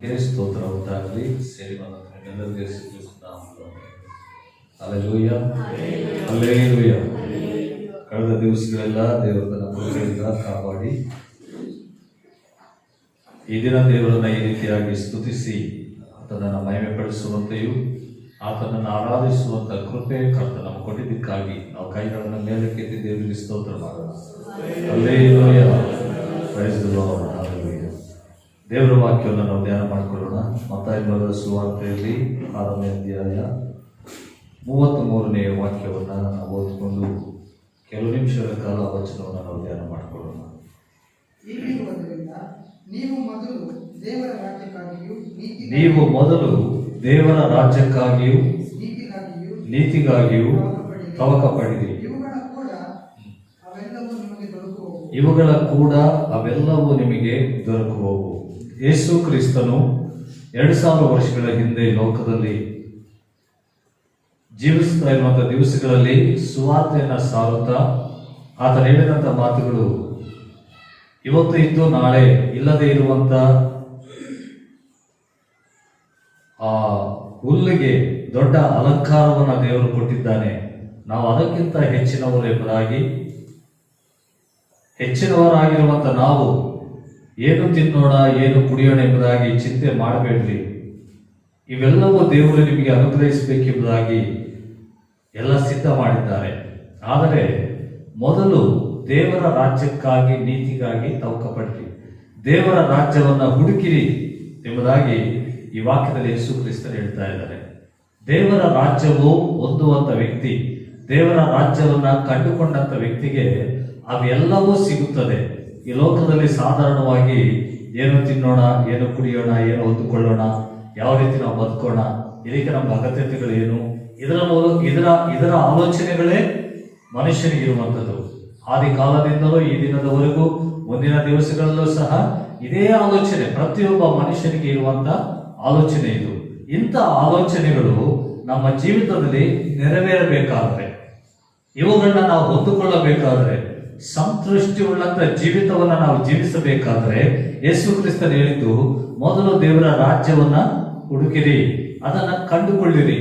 ಸ್ತೋತ್ರ ಉಂಟಾಗಲಿ. ಸೇರಿ ಎಲ್ಲರಿಗೆ ಹಲ್ಲೆಲೂಯಾ ಹಲ್ಲೆಲೂಯಾ. ಕಳೆದ ದಿವಸಗಳೆಲ್ಲ ದೇವರು ತನ್ನ ಕೃಪೆಯಿಂದ ಕಾಪಾಡಿ ಈ ದಿನ ದೇವರನ್ನ ಈ ರೀತಿಯಾಗಿ ಸ್ತುತಿಸಿ ಆತನನ್ನು ಮಹಿಮೆ ಪಡಿಸುವಂತೆಯೂ ಆತನನ್ನು ಆರಾಧಿಸುವಂತ ಕೃಪೆ ಕರ್ತ ನಮಗೆ ಕೊಟ್ಟಿದ್ದಕ್ಕಾಗಿ ನಾವು ಕೈಗಳನ್ನು ಮೇಲಕ್ಕೆತ್ತಿ ದೇವರಿಗೆ ಸ್ತೋತ್ರ ಮಾಡೋಣ. Hallelujah, praise the Lord. Hallelujah. ದೇವರ ವಾಕ್ಯವನ್ನು ನಾವು ಧ್ಯಾನ ಮಾಡಿಕೊಳ್ಳೋಣ. ಮತ್ತಾಯ ಬರೆದ ಸುವಾರ್ತೆಯಲ್ಲಿ 6ನೇ ಅಧ್ಯಾಯ 33ನೇ ವಾಕ್ಯವನ್ನು ನಾವು ಓದಿಕೊಂಡು ಕೆಲವು ನಿಮಿಷಗಳ ಕಾಲ ವಚನವನ್ನು ನಾವು ಧ್ಯಾನ ಮಾಡಿಕೊಳ್ಳೋಣ. ನೀವು ಮೊದಲು ದೇವರ ರಾಜ್ಯಕ್ಕಾಗಿಯೂ ನೀತಿಗಾಗಿಯೂ ತವಕ ಪಡಿರಿ, ಇವುಗಳ ಕೂಡ ಅವೆಲ್ಲವೂ ನಿಮಗೆ ದೊರಕುವವು. ಯೇಸು ಕ್ರಿಸ್ತನು 2000 ವರ್ಷಗಳ ಹಿಂದೆ ಲೋಕದಲ್ಲಿ ಜೀವಿಸ್ತಾ ಇರುವಂತಹ ದಿವಸಗಳಲ್ಲಿ ಸುವಾರ್ತೆಯನ್ನು ಸಾರುತ್ತಾ ಆತನು ಹೇಳಿದಂಥ ಮಾತುಗಳು ಇವತ್ತು ಇದ್ದು ನಾಳೆ ಇಲ್ಲದೆ ಇರುವಂತ ಆ ಹುಲ್ಲಿಗೆ ದೊಡ್ಡ ಅಲಂಕಾರವನ್ನು ದೇವರು ಕೊಟ್ಟಿದ್ದಾನೆ. ನಾವು ಅದಕ್ಕಿಂತ ಹೆಚ್ಚಿನವರು ಎಂಬುದಾಗಿ, ಹೆಚ್ಚಿನವರಾಗಿರುವಂತ ನಾವು ಏನು ತಿನ್ನೋಣ ಏನು ಕುಡಿಯೋಣ ಎಂಬುದಾಗಿ ಚಿಂತೆ ಮಾಡಬೇಡ್ರಿ, ಇವೆಲ್ಲವೂ ದೇವರು ನಿಮಗೆ ಅನುಗ್ರಹಿಸಬೇಕೆಂಬುದಾಗಿ ಎಲ್ಲ ಸಿದ್ಧ ಮಾಡಿದ್ದಾರೆ. ಆದರೆ ಮೊದಲು ದೇವರ ರಾಜ್ಯಕ್ಕಾಗಿ ನೀತಿಗಾಗಿ ತವಕ ಪಡ್ರಿ, ದೇವರ ರಾಜ್ಯವನ್ನ ಹುಡುಕಿರಿ ಎಂಬುದಾಗಿ ಈ ವಾಕ್ಯದಲ್ಲಿ ಯೇಸು ಕ್ರಿಸ್ತರು ಹೇಳ್ತಾ ಇದ್ದಾರೆ. ದೇವರ ರಾಜ್ಯವು ಹೊಂದುವಂತ ವ್ಯಕ್ತಿ, ದೇವರ ರಾಜ್ಯವನ್ನ ಕಂಡುಕೊಂಡಂತ ವ್ಯಕ್ತಿಗೆ ಅವೆಲ್ಲವೂ ಸಿಗುತ್ತದೆ. ಈ ಲೋಕದಲ್ಲಿ ಸಾಧಾರಣವಾಗಿ ಏನು ತಿನ್ನೋಣ, ಏನು ಕುಡಿಯೋಣ, ಏನು ಹೊಂದಿಕೊಳ್ಳೋಣ, ಯಾವ ರೀತಿ ನಾವು ಬದುಕೋಣ, ಇದಕ್ಕೆ ನಮ್ಮ ಅಗತ್ಯತೆಗಳು ಏನು, ಇದರ ಆಲೋಚನೆಗಳೇ ಮನುಷ್ಯನಿಗಿರುವಂಥದ್ದು. ಆದಿ ಕಾಲದಿಂದಲೂ ಈ ದಿನದವರೆಗೂ ಮುಂದಿನ ದಿವಸಗಳಲ್ಲೂ ಸಹ ಇದೇ ಆಲೋಚನೆ ಪ್ರತಿಯೊಬ್ಬ ಮನುಷ್ಯನಿಗೆ ಇರುವಂತ ಆಲೋಚನೆ ಇದು. ಇಂಥ ಆಲೋಚನೆಗಳು ನಮ್ಮ ಜೀವಿತದಲ್ಲಿ ನೆರವೇರಬೇಕಾದ್ರೆ, ಇವುಗಳನ್ನ ನಾವು ಹೊಂದಿಕೊಳ್ಳಬೇಕಾದ್ರೆ, ಸಂತೃಷ್ಟಿ ಉಳ್ಳಂತ ಜೀವಿತವನ್ನ ನಾವು ಜೀವಿಸಬೇಕಾದ್ರೆ ಯೇಸು ಕ್ರಿಸ್ತನು ಹೇಳಿದ್ದು ಮೊದಲು ದೇವರ ರಾಜ್ಯವನ್ನ ಹುಡುಕಿರಿ, ಅದನ್ನ ಕಂಡುಕೊಳ್ಳಿರಿ.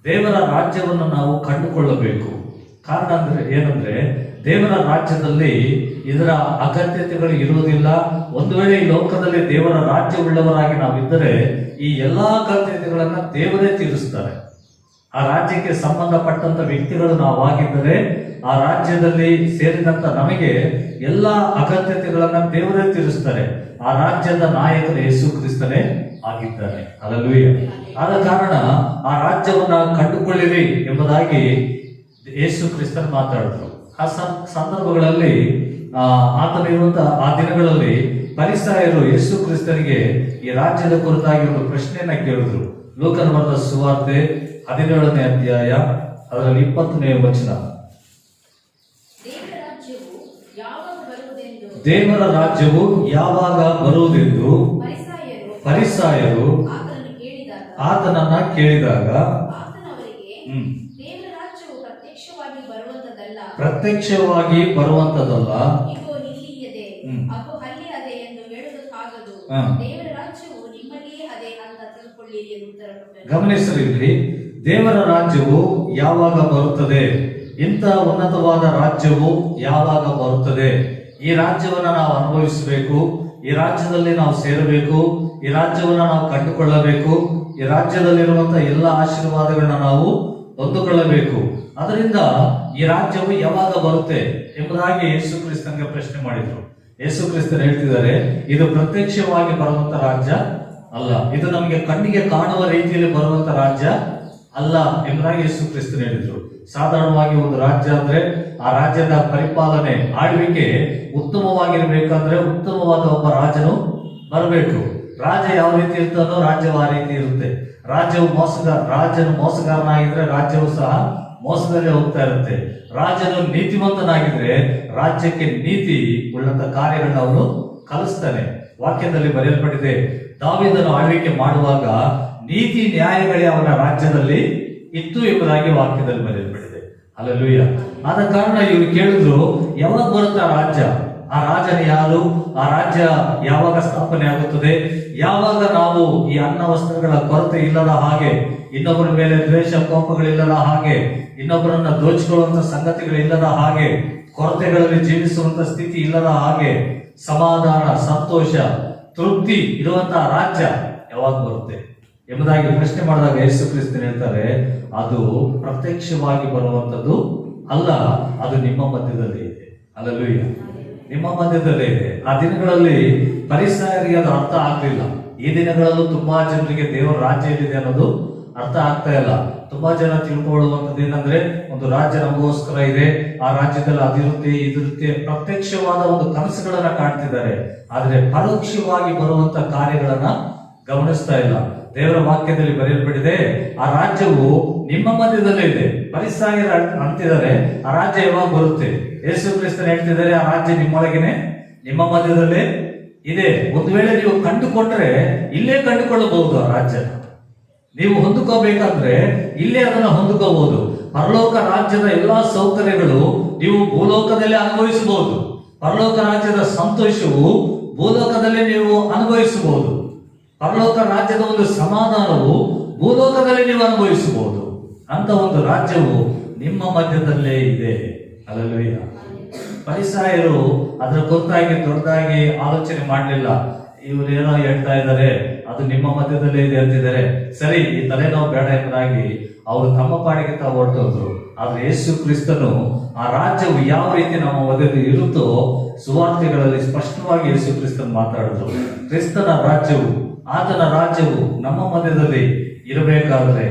ದೇವರ ರಾಜ್ಯವನ್ನು ನಾವು ಕಂಡುಕೊಳ್ಳಬೇಕು. ಕಾರಣ ಏನಂದ್ರೆ ದೇವರ ರಾಜ್ಯದಲ್ಲಿ ಇದರ ಅಗತ್ಯತೆಗಳು ಇರುವುದಿಲ್ಲ. ಒಂದು ವೇಳೆ ಈ ಲೋಕದಲ್ಲಿ ದೇವರ ರಾಜ್ಯವುಳ್ಳವರಾಗಿ ನಾವಿದ್ದರೆ ಈ ಎಲ್ಲಾ ಅಗತ್ಯತೆಗಳನ್ನ ದೇವರೇ ತೀರಿಸ್ತಾರೆ. ಆ ರಾಜ್ಯಕ್ಕೆ ಸಂಬಂಧಪಟ್ಟಂತ ವ್ಯಕ್ತಿಗಳು ನಾವಾಗಿದ್ದರೆ ಆ ರಾಜ್ಯದಲ್ಲಿ ಸೇರಿದಂತ ನಮಗೆ ಎಲ್ಲ ಅಗತ್ಯತೆಗಳನ್ನ ದೇವರೇ ತೀರಿಸ್ತಾರೆ. ಆ ರಾಜ್ಯದ ನಾಯಕರು ಯೇಸು ಕ್ರಿಸ್ತನೇ ಆಗಿದ್ದಾನೆ. ಹಲ್ಲೆಲೂಯಾ. ಆದ ಕಾರಣ ಆ ರಾಜ್ಯವನ್ನ ಕಂಡುಕೊಳ್ಳಿರಿ ಎಂಬುದಾಗಿ ಯೇಸು ಕ್ರಿಸ್ತನ್ ಮಾತಾಡಿದ್ರು. ಆ ಸಂದರ್ಭಗಳಲ್ಲಿ ಆತನಿರುವಂತಹ ಆ ದಿನಗಳಲ್ಲಿ ಫರಿಸಾಯರು ಯೇಸು ಕ್ರಿಸ್ತನಿಗೆ ಈ ರಾಜ್ಯದ ಕುರಿತಾಗಿ ಒಂದು ಪ್ರಶ್ನೆಯನ್ನ ಕೇಳಿದ್ರು. ಲೂಕನ ಬರೆದ ಸುವಾರ್ತೆ 17ನೇ ಅಧ್ಯಾಯ ಅದರಲ್ಲಿ 20ನೇ ವಚನ. ದೇವರ ರಾಜ್ಯವು ಯಾವಾಗ ಬರುವುದೆಂದು ಫರಿಸಾಯರು ಆತನನ್ನ ಕೇಳಿದಾಗ ಪ್ರತ್ಯಕ್ಷವಾಗಿ ಬರುವಂತದಲ್ಲ, ಗಮನಿಸಲಿರಿ. ದೇವರ ರಾಜ್ಯವು ಯಾವಾಗ ಬರುತ್ತದೆ, ಇಂಥ ಉನ್ನತವಾದ ರಾಜ್ಯವು ಯಾವಾಗ ಬರುತ್ತದೆ, ಈ ರಾಜ್ಯವನ್ನ ನಾವು ಅನುಭವಿಸಬೇಕು, ಈ ರಾಜ್ಯದಲ್ಲಿ ನಾವು ಸೇರಬೇಕು, ಈ ರಾಜ್ಯವನ್ನ ನಾವು ಕಂಡುಕೊಳ್ಳಬೇಕು, ಈ ರಾಜ್ಯದಲ್ಲಿರುವಂತಹ ಎಲ್ಲ ಆಶೀರ್ವಾದಗಳನ್ನ ನಾವು ಹೊಂದಿಕೊಳ್ಳಬೇಕು. ಅದರಿಂದ ಈ ರಾಜ್ಯವು ಯಾವಾಗ ಬರುತ್ತೆ ಎಂಬುದಾಗಿ ಯೇಸು ಕ್ರಿಸ್ತನಿಗೆ ಪ್ರಶ್ನೆ ಮಾಡಿದ್ರು. ಯೇಸು ಕ್ರಿಸ್ತರು ಹೇಳ್ತಿದ್ದಾರೆ, ಇದು ಪ್ರತ್ಯಕ್ಷವಾಗಿ ಬರುವಂತ ರಾಜ್ಯ ಅಲ್ಲ, ಇದು ನಮಗೆ ಕಣ್ಣಿಗೆ ಕಾಣುವ ರೀತಿಯಲ್ಲಿ ಬರುವಂತ ರಾಜ್ಯ ಅಲ್ಲ ಎಂಬುದಾಗಿ ಯೇಸು ಕ್ರಿಸ್ತರು ಹೇಳಿದ್ರು. ಸಾಧಾರಣವಾಗಿ ಒಂದು ರಾಜ್ಯ ಅಂದ್ರೆ ಆ ರಾಜ್ಯದ ಪರಿಪಾಲನೆ ಆಳ್ವಿಕೆ ಉತ್ತಮವಾಗಿರ್ಬೇಕಂದ್ರೆ ಉತ್ತಮವಾದ ಒಬ್ಬ ರಾಜನು ಬರಬೇಕು. ರಾಜ ಯಾವ ರೀತಿ ಇರ್ತಾನೋ ರಾಜ್ಯವು ಆ ರೀತಿ ಇರುತ್ತೆ. ರಾಜ್ಯವು ರಾಜನು ಮೋಸಗಾರನಾಗಿದ್ರೆ ರಾಜ್ಯವು ಸಹ ಮೋಸದಲ್ಲೇ ಹೋಗ್ತಾ ಇರುತ್ತೆ. ರಾಜನು ನೀತಿವಂತನಾಗಿದ್ರೆ ರಾಜ್ಯಕ್ಕೆ ನೀತಿ ಉಳ್ಳಂತ ಕಾರ್ಯಗಳನ್ನ ಅವನು ಕಲಿಸ್ತಾನೆ. ವಾಕ್ಯದಲ್ಲಿ ಬರೆಯಲ್ಪಟ್ಟಿದೆ, ದಾವೀದನು ಆಳ್ವಿಕೆ ಮಾಡುವಾಗ ನೀತಿ ನ್ಯಾಯಗಳೇ ಅವನ ರಾಜ್ಯದಲ್ಲಿ ಇತ್ತು ಎಂಬುದಾಗಿ ವಾಕ್ಯದಲ್ಲಿ ಬರೆಯಲ್ಪಟ್ಟಿದೆ. ಹಲ್ಲೆಲೂಯಾ. ಆದ ಕಾರಣ ಇವರು ಕೇಳಿದ್ರು, ಯಾವಾಗ ಬರುತ್ತೆ ಆ ರಾಜ್ಯ, ಆ ರಾಜನ ಯಾರು, ಆ ರಾಜ್ಯ ಯಾವಾಗ ಸ್ಥಾಪನೆ ಆಗುತ್ತದೆ? ಯಾವಾಗ ನಾವು ಈ ಅನ್ನ ವಸ್ತ್ರಗಳ ಕೊರತೆ ಇಲ್ಲದ ಹಾಗೆ, ಇನ್ನೊಬ್ಬರ ಮೇಲೆ ದ್ವೇಷ ಕೋಪಗಳಿಲ್ಲದ ಹಾಗೆ, ಇನ್ನೊಬ್ಬರನ್ನ ದೋಚಿಕೊಳ್ಳುವಂತ ಸಂಗತಿಗಳಿಲ್ಲದ ಹಾಗೆ, ಕೊರತೆಗಳಲ್ಲಿ ಜೀವಿಸುವಂತ ಸ್ಥಿತಿ ಇಲ್ಲದ ಹಾಗೆ, ಸಮಾಧಾನ, ಸಂತೋಷ, ತೃಪ್ತಿ ಇರುವಂತಹ ರಾಜ್ಯ ಯಾವಾಗ ಬರುತ್ತೆ ಎಂಬುದಾಗಿ ಪ್ರಶ್ನೆ ಮಾಡಿದಾಗ ಯೇಸು ಕ್ರಿಸ್ತನು ಹೇಳ್ತಾರೆ, ಅದು ಪ್ರತ್ಯಕ್ಷವಾಗಿ ಬರುವಂತದ್ದು ಅಲ್ಲ, ಅದು ನಿಮ್ಮ ಮಧ್ಯದಲ್ಲಿ ಇದೆ. ಹಲ್ಲೆಲೂಯಾ, ನಿಮ್ಮ ಮಧ್ಯದಲ್ಲೇ ಇದೆ. ಆ ದಿನಗಳಲ್ಲಿ ಫರಿಸಾಯರಿಗೆ ಅದು ಅರ್ಥ ಆಗ್ಲಿಲ್ಲ. ಈ ದಿನಗಳಲ್ಲೂ ತುಂಬಾ ಜನರಿಗೆ ದೇವರ ರಾಜ್ಯ ಎಲ್ಲಿದೆ ಅನ್ನೋದು ಅರ್ಥ ಆಗ್ತಾ ಇಲ್ಲ. ತುಂಬಾ ಜನ ತಿಳ್ಕೊಳ್ಳುವಂಥದ್ದು ಏನಂದ್ರೆ, ಒಂದು ರಾಜ್ಯ ನಮಗೋಸ್ಕರ ಇದೆ, ಆ ರಾಜ್ಯದಲ್ಲಿ ಅದಿರುತ್ತೆ ಇದಿರುತ್ತೆ, ಪ್ರತ್ಯಕ್ಷವಾದ ಒಂದು ಕನಸುಗಳನ್ನ ಕಾಣ್ತಿದ್ದಾರೆ. ಆದ್ರೆ ಪರೋಕ್ಷವಾಗಿ ಬರುವಂತ ಕಾರ್ಯಗಳನ್ನ ಗಮನಿಸ್ತಾ ಇಲ್ಲ. ದೇವರ ವಾಕ್ಯದಲ್ಲಿ ಬರೆಯಲ್ಪಟ್ಟಿದೆ, ಆ ರಾಜ್ಯವು ನಿಮ್ಮ ಮಧ್ಯದಲ್ಲೇ ಇದೆ. ಫರಿಸಾಯರು ಅಂತಿದ್ದಾರೆ, ಆ ರಾಜ್ಯ ಯಾವಾಗ ಬರುತ್ತೆ? ಯೇಸು ಕ್ರಿಸ್ತನು ಹೇಳ್ತಿದ್ದಾರೆ, ಆ ರಾಜ್ಯ ನಿಮ್ಮೊಳಗೇನೆ, ನಿಮ್ಮ ಮಧ್ಯದಲ್ಲೇ ಇದೆ. ಒಂದು ವೇಳೆ ನೀವು ಕಂಡುಕೊಂಡ್ರೆ ಇಲ್ಲೇ ಕಂಡುಕೊಳ್ಳಬಹುದು. ಆ ರಾಜ್ಯ ನೀವು ಹೊಂದಿಕೋಬೇಕಂದ್ರೆ ಇಲ್ಲೇ ಅದನ್ನ ಹೊಂದಿಕೋಬಹುದು. ಪರಲೋಕ ರಾಜ್ಯದ ಎಲ್ಲಾ ಸೌಕರ್ಯಗಳು ನೀವು ಭೂಲೋಕದಲ್ಲೇ ಅನುಭವಿಸಬಹುದು. ಪರಲೋಕ ರಾಜ್ಯದ ಸಂತೋಷವು ಭೂಲೋಕದಲ್ಲೇ ನೀವು ಅನುಭವಿಸಬಹುದು. ಪರಲೋಕ ರಾಜ್ಯದ ಒಂದು ಸಮಾಧಾನವು ಭೂಲೋಕದಲ್ಲಿ ನೀವು ಅನುಭವಿಸಬಹುದು. ಅಂತ ಒಂದು ರಾಜ್ಯವು ನಿಮ್ಮ ಮಧ್ಯದಲ್ಲೇ ಇದೆ. ಹಲ್ಲೆಲೂಯಾ. ಫರಿಸಾಯರು ಅದರ ಕುರಿತಾಗಿ ದೊಡ್ಡದಾಗಿ ಆಲೋಚನೆ ಮಾಡಲಿಲ್ಲ. ಇವರು ಏನೋ ಹೇಳ್ತಾ ಇದ್ದಾರೆ, ಅದು ನಿಮ್ಮ ಮಧ್ಯದಲ್ಲೇ ಇದೆ ಅಂತಿದ್ದಾರೆ, ಸರಿ ಈ ತಲೆನೋವು ಬೇಡ ಎಂಬುದಾಗಿ ಅವರು ತಮ್ಮ ಪಾಡಿಗೆ ತಾವು ಹೊರಟೋದ್ರು. ಆದ್ರೆ ಯೇಸು ಕ್ರಿಸ್ತನು ಆ ರಾಜ್ಯವು ಯಾವ ರೀತಿ ನಮ್ಮ ಮಧ್ಯದಲ್ಲಿ ಇರುತ್ತೋ ಸುವಾರ್ತೆಗಳಲ್ಲಿ ಸ್ಪಷ್ಟವಾಗಿ ಯೇಸು ಕ್ರಿಸ್ತನು ಮಾತಾಡಿದ್ರು. ಕ್ರಿಸ್ತನ ರಾಜ್ಯವು, ಆತನ ರಾಜ್ಯವು ನಮ್ಮ ಮಧ್ಯದಲ್ಲಿ ಇರಬೇಕಾದ್ರೆ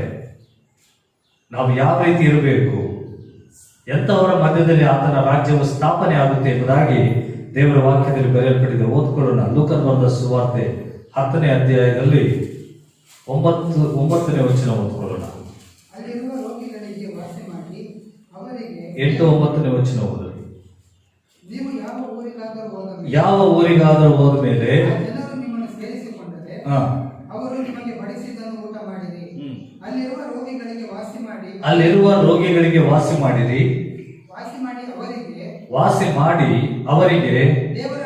ನಾವು ಯಾವ ರೀತಿ ಇರಬೇಕು, ಎಂತವರ ಮಧ್ಯದಲ್ಲಿ ಆತನ ರಾಜ್ಯವು ಸ್ಥಾಪನೆ ಆಗುತ್ತೆ ಎಂಬುದಾಗಿ ದೇವರ ವಾಕ್ಯದಲ್ಲಿ ಬರೆಯಲ್ಪಟ್ಟಿದೆ. ಓದ್ಕೊಳ್ಳೋಣ. ಲೂಕನ ಬರೆದ ಸುವಾರ್ತೆ 10ನೇ ಅಧ್ಯಾಯದಲ್ಲಿ 9ನೇ ವಚನ ಓದ್ಕೊಳ್ಳೋಣ. 8-9ನೇ ವಚನ ಓದಲಿ. ಯಾವ ಊರಿಗಾದರೂ ಹೋದ ಮೇಲೆ ಅಲ್ಲಿರುವ ರೋಗಿಗಳಿಗೆ ವಾಸಿ ಮಾಡಿರಿ. ವಾಸಿ ಮಾಡಿ ಅವರಿಗೆ ದೇವರ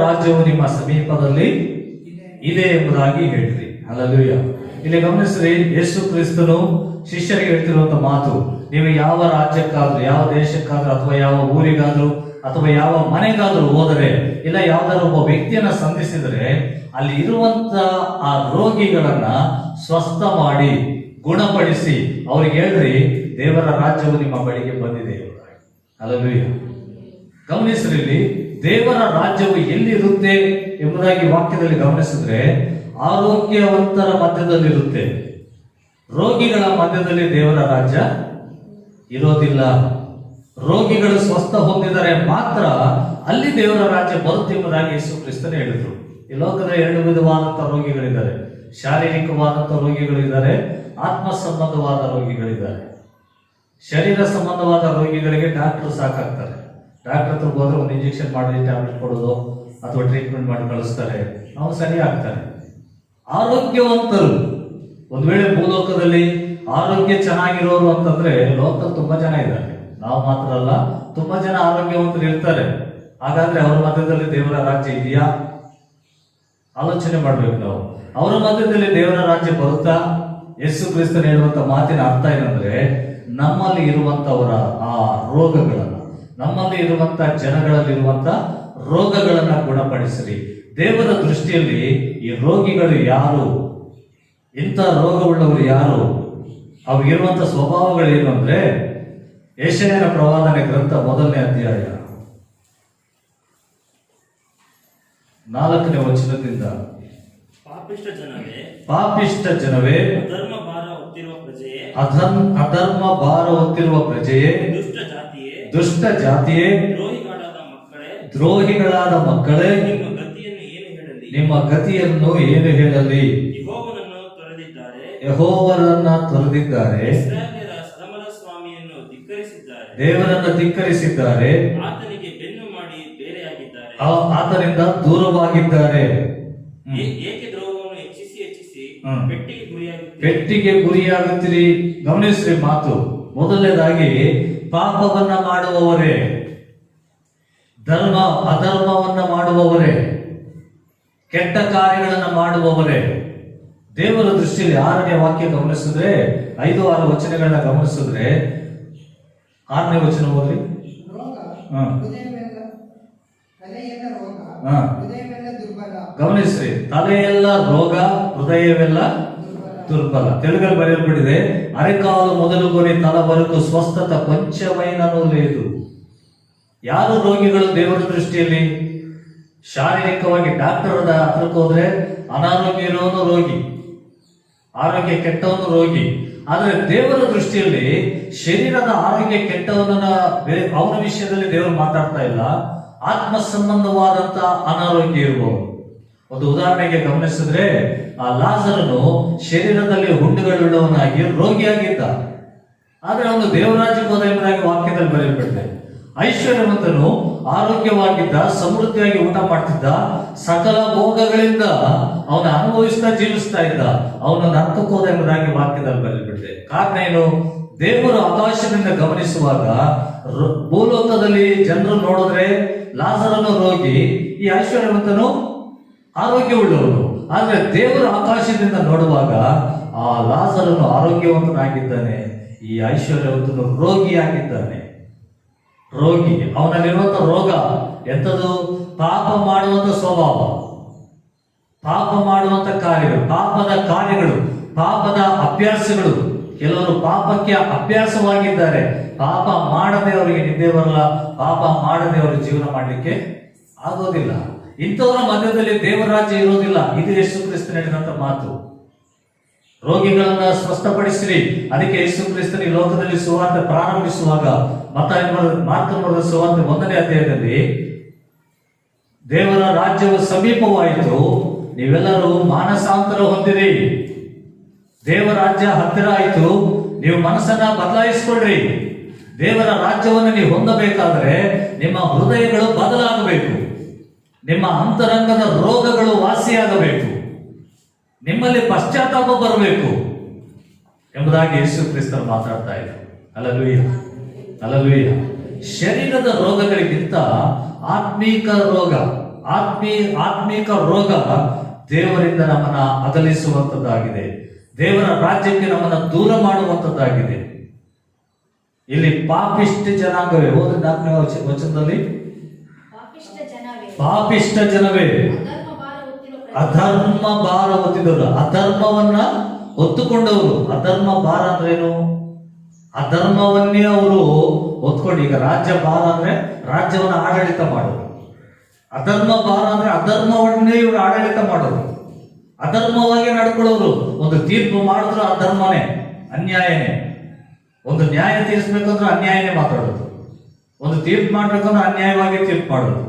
ರಾಜ್ಯವು ನಿಮ್ಮ ಸಮೀಪದಲ್ಲಿ ಇದೆ ಎಂಬುದಾಗಿ ಹೇಳ್ರಿ. ಹಲ್ಲೆಲೂಯಾ. ಇಲ್ಲಿ ಗಮನಿಸ್ರಿ, ಯೇಸು ಕ್ರಿಸ್ತನು ಶಿಷ್ಯರಿಗೆ ಹೇಳ್ತಿರುವಂತ ಮಾತು, ನೀವು ಯಾವ ರಾಜ್ಯಕ್ಕಾದ್ರೂ, ಯಾವ ದೇಶಕ್ಕಾದ್ರೂ, ಅಥವಾ ಯಾವ ಊರಿಗಾದ್ರೂ, ಅಥವಾ ಯಾವ ಮನೆಗಾದ್ರೂ ಹೋದರೆ, ಇಲ್ಲ ಯಾವ್ದಾದ್ರು ಒಬ್ಬ ವ್ಯಕ್ತಿಯನ್ನ ಸಂಧಿಸಿದರೆ, ಅಲ್ಲಿ ಇರುವಂತ ಆ ರೋಗಿಗಳನ್ನ ಸ್ವಸ್ಥ ಮಾಡಿ ಗುಣಪಡಿಸಿ ಅವ್ರಿಗೆ ಹೇಳ್ರಿ, ದೇವರ ರಾಜ್ಯವು ನಿಮ್ಮ ಬಳಿಗೆ ಬಂದಿದೆ. ಹಲ್ಲೆಲೂಯಾ. ಗಮನಿಸ್ರಿ, ದೇವರ ರಾಜ್ಯವು ಎಲ್ಲಿರುತ್ತೆ ಎಂಬುದಾಗಿ ವಾಕ್ಯದಲ್ಲಿ ಗಮನಿಸಿದ್ರೆ, ಆರೋಗ್ಯವಂತರ ಮಧ್ಯದಲ್ಲಿರುತ್ತೆ. ರೋಗಿಗಳ ಮಧ್ಯದಲ್ಲಿ ದೇವರ ರಾಜ್ಯ ಇರೋದಿಲ್ಲ. ರೋಗಿಗಳು ಸ್ವಸ್ಥ ಹೊಂದಿದರೆ ಮಾತ್ರ ಅಲ್ಲಿ ದೇವರ ರಾಜ್ಯ ಬರುತ್ತೆ ಎಂಬುದಾಗಿ ಯೇಸು ಕ್ರಿಸ್ತನೇ ಹೇಳಿದ್ರು. ಈ ಲೋಕದ 2 ವಿಧವಾದಂತಹ ರೋಗಿಗಳಿದ್ದಾರೆ. ಶಾರೀರಿಕವಾದಂತಹ ರೋಗಿಗಳಿದ್ದಾರೆ, ಆತ್ಮ ಸಂಬಂಧವಾದ ರೋಗಿಗಳಿದ್ದಾರೆ. ಶರೀರ ಸಂಬಂಧವಾದ ರೋಗಿಗಳಿಗೆ ಡಾಕ್ಟರ್ ಸಾಕಾಗ್ತಾರೆ. ಡಾಕ್ಟರ್ ಹತ್ರ ಹೋದ್ರೆ ಒಂದು ಇಂಜೆಕ್ಷನ್ ಮಾಡಿ ಟ್ಯಾಬ್ಲೆಟ್ ಕೊಡೋದು ಅಥವಾ ಟ್ರೀಟ್ಮೆಂಟ್ ಮಾಡಿ ಕಳಿಸ್ತಾರೆ, ನಾವು ಸರಿ ಆಗ್ತಾರೆ. ಆರೋಗ್ಯವಂತರು, ಒಂದು ವೇಳೆ ಭೂಲೋಕದಲ್ಲಿ ಆರೋಗ್ಯ ಚೆನ್ನಾಗಿರೋರು ಅಂತಂದ್ರೆ ಲೋಕದಲ್ಲಿ ತುಂಬಾ ಜನ ಇದ್ದಾರೆ, ನಾವು ಮಾತ್ರ ಅಲ್ಲ, ತುಂಬಾ ಜನ ಆರೋಗ್ಯವಂತರು ಇರ್ತಾರೆ. ಹಾಗಾದ್ರೆ ಅವರ ಮಧ್ಯದಲ್ಲಿ ದೇವರ ರಾಜ್ಯ ಇದೆಯಾ? ಆಲೋಚನೆ ಮಾಡ್ಬೇಕು ನಾವು. ಅವರ ಮಧ್ಯದಲ್ಲಿ ದೇವರ ರಾಜ್ಯ ಬರುತ್ತಾ? ಯೇಸು ಕ್ರಿಸ್ತನು ಹೇಳುವಂತ ಮಾತಿನ ಅರ್ಥ ಏನಂದ್ರೆ, ನಮ್ಮಲ್ಲಿ ಇರುವಂತವರ ಆ ರೋಗಗಳನ್ನ, ನಮ್ಮಲ್ಲಿ ಇರುವಂತ ಜನಗಳಲ್ಲಿರುವಂತ ರೋಗಗಳನ್ನ ಗುಣಪಡಿಸ್ರಿ. ದೇವರ ದೃಷ್ಟಿಯಲ್ಲಿ ಈ ರೋಗಿಗಳು ಯಾರು, ಇಂಥ ರೋಗವುಳ್ಳವರು ಯಾರು, ಅವ್ರಿಗಿರುವಂತ ಸ್ವಭಾವಗಳು ಏನು ಅಂದ್ರೆ, ಯೆಶಾಯನ ಪ್ರವಾದನೆ ಗ್ರಂಥ 1ನೇ ಅಧ್ಯಾಯ 4ನೇ ವಚನದಿಂದ, ಪಾಪಿಷ್ಟ ಜನವೇ, ಅಧರ್ಮ ಭಾರ ಹೊತ್ತಿರುವ ಪ್ರಜೆಯೇ, ದುಷ್ಟ ಜಾತಿಯೇ, ದ್ರೋಹಿಗಳಾದ ಮಕ್ಕಳೇ, ನಿಮ್ಮ ಗತಿಯನ್ನು ಏನು ಹೇಳಲಿ? ಯೆಹೋವನನ್ನ ತೊರೆದಿದ್ದಾರೆ, ದೇವರನ್ನು ಧಿಕ್ಕರಿಸಿದ್ದಾರೆ, ಆತನಿಂದ ದೂರವಾಗಿದ್ದಾರೆ. ಪೆಟ್ಟಿಗೆ ಗುರಿಯಾಗುತ್ತೀರಿ. ಗಮನಿಸ್ರಿ ಮಾತು. ಮೊದಲನೇದಾಗಿ ಪಾಪವನ್ನ ಮಾಡುವವರೇ, ಅಧರ್ಮವನ್ನ ಮಾಡುವವರೇ, ಕೆಟ್ಟ ಕಾರ್ಯಗಳನ್ನು ಮಾಡುವವರೇ. ದೇವರ ದೃಷ್ಟಿಯಲ್ಲಿ 6ನೇ ವಾಕ್ಯ ಗಮನಿಸಿದ್ರೆ, 5-6 ವಚನಗಳನ್ನ ಗಮನಿಸಿದ್ರೆ, 6ನೇ ವಚನ ಓದ್ರಿ. ಗಮನಿಸ್ರಿ, ತಲೆಯೆಲ್ಲ ರೋಗ, ಹೃದಯವೆಲ್ಲ ದುರ್ಬಲ. తెలుగులో ಬರೆಯಲ್ಪಟ್ಟಿದೆ, అరికాలు మొదలుకొని తల వరకు స్వస్థత కొంచెమైనను లేదు. ಯಾರು ರೋಗಿಗಳು ದೇವರ ದೃಷ್ಟಿಯಲ್ಲಿ? ಶಾರೀರಿಕವಾಗಿ ಡಾಕ್ಟರ್ ಹತ್ರಕ್ಕೆ ಹೋದ್ರೆ ಅನಾರೋಗ್ಯ ಇರೋನು ರೋಗಿ, ಆರೋಗ್ಯ ಕೆಟ್ಟವನು ರೋಗಿ. ಆದ್ರೆ ದೇವರ ದೃಷ್ಟಿಯಲ್ಲಿ ಶರೀರದ ಆರೋಗ್ಯ ಕೆಟ್ಟವನ ಅವನ ವಿಷಯದಲ್ಲಿ ದೇವರು ಮಾತಾಡ್ತಾ ಇಲ್ಲ. ಆತ್ಮ ಸಂಬಂಧವಾದಂತ ಅನಾರೋಗ್ಯ ಇರುವವನು. ಒಂದು ಉದಾಹರಣೆಗೆ ಗಮನಿಸಿದ್ರೆ, ಆ ಲಾಜರನು ಶರೀರದಲ್ಲಿ ಹುಣ್ಣುಗಳುಳ್ಳವನಾಗಿ ರೋಗಿಯಾಗಿದ್ದ. ಆದ್ರೆ ಅವನು ದೇವರಾಜ್ಯಕ್ಕೆ ಹೋದ ಎಂಬುದಾಗಿ ವಾಕ್ಯದಲ್ಲಿ ಬರೆಯಲ್ಪಟ್ಟಿದೆ. ಐಶ್ವರ್ಯವಂತನು ಆರೋಗ್ಯವಾಗಿದ್ದ, ಸಮೃದ್ಧಿಯಾಗಿ ಊಟ ಮಾಡ್ತಿದ್ದ, ಸಕಲ ಭೋಗಗಳಿಂದ ಅವನ ಅನುಭವಿಸ್ತಾ ಜೀವಿಸ್ತಾ ಇದ್ದ. ಅವನು ನರಕಕ್ಕೆ ಹೋದ ಎಂಬುದಾಗಿ ವಾಕ್ಯದಲ್ಲಿ ಬರೆಯಲ್ಪಟ್ಟಿದೆ. ಕಾರಣ ಏನು? ದೇವರು ಆಕಾಶದಿಂದ ಗಮನಿಸುವಾಗ ಭೂಲೋಕದಲ್ಲಿ ಜನರು ನೋಡಿದ್ರೆ ಲಾಜರನು ರೋಗಿ, ಈ ಐಶ್ವರ್ಯವಂತನು ಆರೋಗ್ಯವುಳ್ಳವನು. ಆದ್ರೆ ದೇವರು ಆಕಾಶದಿಂದ ನೋಡುವಾಗ ಆ ಲಾಜರನು ಆರೋಗ್ಯವಂತನಾಗಿದ್ದಾನೆ, ಈ ಐಶ್ವರ್ಯವಂತನು ರೋಗಿಯಾಗಿದ್ದಾನೆ. ರೋಗಿ, ಅವನಲ್ಲಿರುವಂತ ರೋಗ ಎಂಥದ್ದು? ಪಾಪ ಮಾಡುವಂತ ಸ್ವಭಾವ, ಪಾಪ ಮಾಡುವಂತ ಕಾರ್ಯಗಳು, ಪಾಪದ ಕಾರ್ಯಗಳು, ಪಾಪದ ಅಭ್ಯಾಸಗಳು. ಕೆಲವರು ಪಾಪಕ್ಕೆ ಅಭ್ಯಾಸವಾಗಿದ್ದಾರೆ. ಪಾಪ ಮಾಡದೆ ಅವರಿಗೆ ನಿದ್ದೆ ಬರಲ್ಲ, ಪಾಪ ಮಾಡದೆ ಅವರು ಜೀವನ ಮಾಡಲಿಕ್ಕೆ ಆಗೋದಿಲ್ಲ. ಇಂಥವರ ಮಧ್ಯದಲ್ಲಿ ದೇವರ ರಾಜ್ಯ ಇರೋದಿಲ್ಲ. ಇದು ಯೇಸು ಕ್ರಿಸ್ತನ ಹೇಳಿದಂತ ಮಾತು. ರೋಗಿಗಳನ್ನ ಸ್ವಸ್ಥಪಡಿಸಿರಿ. ಅದಕ್ಕೆ ಯೇಸು ಕ್ರಿಸ್ತನ ಈ ಲೋಕದಲ್ಲಿ ಸುವಾರ್ತೆ ಪ್ರಾರಂಭಿಸುವಾಗ ಮಾರ್ಕನ ಬರೆದ ಸುವಾರ್ತೆ 1ನೇ ಅಧ್ಯಾಯದಲ್ಲಿ, ದೇವರ ರಾಜ್ಯವು ಸಮೀಪವಾಯಿತು, ನೀವೆಲ್ಲರೂ ಮಾನಸಾಂತರ ಹೊಂದಿರಿ. ದೇವರ ರಾಜ್ಯ ಹತ್ತಿರ ಆಯಿತು, ನೀವು ಮನಸ್ಸನ್ನ ಬದಲಾಯಿಸಿಕೊಳ್ಳ್ರಿ. ದೇವರ ರಾಜ್ಯವನ್ನು ನೀವು ಹೊಂದಬೇಕಾದ್ರೆ ನಿಮ್ಮ ಹೃದಯಗಳು ಬದಲಾಗಬೇಕು, ನಿಮ್ಮ ಅಂತರಂಗದ ರೋಗಗಳು ವಾಸಿಯಾಗಬೇಕು, ನಿಮ್ಮಲ್ಲಿ ಪಶ್ಚಾತ್ತಾಪ ಬರಬೇಕು ಎಂಬುದಾಗಿ ಯೇಸು ಕ್ರಿಸ್ತರು ಮಾತಾಡ್ತಾ ಇದ್ದಾರೆ. Hallelujah, hallelujah. ಶರೀರದ ರೋಗಗಳಿಗಿಂತ ಆತ್ಮೀಕ ರೋಗ ದೇವರಿಂದ ನಮ್ಮನ್ನ ಅಗಲಿಸುವಂತದ್ದಾಗಿದೆ. ದೇವರ ರಾಜ್ಯಕ್ಕೆ ನಮ್ಮನ್ನ ದೂರ ಮಾಡುವಂತದ್ದಾಗಿದೆ. ಇಲ್ಲಿ ಪಾಪಿಷ್ಟ ಜನಾಂಗವೇ, ಹೋದ 4ನೇ ವಚನದಲ್ಲಿ, ಪಾಪಿಷ್ಟ ಜನವೇ, ಅಧರ್ಮ ಭಾರ ಹೊತ್ತಿದವರು, ಅಧರ್ಮವನ್ನ ಹೊತ್ತುಕೊಂಡವರು. ಅಧರ್ಮ ಭಾರ ಅಂದ್ರೇನು? ಅಧರ್ಮವನ್ನೇ ಅವರು ಹೊತ್ಕೊಂಡು, ಈಗ ರಾಜ್ಯ ಭಾರ ಅಂದ್ರೆ ರಾಜ್ಯವನ್ನ ಆಡಳಿತ ಮಾಡೋದು, ಅಧರ್ಮ ಭಾರ ಅಂದ್ರೆ ಅಧರ್ಮವನ್ನೇ ಇವರು ಆಡಳಿತ ಮಾಡೋದು, ಅಧರ್ಮವಾಗಿ ನಡ್ಕೊಳ್ಳೋರು. ಒಂದು ತೀರ್ಪು ಮಾಡಿದ್ರು ಅಧರ್ಮನೇ, ಅನ್ಯಾಯನೇ. ಒಂದು ನ್ಯಾಯ ತೀರಿಸ್ಬೇಕಂದ್ರೆ ಅನ್ಯಾಯನೇ ಮಾತಾಡೋದು, ಒಂದು ತೀರ್ಪು ಮಾಡ್ಬೇಕಂದ್ರೆ ಅನ್ಯಾಯವಾಗಿ ತೀರ್ಪು ಮಾಡೋದು.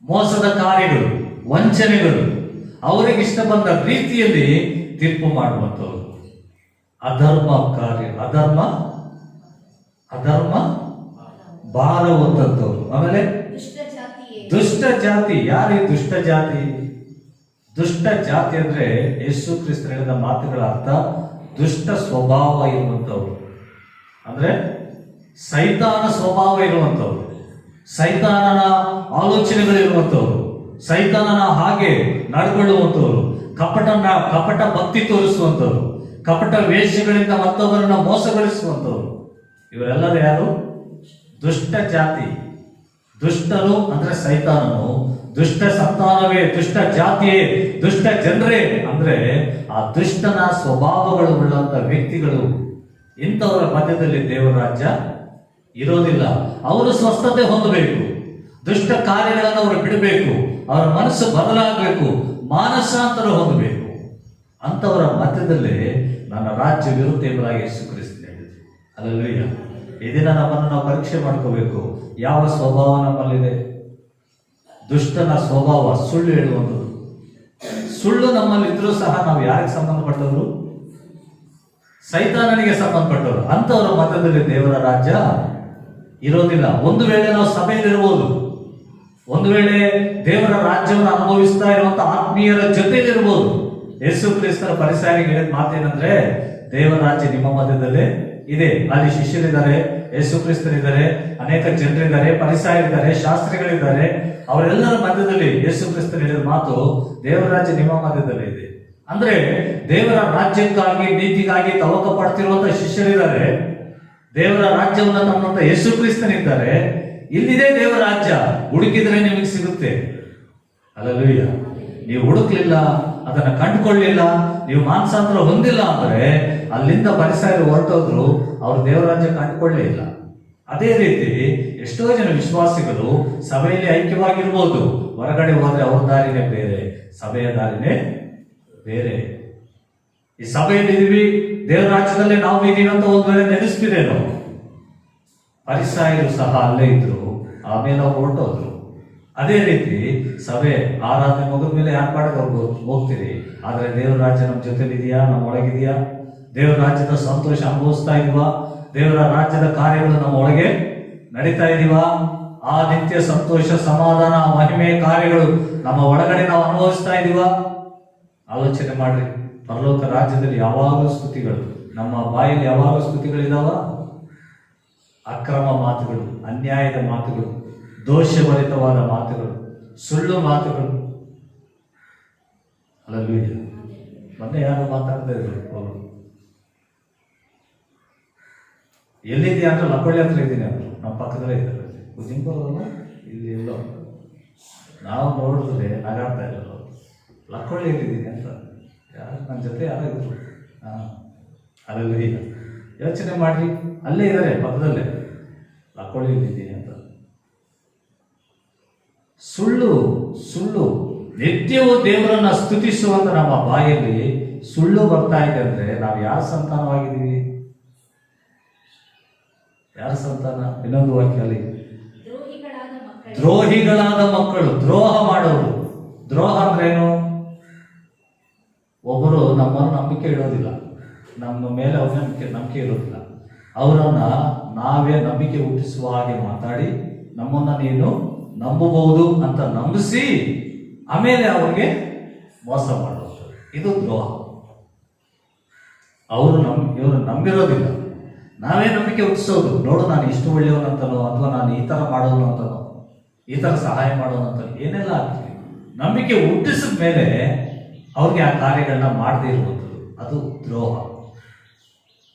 ಮೋಸದ ಕಾರ್ಯಗಳು, ವಂಚನೆಗಳು, ಅವರಿಗೆ ಇಷ್ಟ ಬಂದ ರೀತಿಯಲ್ಲಿ ತೀರ್ಪು ಮಾಡುವಂಥವ್ರು. ಅಧರ್ಮ ಕಾರ್ಯ, ಅಧರ್ಮ ಭಾರ ಹೊತ್ತಂಥವ್ರು. ಆಮೇಲೆ ದುಷ್ಟ ಜಾತಿ. ಯಾರೀ ದುಷ್ಟ ಜಾತಿ? ದುಷ್ಟ ಜಾತಿ ಅಂದ್ರೆ ಯೇಸು ಕ್ರಿಸ್ತನ ಹೇಳಿದ ಮಾತುಗಳ ಅರ್ಥ ದುಷ್ಟ ಸ್ವಭಾವ ಇರುವಂಥವ್ರು. ಅಂದ್ರೆ ಸೈತಾನ ಸ್ವಭಾವ ಇರುವಂಥವ್ರು, ಸೈತಾನನ ಆಲೋಚನೆಗಳಿರುವಂಥವ್ರು, ಸೈತಾನನ ಹಾಗೆ ನಡ್ಕೊಳ್ಳುವಂಥವ್ರು, ಕಪಟ ಭಕ್ತಿ ತೋರಿಸುವಂಥವ್ರು, ಕಪಟ ವೇಷಗಳಿಂದ ಮತ್ತೊಬ್ಬರನ್ನ ಮೋಸಗೊಳಿಸುವಂಥವ್ರು. ಇವರೆಲ್ಲರೂ ಯಾರು? ದುಷ್ಟ ಜಾತಿ. ದುಷ್ಟರು ಅಂದ್ರೆ ಸೈತಾನನು, ದುಷ್ಟ ಸಂತಾನವೇ, ದುಷ್ಟ ಜಾತಿಯೇ, ದುಷ್ಟ ಜನರೇ ಅಂದ್ರೆ ಆ ದುಷ್ಟನ ಸ್ವಭಾವಗಳು ಉಳ್ಳಂತ ವ್ಯಕ್ತಿಗಳು. ಇಂಥವರ ಮಧ್ಯದಲ್ಲಿ ದೇವರ ರಾಜ್ಯ ಇರೋದಿಲ್ಲ. ಅವರು ಸ್ವಸ್ಥತೆ ಹೊಂದಬೇಕು, ದುಷ್ಟ ಕಾರ್ಯಗಳನ್ನು ಅವರು ಬಿಡಬೇಕು, ಅವರ ಮನಸ್ಸು ಬದಲಾಗಬೇಕು, ಮಾನಸಾಂತರ ಹೊಂದಬೇಕು. ಅಂತವರ ಮಧ್ಯದಲ್ಲಿ ನನ್ನ ರಾಜ್ಯವಿರುತ್ತೆ ಎಂಬುದಾಗಿ ಯೇಸು ಕ್ರಿಸ್ತನು ಹೇಳಿದ್ರು. ಹಲ್ಲೆಲೂಯಾ. ಈ ದಿನ ನಮ್ಮನ್ನು ನಾವು ಪರೀಕ್ಷೆ ಮಾಡ್ಕೋಬೇಕು. ಯಾವ ಸ್ವಭಾವ ನಮ್ಮಲ್ಲಿದೆ? ದುಷ್ಟನ ಸ್ವಭಾವ, ಸುಳ್ಳು ಹೇಳುವಂಥದ್ದು. ಸುಳ್ಳು ನಮ್ಮಲ್ಲಿ ಇದ್ರೂ ಸಹ ನಾವು ಯಾರಿಗೆ ಸಂಬಂಧಪಟ್ಟವರು? ಸೈತಾನನಿಗೆ ಸಂಬಂಧಪಟ್ಟವರು. ಅಂತವರ ಮಧ್ಯದಲ್ಲಿ ದೇವರ ರಾಜ್ಯ ಇರೋದಿಲ್ಲ. ಒಂದು ವೇಳೆ ನಾವು ಸಭೆಯಲ್ಲಿರ್ಬೋದು, ಒಂದು ವೇಳೆ ದೇವರ ರಾಜ್ಯವನ್ನು ಅನುಭವಿಸ್ತಾ ಇರುವಂತ ಆತ್ಮೀಯರ ಜೊತೆಲಿರ್ಬೋದು. ಯೇಸು ಕ್ರಿಸ್ತರ ಪರಿಸರಿಗೆ ಹೇಳಿದ ಮಾತೇನಂದ್ರೆ, ದೇವರ ರಾಜ್ಯ ನಿಮ್ಮ ಮಧ್ಯದಲ್ಲೇ ಇದೆ, ಅಲ್ಲಿ ಶಿಷ್ಯರಿದ್ದಾರೆ, ಯೇಸು ಕ್ರಿಸ್ತನಿದ್ದಾರೆ, ಅನೇಕ ಜನರಿದ್ದಾರೆ, ಫರಿಸಾಯರಿದ್ದಾರೆ, ಶಾಸ್ತ್ರಿಗಳಿದ್ದಾರೆ. ಅವರೆಲ್ಲರ ಮಧ್ಯದಲ್ಲಿ ಯೇಸು ಕ್ರಿಸ್ತನ ಹೇಳಿದ ಮಾತು, ದೇವರ ರಾಜ್ಯ ನಿಮ್ಮ ಮಧ್ಯದಲ್ಲಿ ಇದೆ. ಅಂದ್ರೆ ದೇವರ ರಾಜ್ಯಕ್ಕಾಗಿ, ನೀತಿಗಾಗಿ ತವಕ ಪಡ್ತಿರುವಂತ ಶಿಷ್ಯರಿದ್ದಾರೆ. ದೇವರ ರಾಜ್ಯವನ್ನ ತಮ್ಮಂತ ಯೇಸು ಕ್ರಿಸ್ತನಿದ್ದಾರೆ. ಇಲ್ಲಿದೆ ದೇವರ ರಾಜ್ಯ, ಹುಡುಕಿದ್ರೆ ನಿಮಗೆ ಸಿಗುತ್ತೆ. ಹಲ್ಲೆಲೂಯ. ನೀವು ಹುಡುಕ್ಲಿಲ್ಲ, ಅದನ್ನ ಕಂಡುಕೊಳ್ಳಿಲ್ಲ, ನೀವು ಮಾನಸಾಂತರ ಹೊಂದಿಲ್ಲ ಅಂದ್ರೆ ಅಲ್ಲಿಂದ ಫರಿಸಾಯರು ಹೊರಟೋದ್ರು, ಅವ್ರು ದೇವರ ರಾಜ್ಯ ಕಂಡುಕೊಳ್ಳೇ ಇಲ್ಲ. ಅದೇ ರೀತಿ ಎಷ್ಟೋ ಜನ ವಿಶ್ವಾಸಿಗಳು ಸಭೆಯಲ್ಲಿ ಐಕ್ಯವಾಗಿರ್ಬೋದು, ಹೊರಗಡೆ ಹೋದ್ರೆ ಅವ್ರ ದಾರಿನೇ ಬೇರೆ, ಸಭೆಯ ದಾರಿನೇ ಬೇರೆ. ಈ ಸಭೆಯಲ್ಲಿ ಇದೀವಿ, ದೇವರ ರಾಜ್ಯದಲ್ಲೇ ನಾವು ಇದೀವಿ ಅಂತ ಒಂದ್ ವೇಳೆ ನೆನೆಸ್ತಿರೇನೋ. ಫರಿಸಾಯರು ಸಹ ಅಲ್ಲೇ ಇದ್ರು, ಆಮೇಲೆ ಅವ್ರು ಹೊರಟೋದ್ರು. ಅದೇ ರೀತಿ ಸಭೆ ಆರಾಧನೆ ಮುಗಿದ ಮೇಲೆ ಯಾರು ಪಾಡಿಗೆ ಹೋಗ್ತೀರಿ, ಆದ್ರೆ ದೇವರ ರಾಜ್ಯ ನಮ್ಮ ಜೊತೆಲಿ ಇದೆಯಾ, ನಮ್ಮ ಒಳಗಿದೆಯಾ? ದೇವರ ರಾಜ್ಯದ ಸಂತೋಷ ಅನುಭವಿಸ್ತಾ ಇದೀವಾ? ದೇವರ ರಾಜ್ಯದ ಕಾರ್ಯಗಳು ನಮ್ಮ ಒಳಗೆ ನಡೀತಾ ಇದೀವಾ? ಆ ನಿತ್ಯ ಸಂತೋಷ, ಸಮಾಧಾನ, ಮಹಿಮೆ ಕಾರ್ಯಗಳು ನಮ್ಮ ಒಳಗಡೆ ನಾವು ಅನುಭವಿಸ್ತಾ ಇದೀವಾ? ಆಲೋಚನೆ ಮಾಡ್ರಿ. ಪರಲೋಕ ರಾಜ್ಯದಲ್ಲಿ ಯಾವಾಗಲೂ ಸ್ತುತಿಗಳು, ನಮ್ಮ ಬಾಯಲ್ಲಿ ಯಾವಾಗಲೂ ಸ್ತುತಿಗಳಿದಾವ? ಅಕ್ರಮ ಮಾತುಗಳು, ಅನ್ಯಾಯದ ಮಾತುಗಳು, ದೋಷಭರಿತವಾದ ಮಾತುಗಳು, ಸುಳ್ಳು ಮಾತುಗಳು. ಹಲ್ಲೆಲೂಯಾ. ಮೊನ್ನೆ ಯಾರು ಮಾತಾಡ್ತಾ ಇದ್ರು, ಎಲ್ಲಿದ್ದೀಯ ಅಂದ್ರೆ ಲಕ್ಕೊಳ್ಳಿ ಹತ್ರ ಇದ್ದೀನಿ ಅಂದ್ರು. ನಮ್ಮ ಪಕ್ಕದಲ್ಲೇ ಇದ್ದಾರೆ, ಉಜಿಂಪುರದಲ್ಲ, ಇಲ್ಲಿ ಎಲ್ಲೋ. ನಾವು ನೋಡಿದ್ರೆ ನಗಾಡ್ತಾ ಇದ್ರು, ಲಕ್ಕೊಳ್ಳಿ ಎಲ್ಲಿದ್ದೀನಿ ಅಂತ. ಯಾರು ನನ್ನ ಜೊತೆ ಯಾರೋ ಇದ್ರು. ಹಲ್ಲೆಲೂಯಾ. ಯೋಚನೆ ಮಾಡ್ರಿ, ಅಲ್ಲೇ ಇದ್ದಾರೆ ಪಕ್ಕದಲ್ಲೇ, ಲಕ್ಕೊಳ್ಳಿ ಎಲ್ಲಿದ್ದೀನಿ ಅಂತ. ಸುಳ್ಳು ಸುಳ್ಳು ನಿತ್ಯವೂ ದೇವರನ್ನ ಸ್ತುತಿಸುವಂತ ನಮ್ಮ ಬಾಯಲ್ಲಿ ಸುಳ್ಳು ಬರ್ತಾ ಇದೆ ಅಂದ್ರೆ ನಾವು ಯಾರ ಸಂತಾನವಾಗಿದ್ದೀವಿ? ಯಾರ ಸಂತಾನ? ಇನ್ನೊಂದು ವಾಕ್ಯಲ್ಲಿ ದ್ರೋಹಿಗಳಾದ ಮಕ್ಕಳು, ದ್ರೋಹ ಮಾಡೋರು. ದ್ರೋಹ ಅಂದ್ರೇನು? ಒಬ್ಬರು ನಮ್ಮನ್ನು ನಂಬಿಕೆ ಇಡೋದಿಲ್ಲ, ನಮ್ಮ ಮೇಲೆ ಅವ್ರ ನಂಬಿಕೆ ಇರೋದಿಲ್ಲ. ಅವರನ್ನ ನಾವೇ ನಂಬಿಕೆ ಹುಟ್ಟಿಸುವ ಹಾಗೆ ಮಾತಾಡಿ, ನಮ್ಮನ್ನ ನೀನು ನಂಬಬಹುದು ಅಂತ ನಂಬಿಸಿ ಆಮೇಲೆ ಅವ್ರಿಗೆ ಮೋಸ ಮಾಡೋದು, ಇದು ದ್ರೋಹ. ಇವರು ನಂಬಿರೋದಿಲ್ಲ, ನಾವೇ ನಂಬಿಕೆ ಹುಟ್ಟಿಸೋದು. ನೋಡು, ನಾನು ಇಷ್ಟು ಒಳ್ಳೆಯವನಂತನೋ, ಅಥವಾ ನಾನು ಈ ತರ ಮಾಡೋನು ಅಂತನೋ, ಈ ತರ ಸಹಾಯ ಮಾಡೋನಂತನೋ, ಏನೆಲ್ಲ ಆಗ್ತೀವಿ. ನಂಬಿಕೆ ಹುಟ್ಟಿಸಿದ ಮೇಲೆ ಅವ್ರಿಗೆ ಆ ಕಾರ್ಯಗಳನ್ನ ಮಾಡದೇ ಇರುವಂಥದ್ದು, ಅದು ದ್ರೋಹ.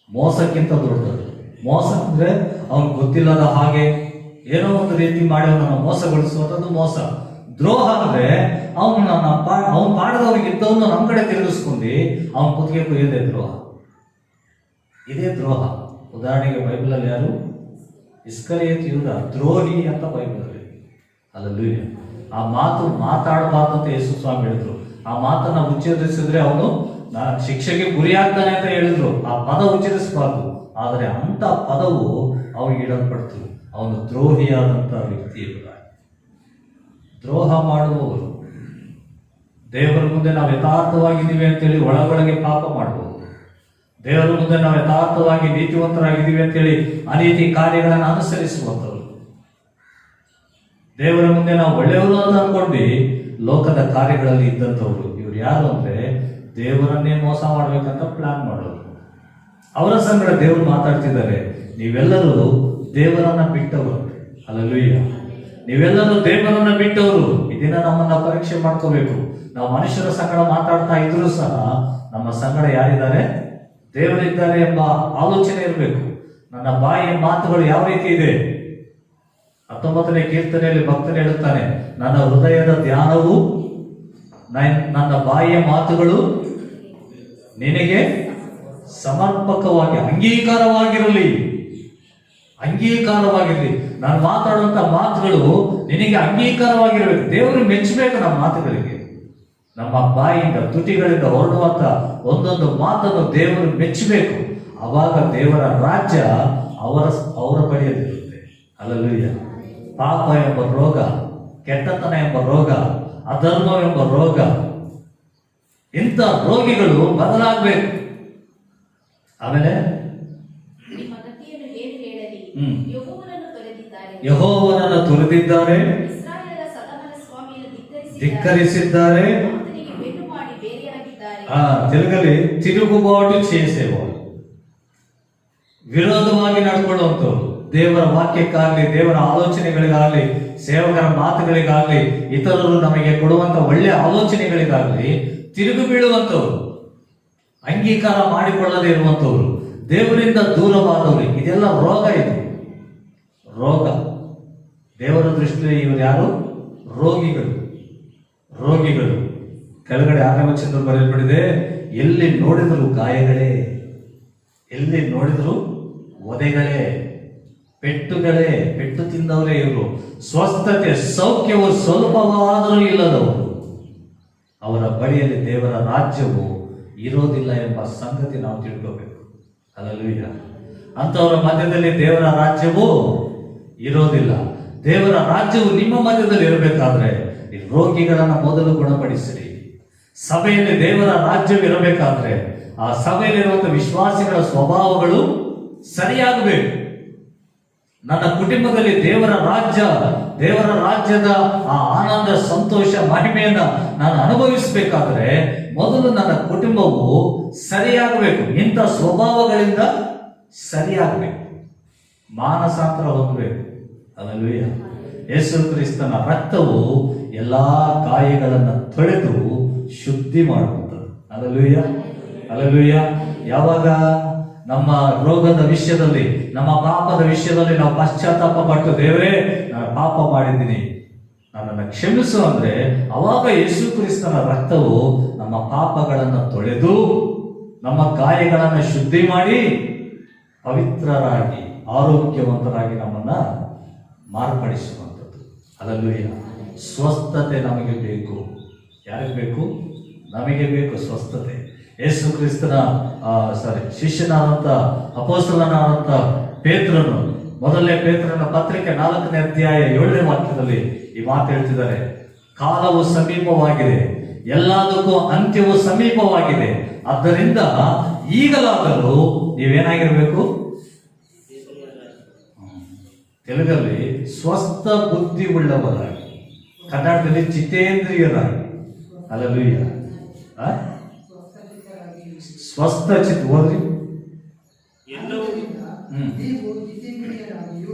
ಮೋಸಕ್ಕಿಂತ ದೊಡ್ಡದು. ಮೋಸ ಅಂದ್ರೆ ಅವ್ನು ಗೊತ್ತಿಲ್ಲದ ಹಾಗೆ ಏನೋ ಒಂದು ರೀತಿ ಮಾಡಿ ಅವನನ್ನು ಮೋಸಗೊಳಿಸುವಂಥದ್ದು ಮೋಸ. ದ್ರೋಹ ಅಂದ್ರೆ ಅವನು ಮಾಡಿದವ್ರಿಗೆ ಇದ್ದವನು ನಮ್ಮ ಕಡೆ ತಿರುಗಿಸ್ಕೊಂಡು ಅವನ ಕುತ್ತಿಗೆ ಕುಯ್ಯದೆ ದ್ರೋಹ. ಇದೇ ದ್ರೋಹ. ಉದಾಹರಣೆಗೆ ಬೈಬಲಲ್ಲಿ ಯಾರು? ಇಸ್ಕರಿಯೋತ ಯೂದ ದ್ರೋಹಿ ಅಂತ ಬೈಬಲಲ್ಲಿ. ಹಲ್ಲೆಲೂಯಾ. ಆ ಮಾತು ಮಾತಾಡಬಾರ್ದು ಅಂತ ಯೇಸು ಸ್ವಾಮಿ ಹೇಳಿದ್ರು. ಆ ಮಾತನ್ನ ಉಚ್ಚರಿಸಿದ್ರೆ ಅವನು ಶಿಕ್ಷೆಗೆ ಗುರಿಯಾಗ್ತಾನೆ ಅಂತ ಹೇಳಿದ್ರು. ಆ ಪದ ಉಚ್ಚರಿಸಬಾರ್ದು, ಆದರೆ ಅಂತ ಪದವು ಅವನಿಗೆ ಇಡಲ್ಪಡ್ತು. ಅವನು ದ್ರೋಹಿಯಾದಂಥ ವ್ಯಕ್ತಿ. ದ್ರೋಹ ಮಾಡುವವರು ದೇವರ ಮುಂದೆ ನಾವು ಯಥಾರ್ಥವಾಗಿದ್ದೀವಿ ಅಂತೇಳಿ ಒಳಗೊಳಗೆ ಪಾಪ ಮಾಡಬಹುದು. ದೇವರ ಮುಂದೆ ನಾವು ಯಥಾರ್ಥವಾಗಿ ನೀತಿವಂತರಾಗಿದ್ದೀವಿ ಅಂತೇಳಿ ಅನೀತಿ ಕಾರ್ಯಗಳನ್ನು ಅನುಸರಿಸುವಂಥವ್ರು. ದೇವರ ಮುಂದೆ ನಾವು ಒಳ್ಳೆಯವರು ಅಂತ ಅನ್ಕೊಂಡು ಲೋಕದ ಕಾರ್ಯಗಳಲ್ಲಿ ಇದ್ದಂಥವ್ರು. ಇವ್ರು ಯಾರು ಅಂದ್ರೆ ದೇವರನ್ನೇ ಮೋಸ ಮಾಡ್ಬೇಕಂತ ಪ್ಲಾನ್ ಮಾಡೋರು. ಅವರ ಸಂಗಡ ದೇವರು ಮಾತಾಡ್ತಿದ್ದಾರೆ, ನೀವೆಲ್ಲರೂ ದೇವರನ್ನ ಬಿಟ್ಟವರು. ಹಲ್ಲೆಲೂಯಾ. ನೀವೆಲ್ಲರೂ ದೇವರನ್ನ ಬಿಟ್ಟವರು. ಇದನ್ನ ನಮ್ಮನ್ನ ಪರೀಕ್ಷೆ ಮಾಡ್ಕೋಬೇಕು. ನಾವು ಮನುಷ್ಯರ ಸಂಗಡ ಮಾತಾಡ್ತಾ ಇದ್ರು ಸಹ ನಮ್ಮ ಸಂಗಡ ಯಾರಿದ್ದಾರೆ? ದೇವರಿದ್ದಾರೆ ಎಂಬ ಆಲೋಚನೆ ಇರಬೇಕು. ನನ್ನ ಬಾಯಿಯ ಮಾತುಗಳು ಯಾವ ರೀತಿ ಇದೆ? 19ನೇ ಕೀರ್ತನೆಯಲ್ಲಿ ಭಕ್ತನು ಹೇಳುತ್ತಾನೆ, ನನ್ನ ಹೃದಯದ ಧ್ಯಾನವು, ನನ್ನ ಬಾಯಿಯ ಮಾತುಗಳು ನಿನಗೆ ಸಮರ್ಪಕವಾಗಿ ಅಂಗೀಕಾರವಾಗಿರಲಿ. ನಾನು ಮಾತಾಡುವಂತ ಮಾತುಗಳು ನಿನಗೆ ಅಂಗೀಕಾರವಾಗಿರಬೇಕು. ದೇವರು ಮೆಚ್ಚಬೇಕು ನಮ್ಮ ಮಾತುಗಳಿಗೆ. ನಮ್ಮ ಬಾಯಿಯಿಂದ ತುಟಿಗಳಿಂದ ಹೊರಡುವಂತ ಒಂದೊಂದು ಮಾತನ್ನು ದೇವರು ಮೆಚ್ಚಬೇಕು. ಅವಾಗ ದೇವರ ರಾಜ್ಯ ಅವರ ಬಳಿಯಲ್ಲಿರುತ್ತೆ. ಹಲ್ಲೆಲೂಯಾ. ಪಾಪ ಎಂಬ ರೋಗ, ಕೆಟ್ಟತನ ಎಂಬ ರೋಗ, ಅಧರ್ಮವೆಂಬ ರೋಗ, ಇಂಥ ರೋಗಿಗಳು ಬದಲಾಗಬೇಕು. ಆಮೇಲೆ ಯೆಹೋವನನ್ನು ತೊರೆದಿದ್ದಾರೆ, ಧಿಕ್ಕರಿಸಿದ್ದಾರೆ. తెలుగಲ್ಲಿ తిరుగుబాటు చేసేవాళ్ళు, ವಿರೋಧವಾಗಿ ನಡ್ಕೊಳ್ಳುವಂಥವ್ರು. ದೇವರ ವಾಕ್ಯಕ್ಕಾಗಲಿ, ದೇವರ ಆಲೋಚನೆಗಳಿಗಾಗಲಿ, ಸೇವಕರ ಮಾತುಗಳಿಗಾಗಲಿ, ಇತರರು ನಮಗೆ ಕೊಡುವಂತ ಒಳ್ಳೆಯ ಆಲೋಚನೆಗಳಿಗಾಗಲಿ ತಿರುಗಿ ಬೀಳುವಂತವ್ರು, ಅಂಗೀಕಾರ ಮಾಡಿಕೊಳ್ಳದೇ ಇರುವಂತವ್ರು, ದೇವರಿಂದ ದೂರವಾದವರು, ಇದೆಲ್ಲ ರೋಗ. ಇದು ರೋಗ. ದೇವರ ದೃಷ್ಟಿಯಲ್ಲಿ ಇವರು ಯಾರು? ರೋಗಿಗಳು. ರೋಗಿಗಳು. ಕೆಳಗಡೆ 6ನೇ ವಚನದಲ್ಲಿ ಬರೆಯಲ್ಪಟ್ಟಿದೆ, ಎಲ್ಲಿ ನೋಡಿದರೂ ಗಾಯಗಳೇ, ಎಲ್ಲಿ ನೋಡಿದರೂ ಒದೆಗಳೇ, ಪೆಟ್ಟುಗಳೇ, ಪೆಟ್ಟು ತಿಂದವರೇ ಇವರು. ಸ್ವಸ್ಥತೆ, ಸೌಖ್ಯವು ಸ್ವಲ್ಪವಾದರೂ ಇಲ್ಲದವರು. ಅವರ ಬಳಿಯಲ್ಲಿ ದೇವರ ರಾಜ್ಯವು ಇರೋದಿಲ್ಲ ಎಂಬ ಸಂಗತಿ ನಾವು ತಿಳ್ಕೋಬೇಕು. ಹಲ್ಲೆಲೂಯಾ. ಅಂತವರ ಮಧ್ಯದಲ್ಲಿ ದೇವರ ರಾಜ್ಯವು ಇರೋದಿಲ್ಲ. ದೇವರ ರಾಜ್ಯವು ನಿಮ್ಮ ಮಧ್ಯದಲ್ಲಿ ಇರಬೇಕಾದ್ರೆ ಈ ರೋಗಿಗಳನ್ನ ಮೊದಲು ಗುಣಪಡಿಸಿರಿ. ಸಭೆಯಲ್ಲಿ ದೇವರ ರಾಜ್ಯವು ಇರಬೇಕಾದ್ರೆ ಆ ಸಭೆಯಲ್ಲಿರುವಂತಹ ವಿಶ್ವಾಸಿಗಳ ಸ್ವಭಾವಗಳು ಸರಿಯಾಗಬೇಕು. ನನ್ನ ಕುಟುಂಬದಲ್ಲಿ ದೇವರ ರಾಜ್ಯದ ಆ ಆನಂದ, ಸಂತೋಷ, ಮಹಿಮೆಯನ್ನ ನಾನು ಅನುಭವಿಸಬೇಕಾದ್ರೆ ಮೊದಲು ನನ್ನ ಕುಟುಂಬವು ಸರಿಯಾಗಬೇಕು. ಇಂಥ ಸ್ವಭಾವಗಳಿಂದ ಸರಿಯಾಗಬೇಕು, ಮಾನಸಾಂತರ ಹೊಂದಬೇಕು. ಹಲ್ಲೆಲೂಯಾ. ಯೇಸು ಕ್ರಿಸ್ತನ ರಕ್ತವು ಎಲ್ಲಾ ಗಾಯಗಳನ್ನು ತೊಳೆದು ಶುದ್ಧಿ ಮಾಡುತ್ತದೆ. Hallelujah, hallelujah. ಯಾವಾಗ ನಮ್ಮ ರೋಗದ ವಿಷಯದಲ್ಲಿ, ನಮ್ಮ ಪಾಪದ ವಿಷಯದಲ್ಲಿ ನಾವು ಪಶ್ಚಾತ್ತಾಪ ಪಟ್ಟು, ದೇವರೇ ನಾನು ಪಾಪ ಮಾಡಿದ್ದೀನಿ, ನನ್ನನ್ನು ಕ್ಷಮಿಸು ಅಂದ್ರೆ, ಅವಾಗ ಯೇಸು ಕ್ರಿಸ್ತನ ರಕ್ತವು ನಮ್ಮ ಪಾಪಗಳನ್ನು ತೊಳೆದು ನಮ್ಮ ಗಾಯಗಳನ್ನು ಶುದ್ಧಿ ಮಾಡಿ ಪವಿತ್ರರಾಗಿ ಆರೋಗ್ಯವಂತರಾಗಿ ನಮ್ಮನ್ನ ಮಾರ್ಪಡಿಸುವಂಥದ್ದು. ಹಲ್ಲೆಲೂಯಾ. ಸ್ವಸ್ಥತೆ ನಮಗೆ ಬೇಕು. ಯಾರಿಗೆ ಬೇಕು? ನಮಗೆ ಬೇಕು ಸ್ವಸ್ಥತೆ. ಯೇಸು ಕ್ರಿಸ್ತನ ಶಿಷ್ಯನಾದಂತ ಅಪೊಸ್ತಲನಾದಂತ ಪೇತ್ರನು, ಮೊದಲನೇ ಪೇತ್ರನ ಪತ್ರಿಕೆ 4ನೇ ಅಧ್ಯಾಯ 7ನೇ ವಾಕ್ಯದಲ್ಲಿ ಈ ಮಾತು ಹೇಳ್ತಿದ್ದಾರೆ, ಕಾಲವು ಸಮೀಪವಾಗಿದೆ, ಎಲ್ಲದಕ್ಕೂ ಅಂತ್ಯವು ಸಮೀಪವಾಗಿದೆ. ಆದ್ದರಿಂದ ಈಗಲಾದರೂ ನೀವೇನಾಗಿರ್ಬೇಕು? ತೆಲುಗಲ್ಲಿ ಸ್ವಸ್ಥ ಬುದ್ಧಿ ಉಳ್ಳವರಾಗಿ, ಕನ್ನಡದಲ್ಲಿ ಚಿತ್ತೇಂದ್ರಿಯರಾಗಿ. ಹಲ್ಲೆಲೂಯಾ. ಸ್ವಸ್ಥ ಚಿತ್ತ ಓದ್ರಿ.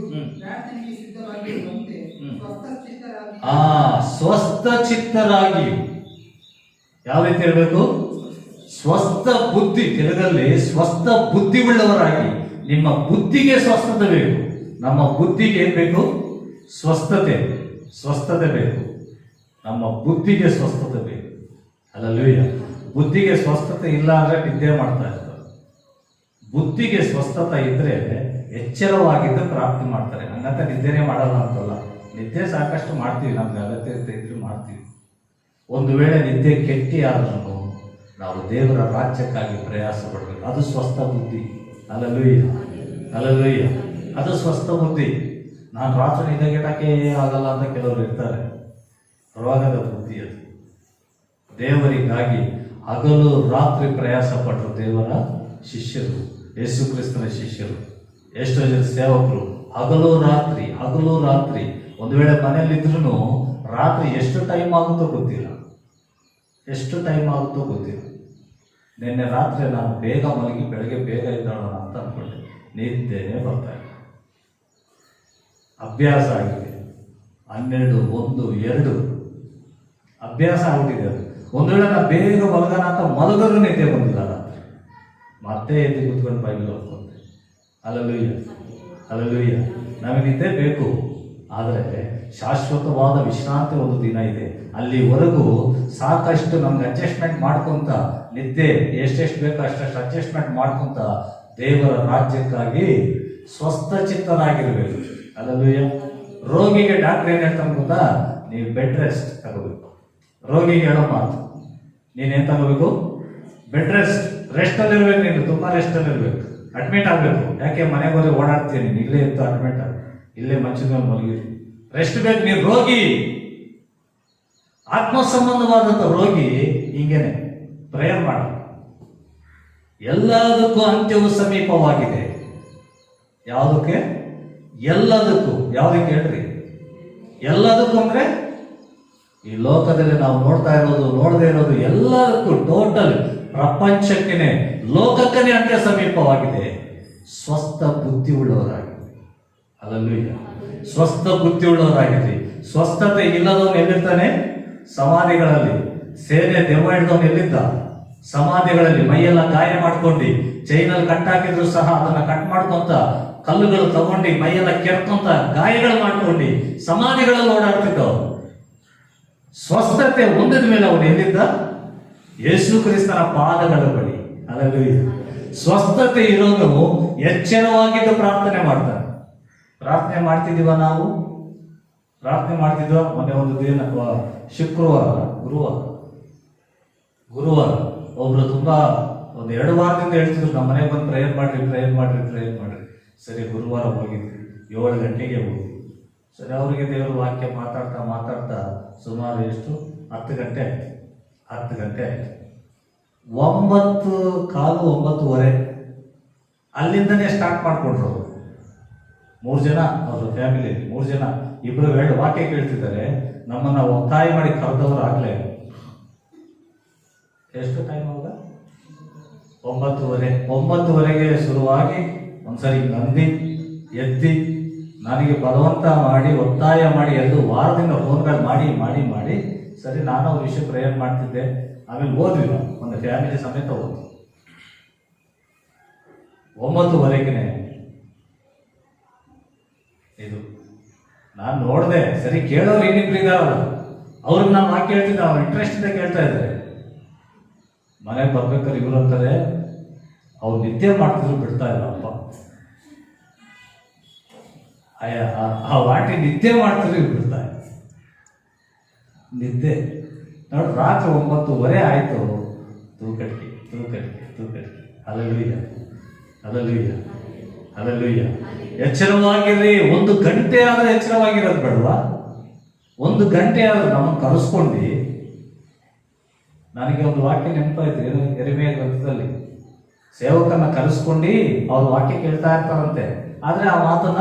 ಸ್ವಸ್ಥ ಚಿತ್ತರಾಗಿ ಯಾವ ರೀತಿ ಇರಬೇಕು? ಸ್ವಸ್ಥ ಬುದ್ಧಿ. ತೆಲುಗಲ್ಲಿ ಸ್ವಸ್ಥ ಬುದ್ಧಿ ಉಳ್ಳವರಾಗಿ. ನಿಮ್ಮ ಬುದ್ಧಿಗೆ ಸ್ವಸ್ಥತೆ ಬೇಕು. ನಮ್ಮ ಬುದ್ಧಿಗೆ ಏನ್ ಬೇಕು? ಸ್ವಸ್ಥತೆ ಬೇಕು. ನಮ್ಮ ಬುದ್ಧಿಗೆ ಸ್ವಸ್ಥತೆ ಬೇಕು. ಹಲ್ಲೆಲೂಯಾ. ಬುದ್ಧಿಗೆ ಸ್ವಸ್ಥತೆ ಇಲ್ಲ ಅಂದ್ರೆ ನಿದ್ದೆ ಮಾಡ್ತಾ ಇರ್ತಾರೆ. ಬುದ್ಧಿಗೆ ಸ್ವಸ್ಥತೆ ಇದ್ರೆ ಎಚ್ಚರವಾಗಿದ್ದು ಪ್ರಾಪ್ತಿ ಮಾಡ್ತಾರೆ. ಹಂಗಂತ ನಿದ್ದೆನೇ ಮಾಡಲ್ಲ ಅಂತಲ್ಲ, ನಿದ್ದೆ ಸಾಕಷ್ಟು ಮಾಡ್ತೀವಿ, ನಮ್ಗೆ ಅಗತ್ಯತೆ ಇದ್ರೆ ಮಾಡ್ತೀವಿ. ಒಂದು ವೇಳೆ ನಿದ್ದೆ ಕೆಟ್ಟಿ ಆದ್ರೂ ನಾವು ದೇವರ ರಾಜ್ಯಕ್ಕಾಗಿ ಪ್ರಯಾಸ ಪಡಬೇಕು. ಅದು ಸ್ವಸ್ಥ ಬುದ್ಧಿ. Hallelujah, hallelujah. ಅದು ಸ್ವಸ್ಥ ಬುದ್ಧಿ. ನಾನು ರಾತ್ರಿ ನಿದ್ದೆಗೆಟಕ್ಕೆ ಆಗಲ್ಲ ಅಂತ ಕೆಲವರು ಇರ್ತಾರೆ. ರೋಗದ ಬುದ್ಧಿ ಅದು. ದೇವರಿಗಾಗಿ ಹಗಲು ರಾತ್ರಿ ಪ್ರಯಾಸ ಪಟ್ಟರು ದೇವರ ಶಿಷ್ಯರು, ಯೇಸು ಕ್ರಿಸ್ತನ ಶಿಷ್ಯರು. ಎಷ್ಟೋ ಜನ ಸೇವಕರು ಹಗಲು ರಾತ್ರಿ. ಒಂದು ವೇಳೆ ಮನೆಯಲ್ಲಿದ್ರು ರಾತ್ರಿ ಎಷ್ಟು ಟೈಮ್ ಆಗುತ್ತೋ ಗೊತ್ತಿಲ್ಲ. ನಿನ್ನೆ ರಾತ್ರಿ ನಾನು ಬೇಗ ಮಲಗಿ ಬೆಳಗ್ಗೆ ಬೇಗ ಇದ್ದಾಳೋಣ ಅಂತ ಅನ್ಕೊಂಡೆ, ನಿದ್ದೆನೇ ಬರ್ತಾ ಇಲ್ಲ. ಅಭ್ಯಾಸ ಆಗಿದೆ. 12, 1, 2 ಅಭ್ಯಾಸ ಆಗ್ಬಿಟ್ಟಿದೆ ಅದು. ಒಂದು ವೇಳೆ ನಾನು ಬೇಗ ಮಲಗೋಣ ಅಂತ ಮಲಗರು ನಿದ್ದೆ ಬಂದಿಲ್ಲ ರಾತ್ರಿ, ಮತ್ತೆ ಎದ್ದು ಕೂತ್ಕೊಂಡು ಬೈಬಲ್ ಓದ್ಕೊಂಡೆ. ಹಲ್ಲೆಲೂಯಾ. ನಮಗೆ ನಿದ್ದೆ ಬೇಕು, ಆದರೆ ಶಾಶ್ವತವಾದ ವಿಶ್ರಾಂತಿ ಒಂದು ದಿನ ಇದೆ. ಅಲ್ಲಿವರೆಗೂ ಸಾಕಷ್ಟು ನಮ್ಗೆ ಅಡ್ಜಸ್ಟ್ಮೆಂಟ್ ಮಾಡ್ಕೊಂತ, ನಿದ್ದೆ ಎಷ್ಟೆಷ್ಟು ಬೇಕೋ ಅಷ್ಟಷ್ಟು ಅಡ್ಜಸ್ಟ್ಮೆಂಟ್ ಮಾಡ್ಕೊಂತ ದೇವರ ರಾಜ್ಯಕ್ಕಾಗಿ ಸ್ವಸ್ಥ ಚಿತ್ತರಾಗಿರ್ಬೇಕು. ಹಲ್ಲೆಲೂಯಾ. ರೋಗಿಗೆ ಡಾಕ್ಟರ್ ಏನ್ ಹೇಳ್ತಾನೆ ಗೊತ್ತಾ? ನೀವು ಬೆಡ್ ರೆಸ್ಟ್ ತಗೋಬೇಕು. ರೋಗಿಗೆ ಹೇಳೋ ಮಾತು, ನೀನೇನ್ ತಗೋಬೇಕು? ಬೆಡ್ ರೆಸ್ಟ್ ಅಲ್ಲಿ ಇರ್ಬೇಕು. ನೀನು ತುಂಬಾ ರೆಸ್ಟ್ ಅಲ್ಲಿ ಇರ್ಬೇಕು, ಅಡ್ಮಿಟ್ ಆಗ್ಬೇಕು. ಯಾಕೆ ಮನೆಗೆ ಹೋಗಿ ಓಡಾಡ್ತೀನಿ, ನೀನು ಇಲ್ಲೇ ಇತ್ತು ಅಡ್ಮಿಟ್ ಆಗ, ಇಲ್ಲೇ ಮಂಚದ ಮೇಲೆ ಮಲಗಿರಿ. ರೆಸ್ಟ್ ಬೇಕು. ನೀನು ರೋಗಿ, ಆತ್ಮ ಸಂಬಂಧವಾದಂತ ರೋಗಿ ಹಿಂಗೇನೆ ಪ್ರೇಯರ್ ಮಾಡ. ಎಲ್ಲದಕ್ಕೂ ಅಂತ್ಯವು ಸಮೀಪವಾಗಿದೆ. ಯಾವುದಕ್ಕೆ? ಎಲ್ಲದಕ್ಕೂ. ಯಾವುದಕ್ಕೆ ಹೇಳ್ರಿ? ಎಲ್ಲದಕ್ಕೂ ಅಂದ್ರೆ ಈ ಲೋಕದಲ್ಲಿ ನಾವು ನೋಡ್ತಾ ಇರೋದು, ನೋಡದೇ ಇರೋದು ಎಲ್ಲದಕ್ಕೂ, ಟೋಟಲ್ ಪ್ರಪಂಚಕ್ಕೇನೆ, ಲೋಕಕ್ಕನೇ ಅಂತ್ಯ ಸಮೀಪವಾಗಿದೆ. ಸ್ವಸ್ಥ ಬುದ್ಧಿ ಉಳ್ಳವರಾಗಿ. ಹಲ್ಲೆಲೂಯಾ. ಸ್ವಸ್ಥ ಬುದ್ಧಿಯುಳ್ಳವರಾಗಿರ್ರಿ. ಸ್ವಸ್ಥತೆ ಇಲ್ಲದವನು ಎಲ್ಲಿರ್ತಾನೆ? ಸಮಾಧಿಗಳಲ್ಲಿ. ಸೇನೆ ದೆವ್ವ ಹಿಡಿದವನು ಎಲ್ಲಿದ್ದ? ಸಮಾಧಿಗಳಲ್ಲಿ. ಮೈಯೆಲ್ಲ ಗಾಯ ಮಾಡ್ಕೊಂಡು, ಚೈನಲ್ಲಿ ಕಟ್ಟಾಕಿದ್ರು ಸಹ ಅದನ್ನ ಕಟ್ ಮಾಡ್ಕೊಂತ, ಕಲ್ಲುಗಳು ತಗೊಂಡು ಮೈಯೆಲ್ಲ ಕೆರ್ಕೊಂತ ಗಾಯಗಳು ಮಾಡ್ಕೊಂಡು ಸಮಾಧಿಗಳಲ್ಲಿ ಓಡಾಡ್ತಿದ್ದವನು. ಸ್ವಸ್ಥತೆ ಹೊಂದಿದ ಮೇಲೆ ಅವನು ಎಲ್ಲಿದ್ದ? ಯೇಸು ಕ್ರಿಸ್ತನ ಪಾದಗಳ ಬಳಿ. ಹಲ್ಲೆಲೂಯಾ. ಸ್ವಸ್ಥತೆ ಇರೋನು ಎಚ್ಚರವಾಗಿದ್ದು ಪ್ರಾರ್ಥನೆ ಮಾಡ್ತಾನೆ. ಪ್ರಾರ್ಥನೆ ಮಾಡ್ತಿದ್ದೀವ ನಾವು? ಪ್ರಾರ್ಥನೆ ಮಾಡ್ತಿದ್ವ? ಮೊನ್ನೆ ಒಂದು ದಿನ ಗುರುವಾರ ಒಬ್ರು ತುಂಬಾ ಒಂದು 2 ವಾರದಿಂದ ಹೇಳ್ತಿದ್ರು, ನಮ್ಮ ಮನೆಗೆ ಬಂದು ಪ್ರೇಯರ್ ಮಾಡ್ರಿ. ಸರಿ, ಗುರುವಾರ ಹೋಗಿದ್ವಿ. 7 ಗಂಟೆಗೆ ಹೋಗಿ. ಸರಿ, ಅವರಿಗೆ ದೇವರು ವಾಕ್ಯ ಮಾತಾಡ್ತಾ ಸುಮಾರು ಎಷ್ಟು 10 ಗಂಟೆ ಆಯ್ತು. 9:15 ಅಲ್ಲಿಂದನೇ ಸ್ಟಾರ್ಟ್ ಮಾಡ್ಕೊಂಡ್ರು. 3 ಜನ ಅವ್ರ ಫ್ಯಾಮಿಲಿ, 3 ಜನ, 2 ವಾಕ್ಯ ಕೇಳ್ತಿದ್ದಾರೆ. ನಮ್ಮನ್ನ ಒತ್ತಾಯ ಮಾಡಿ ಕರೆದವರು ಆಗ್ಲೇ ಎಷ್ಟು ಟೈಮ್ ಅವಾಗ? 9:30ಗೆ ಶುರುವಾಗಿ ಒಂದ್ಸರಿ ನಂದಿ ಎದ್ದಿ ನನಗೆ ಬಲವಂತ ಮಾಡಿ ಒತ್ತಾಯ ಮಾಡಿ 2 ವಾರದಿಂದ ಫೋನ್ಗಳು ಮಾಡಿ ಸರಿ, ನಾನು ಅವ್ರ ವಿಷಯ ಪ್ರೇಯರ್ ಮಾಡ್ತಿದ್ದೆ. ಆಮೇಲೆ ಹೋದ್ವಿ, ನಾವು ಒಂದು ಫ್ಯಾಮಿಲಿ ಸಮೇತ ಹೋದ್ವಿ. 9:30ಗೆ ಇದು ನಾನು ನೋಡಿದೆ. ಸರಿ, ಕೇಳೋರು ಇನ್ನಿಬ್ರು ಇದಾರಲ್ಲ, ಅವ್ರಿಗೆ ನಾನು ವಾಕ್ಯ ಹೇಳ್ತಿದ್ದೆ, ಅವ್ರು ಇಂಟ್ರೆಸ್ಟ್ ಇಂದ ಕೇಳ್ತಾ ಇದ್ದಾರೆ. ಮನೆಗೆ ಬರ್ಬೇಕಾದ್ರೆ ಇವ್ರು ಅಂತಾರೆ, ಅವ್ರು ನಿದ್ದೆ ಮಾಡ್ತಿದ್ರು ಬಿಡ್ತಾ ಇಲ್ಲ ಅಪ್ಪ. ಆ ವಾಟಿ ನಿದ್ದೆ ಮಾಡ್ತಿದ್ರು ಬಿಡ್ತಾ ಇಲ್ಲ. ನಿದ್ದೆ ನೋಡಿ, ರಾತ್ರಿ 9:30 ಆಯ್ತು. ತೂಕಟ್ಟಿ. ಹಲ್ಲೆಲೂಯಾ. ಎಚ್ಚರವಾಗಿರ್ರಿ. 1 ಗಂಟೆ ಆದ್ರೆ ಎಚ್ಚರವಾಗಿರೋದು ಬೇಡವಾ? 1 ಗಂಟೆ ಆದ್ರೆ ನಮ್ಮನ್ನು ಕರೆಸ್ಕೊಂಡು, ನನಗೆ ಒಂದು ವಾಕ್ಯ ನೆನಪಾಯ್ತು, ಯೆರೆಮೀಯ ಗ್ರಂಥದಲ್ಲಿ ಸೇವಕನ್ನ ಕರೆಸ್ಕೊಂಡು ಅವ್ರ ವಾಕ್ಯ ಕೇಳ್ತಾ ಇರ್ತಾರಂತೆ. ಆದ್ರೆ ಆ ಮಾತನ್ನ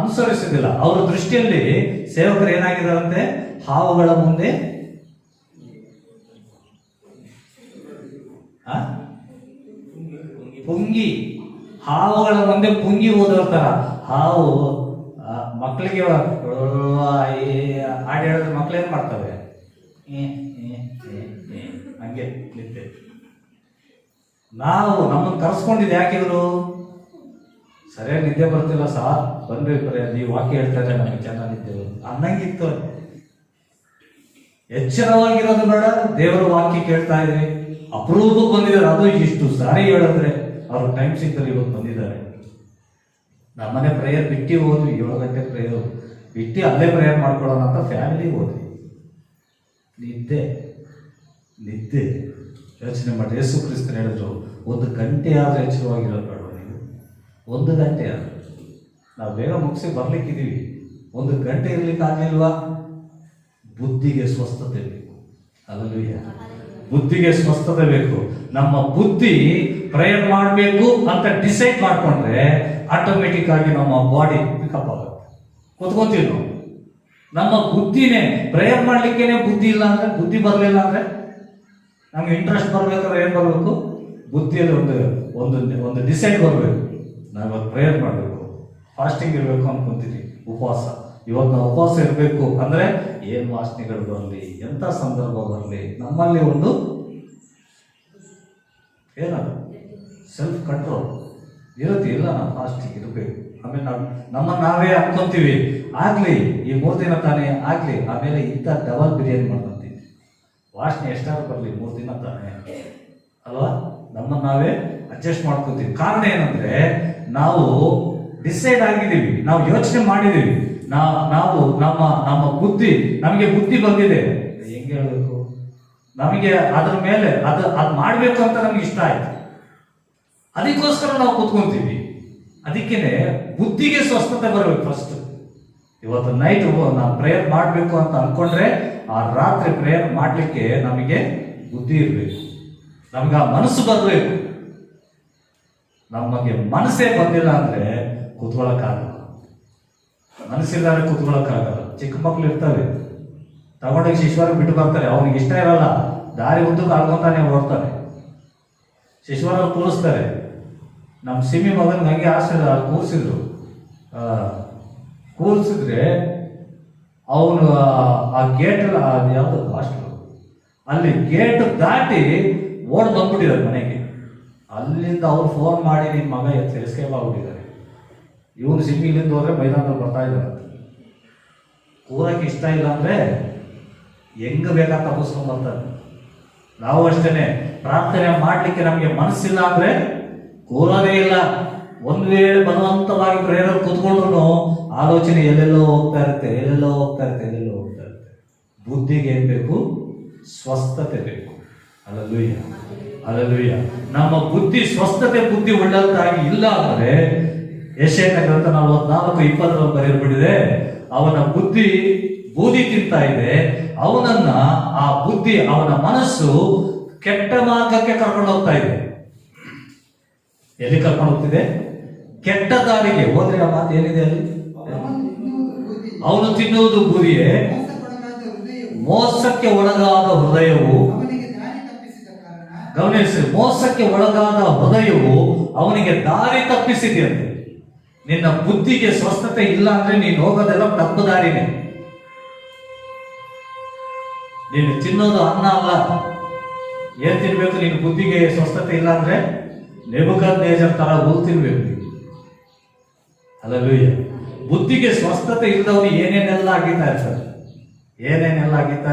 ಅನುಸರಿಸುದಿಲ್ಲ. ಅವರ ದೃಷ್ಟಿಯಲ್ಲಿ ಸೇವಕರು ಏನಾಗಿದಾರಂತೆ? ಹಾವುಗಳ ಮುಂದೆ ಪುಂಗಿ, ಹಾವುಗಳ ಮುಂದೆ ಪುಂಗಿ ಓದಿರ್ತಾರ. ಹಾವು ಮಕ್ಕಳಿಗೆ ಹಾಡು ಹೇಳಿದ್ರೆ ಮಕ್ಳು ಏನ್ ಮಾಡ್ತವೆ? ಹಂಗೆ ನಿದ್ದೆ. ನಾವು ನಮ್ಮನ್ನು ಕರೆಸ್ಕೊಂಡಿದ್ದು ಯಾಕೆ? ಇವರು ಸರಿಯಾಗಿ ನಿದ್ದೆ ಬರ್ತಿಲ್ಲ ಸಾರ್, ಬಂದ್ರಿ ನೀವು ವಾಕ್ಯ ಹೇಳ್ತಾರೆ, ನಮಗೆ ಚೆನ್ನಾಗಿ ನಿದ್ದೆ ಅನ್ನಂಗಿತ್ತು. ಎಚ್ಚರವಾಗಿರೋದು ಬೇಡ, ದೇವರ ವಾಕ್ಯ ಕೇಳ್ತಾ ಇದ್ರಿ. ಅಪರೂಪಕ್ಕೆ ಬಂದಿದ್ದಾರೆ, ಅದು ಇಷ್ಟು ಸಾರಿ ಹೇಳಿದ್ರೆ ಅವ್ರ ಟೈಮ್ ಸಿಗ್ತಾರೆ. ಇವತ್ತು ಬಂದಿದ್ದಾರೆ. ನಮ್ಮನೆ ಪ್ರೇಯರ್ ಬಿಟ್ಟು ಹೋದ್ವಿ. 7 ಗಂಟೆ ಪ್ರೇಯರ್ ಬಿಟ್ಟು ಅಲ್ಲೇ ಪ್ರೇಯರ್ ಮಾಡ್ಕೊಳ್ಳೋಣ ಅಂತ ಫ್ಯಾಮಿಲಿ ಹೋದ್ವಿ. ನಿದ್ದೆ ಯೋಚನೆ ಮಾಡಿ. ಯೇಸು ಕ್ರಿಸ್ತರು ಹೇಳಿದ್ರು, 1 ಗಂಟೆ ಆದ್ರೆ ಎಚ್ಚರವಾಗಿರೋದು ಬೇಡ ನೀವು. 1 ಗಂಟೆ ಆದ್ರೆ ನಾವು ಬೇಗ ಮುಗಿಸಿ ಬರ್ಲಿಕ್ಕಿದ್ದೀವಿ. 1 ಗಂಟೆ ಇರ್ಲಿಕ್ಕೆ ಆಗಲಿಲ್ವಾ? ಬುದ್ಧಿಗೆ ಸ್ವಸ್ಥತೆ ಬೇಕು. ಹಲ್ಲೆಲೂಯಾ. ಬುದ್ಧಿಗೆ ಸ್ವಸ್ಥತೆ ಬೇಕು. ನಮ್ಮ ಬುದ್ಧಿ ಪ್ರೇಯರ್ ಮಾಡಬೇಕು ಅಂತ ಡಿಸೈಡ್ ಮಾಡ್ಕೊಂಡ್ರೆ ಆಟೋಮೆಟಿಕ್ ಆಗಿ ನಮ್ಮ ಬಾಡಿ ಪಿಕಪ್ ಆಗುತ್ತೆ. ಕೂತ್ಕೊಂತೀವಿ ನಾವು. ನಮ್ಮ ಬುದ್ಧಿನೇ ಪ್ರೇಯರ್ ಮಾಡ್ಲಿಕ್ಕೇನೆ ಬುದ್ಧಿ ಇಲ್ಲ ಅಂದ್ರೆ, ಬುದ್ಧಿ ಬರಲಿಲ್ಲ ಅಂದ್ರೆ, ನಮ್ಗೆ ಇಂಟ್ರೆಸ್ಟ್ ಬರ್ಬೇಕಾದ್ರೆ ಏನ್ ಬರ್ಬೇಕು? ಬುದ್ಧಿಯಲ್ಲಿ ಒಂದು ಡಿಸೈಡ್ ಬರಬೇಕು. ನಾವಿವತ್ತು ಪ್ರೇಯರ್ ಮಾಡಬೇಕು, ಫಾಸ್ಟಿಂಗ್ ಇರಬೇಕು ಅನ್ಕೊಂತೀವಿ, ಉಪವಾಸ. ಇವತ್ತು ನಾವು ಉಪವಾಸ ಇರಬೇಕು ಅಂದ್ರೆ ಏನ್ ವಾಸನೆಗಳು ಬರಲಿ, ಎಂತ ಸಂದರ್ಭ ಬರಲಿ, ನಮ್ಮಲ್ಲಿ ಒಂದು ಏನದು ಸೆಲ್ಫ್ ಕಂಟ್ರೋಲ್ ಇರುತ್ತೆ. ಇಲ್ಲ, ನಾವು ಫಾಸ್ಟಿಂಗ್ ಇರಬೇಕು. ಆಮೇಲೆ ನಮ್ಮನ್ನು ನಾವೇ ಅನ್ಕೊಂತೀವಿ, ಆಗ್ಲಿ ಈ 3 ದಿನ ತಾನೇ ಆಗ್ಲಿ, ಆಮೇಲೆ ಇಂಥ ಡಬಲ್ ಬಿರಿಯಾನಿ ಮಾಡ್ಕೊಂತೀವಿ. ವಾಸನೆ ಎಷ್ಟಾದ್ರೂ ಬರಲಿ, 3 ದಿನ ತಾನೇ ಅಲ್ವಾ? ನಮ್ಮನ್ನು ನಾವೇ ಅಡ್ಜಸ್ಟ್ ಮಾಡ್ಕೊತೀವಿ. ಕಾರಣ ಏನಂದ್ರೆ ನಾವು ಡಿಸೈಡ್ ಆಗಿದ್ದೀವಿ, ನಾವು ಯೋಚನೆ ಮಾಡಿದ್ದೀವಿ, ನಾವು ನಮ್ಮ ಬುದ್ಧಿ, ನಮಗೆ ಬುದ್ಧಿ ಬಂದಿದೆ. ಹೆಂಗೆ ಹೇಳಬೇಕು? ನಮಗೆ ಅದ್ರ ಮೇಲೆ ಅದು ಮಾಡಬೇಕು ಅಂತ ನಮ್ಗೆ ಇಷ್ಟ ಆಯ್ತು, ಅದಕ್ಕೋಸ್ಕರ ನಾವು ಕೂತ್ಕೊಂತೀವಿ. ಅದಕ್ಕೇನೆ ಬುದ್ಧಿಗೆ ಸ್ವಸ್ಥತೆ ಬರಬೇಕು ಫಸ್ಟ್. ಇವತ್ತು ನೈಟ್ ನಾವು ಪ್ರೇಯರ್ ಮಾಡಬೇಕು ಅಂತ ಅನ್ಕೊಂಡ್ರೆ ಆ ರಾತ್ರಿ ಪ್ರೇಯರ್ ಮಾಡಲಿಕ್ಕೆ ನಮಗೆ ಬುದ್ಧಿ ಇರಬೇಕು, ನಮ್ಗೆ ಆ ಮನಸ್ಸು ಬರಬೇಕು. ನಮಗೆ ಮನಸ್ಸೇ ಬಂದಿಲ್ಲ ಅಂದ್ರೆ ಕೂತ್ಕೊಳ್ಳೋಕ್ಕಾಗಲ್ಲ. ಮನಸ್ಸಿಲ್ಲಾದ್ರೆ ಕೂತ್ಕೊಳ್ಳೋಕ್ಕಾಗಲ್ಲ. ಚಿಕ್ಕ ಮಕ್ಳು ಇರ್ತವೆ, ತಗೊಂಡೋಗಿ ಶಿಶ್ವಾರ ಬಿಟ್ಟು ಬರ್ತಾರೆ, ಅವನಿಗೆ ಇಷ್ಟ ಇರಲ್ಲ, ದಾರಿ ಉದ್ದಕ್ಕೆ ಆಡ್ಕೊಂತಾನೆ ಓಡ್ತಾನೆ. ಶಿಶ್ವಾರ ಕೂರಿಸ್ತಾರೆ. ನಮ್ಮ ಸಿಮಿ ಮಗನಿಗೆ ಹಂಗೆ ಕೂರಿಸಿದ್ರು. ಕೂರಿಸಿದ್ರೆ ಅವನು ಆ ಗೇಟ್ ಅದು ಯಾವ್ದು ಹಾಸ್ಟೆಲ್, ಅಲ್ಲಿ ಗೇಟ್ ದಾಟಿ ಓಡ್ ಬಂದ್ಬಿಟ್ಟಿದ್ದಾರೆ ಮನೆಗೆ. ಅಲ್ಲಿಂದ ಅವ್ರು ಫೋನ್ ಮಾಡಿ ನಿಮ್ಮ ಮಗ ಎಸ್ಕೇಪ್ ಆಗ್ಬಿಟ್ಟಿದ್ದಾರೆ. ಇವನು ಸಿಂಗಿಲಿಂದ ಹೋದ್ರೆ ಮೈದಾನದಲ್ಲಿ ಬರ್ತಾ ಇದ್ದಾರೆ. ಕೂರಕ್ಕೆ ಇಷ್ಟ ಇಲ್ಲ ಅಂದ್ರೆ ಹೆಂಗ ಬೇಕಾದ ತಪ್ಪಿಸ್ಕೊಂಡ್ ಬರ್ತಾರೆ. ನಾವು ಅಷ್ಟೇನೆ, ಪ್ರಾರ್ಥನೆ ಮಾಡ್ಲಿಕ್ಕೆ ನಮ್ಗೆ ಮನಸ್ಸಿಲ್ಲ ಅಂದ್ರೆ ಕೂರೋದೇ ಇಲ್ಲ. ಒಂದ್ ವೇಳೆ ಬಲವಂತವಾಗಿ ಪ್ರೇರಣೆ ಕೂತ್ಕೊಂಡ್ರು ಆಲೋಚನೆ ಎಲ್ಲೆಲ್ಲೋ ಹೋಗ್ತಾ ಇರುತ್ತೆ. ಬುದ್ಧಿಗೆ ಏನ್ ಬೇಕು? ಸ್ವಸ್ಥತೆ ಬೇಕು. ಅಲ್ಲೂಯ್ಯ. ನಮ್ಮ ಬುದ್ಧಿ ಸ್ವಸ್ಥತೆ, ಬುದ್ಧಿ ಒಳ್ಳೆದಾಗಿ ಇಲ್ಲ ಅಂದ್ರೆ ಯೆಶಾಯನ ಗ್ರಂಥ 44:20 ಬರೆಯಲ್ಪಟ್ಟಿದೆ, ಅವನ ಬುದ್ಧಿ ಬೂದಿ ತಿಂತಾ ಇದೆ, ಅವನನ್ನ ಆ ಬುದ್ಧಿ, ಅವನ ಮನಸ್ಸು ಕೆಟ್ಟ ಮಾರ್ಗಕ್ಕೆ ಕರ್ಕೊಂಡು ಹೋಗ್ತಾ ಇದೆ. ಎಲ್ಲಿ ಕರ್ಕೊಂಡು ಹೋಗ್ತಿದೆ? ಕೆಟ್ಟ ದಾರಿಗೆ. ಹೋದ್ರೆ ಆ ಮಾತು ಏನಿದೆ ಅಲ್ಲಿ? ಅವನು ತಿನ್ನುವುದು ಬೂದಿಯೇ, ಮೋಸಕ್ಕೆ ಒಳಗಾದ ಹೃದಯವು, ಗಮನಿಸಿ, ಮೋಸಕ್ಕೆ ಒಳಗಾದ ಹೃದಯವು ಅವನಿಗೆ ದಾರಿ ತಪ್ಪಿಸಿದೆಯಂತೆ. ನಿನ್ನ ಬುದ್ಧಿಗೆ ಸ್ವಸ್ಥತೆ ಇಲ್ಲ ಅಂದ್ರೆ ನೀನು ಹೋಗೋದೆಲ್ಲ ತಪ್ಪು ದಾರಿನೇ. ನೀನು ತಿನ್ನೋದು ಅನ್ನ ಅಲ್ಲ. ಏನ್ ತಿನ್ಬೇಕು? ನಿನ್ನ ಬುದ್ಧಿಗೆ ಸ್ವಸ್ಥತೆ ಇಲ್ಲ ಅಂದ್ರೆ ನೆಬೂಕದ್ನೆಚ್ಚರ್ ತರ ಹುಲ್ಲು ತಿನ್ಬೇಕು. ಹಲ್ಲೆಲೂಯಾ. ಬುದ್ಧಿಗೆ ಸ್ವಸ್ಥತೆ ಇಲ್ಲದವನು ಏನೇನೆಲ್ಲ ಅಗಿತಾ ಇರ್ತಾರೆ, ಏನೇನೆಲ್ಲ ಉಗಿತಾ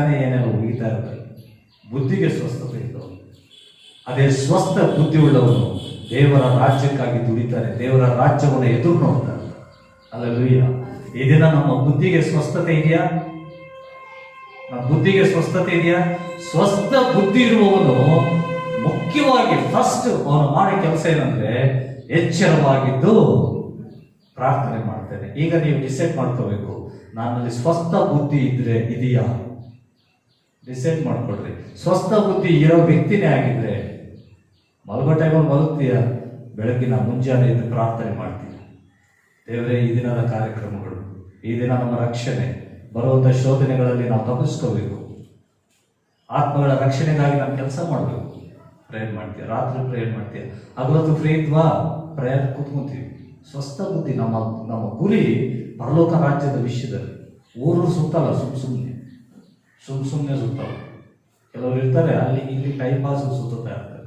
ಇರ್ತಾರೆ. ಬುದ್ಧಿಗೆ ಸ್ವಸ್ಥತೆ ಇದ್ದವನು, ಅದೇ ಸ್ವಸ್ಥ ಬುದ್ಧಿ ಉಳ್ಳವನು ದೇವರ ರಾಜ್ಯಕ್ಕಾಗಿ ದುಡಿತಾರೆ, ದೇವರ ರಾಜ್ಯವನ್ನು ಎದುರು ನೋಡ್ತಾರೆ. ಹಲ್ಲೆಲೂಯಾ. ಈ ದಿನ ನಮ್ಮ ಬುದ್ಧಿಗೆ ಸ್ವಸ್ಥತೆ ಇದೆಯಾ? ನಮ್ಮ ಬುದ್ಧಿಗೆ ಸ್ವಸ್ಥತೆ ಇದೆಯಾ? ಸ್ವಸ್ಥ ಬುದ್ಧಿ ಇರುವವನು ಮುಖ್ಯವಾಗಿ ಫಸ್ಟ್ ಅವನು ಮಾಡೋ ಕೆಲಸ ಏನಂದ್ರೆ ಎಚ್ಚರವಾಗಿದ್ದು ಪ್ರಾರ್ಥನೆ ಮಾಡ್ತೇನೆ. ಈಗ ನೀವು ಡಿಸೈಡ್ ಮಾಡ್ಕೋಬೇಕು, ನನ್ನಲ್ಲಿ ಸ್ವಸ್ಥ ಬುದ್ಧಿ ಇದೆಯಾ? ಡಿಸೈಡ್ ಮಾಡ್ಕೊಳ್ರಿ. ಸ್ವಸ್ಥ ಬುದ್ಧಿ ಇರೋ ವ್ಯಕ್ತಿನೇ ಆಗಿದ್ರೆ ಮಲಗೋ ಟೈಮಲ್ಲಿ ಮಲಗ್ತೀಯ, ಬೆಳಗಿನ ಮುಂಜಾನೆ ಎದ್ದು ಪ್ರಾರ್ಥನೆ ಮಾಡ್ತೀಯ, ದೇವರೇ ಈ ದಿನದ ಕಾರ್ಯಕ್ರಮಗಳು, ಈ ದಿನ ನಮ್ಮ ರಕ್ಷಣೆ, ಬರುವಂಥ ಶೋಧನೆಗಳಲ್ಲಿ ನಾವು ತಪ್ಪಿಸ್ಕೋಬೇಕು, ಆತ್ಮಗಳ ರಕ್ಷಣೆಗಾಗಿ ನಾನು ಕೆಲಸ ಮಾಡಬೇಕು. ಪ್ರೇಯರ್ ಮಾಡ್ತೀಯ, ರಾತ್ರಿ ಪ್ರೇಯರ್ ಮಾಡ್ತೀಯ, ಹಗಲೊತ್ತು ಫ್ರೀ ಇದ್ವಾ ಪ್ರೇಯರ್ ಕೂತ್ಕೊಂತೀವಿ. ಸ್ವಸ್ಥ ಬುದ್ಧಿ. ನಮ್ಮ ಗುರಿ ಪರಲೋಕ ರಾಜ್ಯದ ವಿಷಯದಲ್ಲಿ. ಊರು ಸುತ್ತಲ್ಲ, ಸುಮ್ಮನೆ ಸುತ್ತಲ್ಲ. ಕೆಲವರು ಇರ್ತಾರೆ ಅಲ್ಲಿ ಇಲ್ಲಿ ಟೈಮ್ ಪಾಸ್ ಸುತ್ತಾ ಇರ್ತಾರೆ.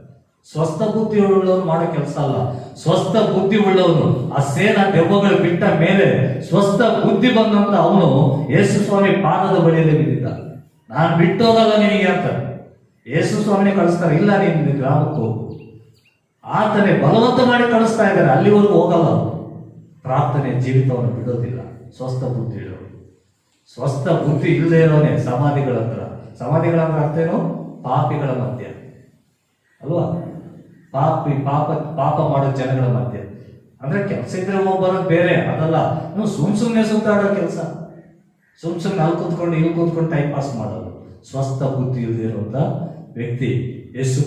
ಸ್ವಸ್ಥ ಬುದ್ಧಿ ಉಳ್ಳವನು ಮಾಡೋ ಕೆಲಸ ಅಲ್ಲ. ಸ್ವಸ್ಥ ಬುದ್ಧಿ ಉಳ್ಳವನು ಆ ಸೇನಾ ದೆವ್ವಗಳು ಬಿಟ್ಟ ಮೇಲೆ ಸ್ವಸ್ಥ ಬುದ್ಧಿ ಬಂದಂತ ಅವನು ಯೇಸು ಸ್ವಾಮಿ ಪಾದದ ಬಳಿಯಲ್ಲಿ ಬಿದ್ದಿದ್ದ. ನಾನು ಬಿಟ್ಟೋಗಲ್ಲ ನಿನಗೆ ಅಂತ ಯೇಸು ಸ್ವಾಮಿನೇ ಕಳಿಸ್ತಾರೆ. ಇಲ್ಲ, ನೀನು ಗ್ರಾಮಕ್ಕೆ ಹೋಗು. ಆತನೇ ಬಲವಂತ ಮಾಡಿ ಕಳಿಸ್ತಾ ಇದ್ದಾರೆ. ಅಲ್ಲಿವರೆಗೂ ಹೋಗಲ್ಲ. ಪ್ರಾರ್ಥನೆ ಜೀವಿತವನ್ನು ಬಿಡೋದಿಲ್ಲ. ಸ್ವಸ್ಥ ಬುದ್ಧಿ ಇರೋದು. ಸ್ವಸ್ಥ ಬುದ್ಧಿ ಇಲ್ಲದೆ ಇರೋನೆ ಸಮಾಧಿಗಳ ಹತ್ರ. ಸಮಾಧಿಗಳ ಹತ್ರ ಅರ್ಥ ಏನು? ಪಾಪಿಗಳ ಮಧ್ಯ ಅಲ್ವಾ? ಪಾಪ ಮಾಡೋ ಜನಗಳ ಮಧ್ಯೆ. ಅಂದ್ರೆ ಕೆಲಸ ಇದ್ರೆ ಹೋಗ್ಬರೋದು ಬೇರೆ, ಅದಲ್ಲ. ನೀವು ಸುಮ್ಮನೆ ಸುತ್ತಾಡೋ ಕೆಲಸ, ಸುಮ್ಮನೆ ಅಲ್ಲಿ ಕೂತ್ಕೊಂಡು ಇಲ್ಲಿ ಕೂತ್ಕೊಂಡು ಟೈಮ್ ಪಾಸ್ ಮಾಡೋದು. ಸ್ವಸ್ಥ ಬುದ್ಧಿ ಇಲ್ಲದೆ ಇರುವಂತ ವ್ಯಕ್ತಿ. ಯೇಸು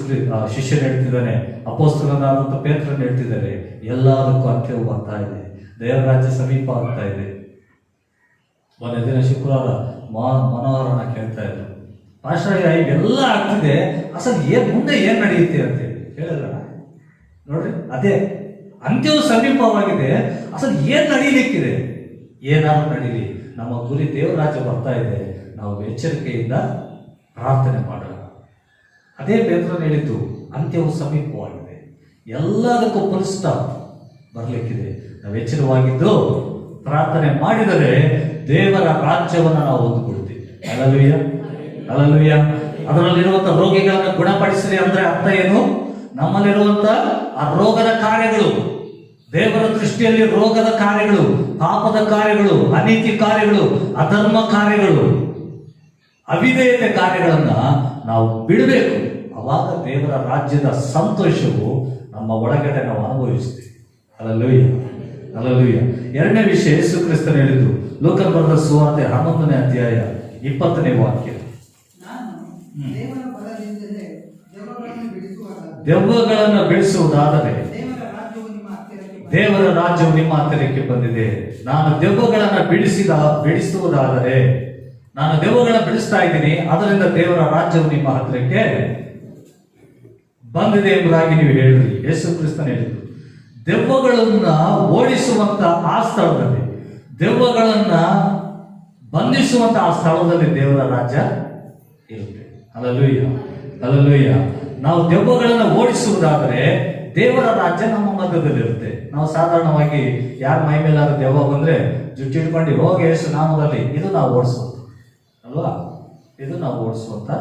ಶಿಷ್ಯನ ಹೇಳ್ತಿದ್ದಾನೆ, ಅಪೊಸ್ತಲನಾದಂಥ ಪೇತ್ರನ ಹೇಳ್ತಿದ್ದಾರೆ, ಎಲ್ಲದಕ್ಕೂ ಅಂತ್ಯವು ಬರ್ತಾ ಇದೆ, ದೇವರ ರಾಜ್ಯ ಸಮೀಪ ಆಗ್ತಾ ಇದೆ. ಮೊನ್ನೆ ದಿನ ಶುಕ್ರವಾರ ಮನೋಹರನ ಕೇಳ್ತಾ ಇದ್ರು, ಪಾಸ್ಟರ್ ಇವೆಲ್ಲ ಆಗ್ತಿದೆ, ಅಸಲು ಮುಂದೆ ಏನ್ ನಡೆಯುತ್ತೆ ಅಂತೇಳಿ ಹೇಳಿದ್ರ. ನೋಡ್ರಿ, ಅದೇ ಅಂತ್ಯವು ಸಮೀಪವಾಗಿದೆ. ಅಸಲು ಏನ್ ನಡೀಲಿಕ್ಕಿದೆ? ಏನಾದ್ರು ನಡೀಲಿ, ನಮ್ಮ ಗುರಿ ದೇವರ ರಾಜ್ಯ ಬರ್ತಾ ಇದೆ. ನಾವು ಎಚ್ಚರಿಕೆಯಿಂದ ಪ್ರಾರ್ಥನೆ ಮಾಡೋಣ. ಅದೇ ಪೇತ್ರನು ಹೇಳಿದ್ದು, ಅಂತ್ಯವು ಸಮೀಪವಾಗಿದೆ, ಎಲ್ಲದಕ್ಕೂ ಫುಲ್ ಸ್ಟಾಪ್ ಬರ್ಲಿಕ್ಕಿದೆ. ನಾವು ಎಚ್ಚರವಾಗಿದ್ದು ಪ್ರಾರ್ಥನೆ ಮಾಡಿದರೆ ದೇವರ ರಾಜ್ಯವನ್ನು ನಾವು ಹೊಂದಿಕೊಳ್ತೀವಿ. Hallelujah, hallelujah. ಅದರಲ್ಲಿರುವಂತಹ ರೋಗಿಗಳನ್ನ ಗುಣಪಡಿಸಿರಿ ಅಂದ್ರೆ ಅರ್ಥ ಏನು? ನಮ್ಮಲ್ಲಿರುವಂತ ಆ ರೋಗದ ಕಾರ್ಯಗಳು, ದೇವರ ದೃಷ್ಟಿಯಲ್ಲಿ ರೋಗದ ಕಾರ್ಯಗಳು, ಪಾಪದ ಕಾರ್ಯಗಳು, ಅನೀತಿ ಕಾರ್ಯಗಳು, ಅಧರ್ಮ ಕಾರ್ಯಗಳು, ಅವಿಧೇಯತೆ ಕಾರ್ಯಗಳನ್ನ ನಾವು ಬಿಡಬೇಕು. ಅವಾಗ ದೇವರ ರಾಜ್ಯದ ಸಂತೋಷವು ನಮ್ಮ ಒಳಗಡೆ ನಾವು ಅನುಭವಿಸ್ತೀವಿ. Hallelujah, hallelujah. ಎರಡನೇ ವಿಷಯ ಯೇಸು ಕ್ರಿಸ್ತನು ಹೇಳಿದ್ದು, ಲೂಕನ ಬರೆದ ಸುವಾರ್ತೆ 11ನೇ ಅಧ್ಯಾಯ 20ನೇ ವಾಕ್ಯ. ದೆವ್ವಗಳನ್ನು ಬಿಡಿಸುವುದಾದರೆ ದೇವರ ರಾಜ್ಯವು ನಿಮ್ಮ ಹತ್ತಿರಕ್ಕೆ ಬಂದಿದೆ. ನಾನು ದೆವ್ವಗಳನ್ನು ಬಿಡಿಸುವುದಾದರೆ, ನಾನು ದೆವ್ವಗಳನ್ನ ಬಿಡಿಸ್ತಾ ಇದ್ದೀನಿ, ಅದರಿಂದ ದೇವರ ರಾಜ್ಯವು ನಿಮ್ಮ ಹತ್ತಿರಕ್ಕೆ ಬಂದಿದೆ ಎಂಬುದಾಗಿ ನೀವು ಹೇಳಿದ್ರಿ. ಯೇಸು ಕ್ರಿಸ್ತನು ಹೇಳಿದ್ರು, ದೆವ್ವಗಳನ್ನ ಓಡಿಸುವಂತ ಆ ಸ್ಥಳದಲ್ಲಿ ದೆವ್ವಗಳನ್ನ ಬಂಧಿಸುವಂತ ಆ ಸ್ಥಳದಲ್ಲಿ ದೇವರ ರಾಜ್ಯ ಇರುತ್ತೆ. Hallelujah, hallelujah. ನಾವು ದೆವ್ವಗಳನ್ನ ಓಡಿಸುವುದಾದರೆ ದೇವರ ರಾಜ್ಯ ನಮ್ಮ ಮಧ್ಯದಲ್ಲಿ ಇರುತ್ತೆ. ನಾವು ಸಾಧಾರಣವಾಗಿ ಯಾರ ಮೈ ಮೇಲಾದ್ರೂ ದೆವ್ವ ಬಂದ್ರೆ ಜುಟ್ಟಿಡ್ಕೊಂಡು ಹೋಗಿ ಯೇಸು ನಾಮದಲ್ಲಿ, ಇದು ನಾವು ಓಡಿಸುವಂತ ಅಲ್ವಾ, ಇದು ನಾವು ಓಡಿಸುವಂತ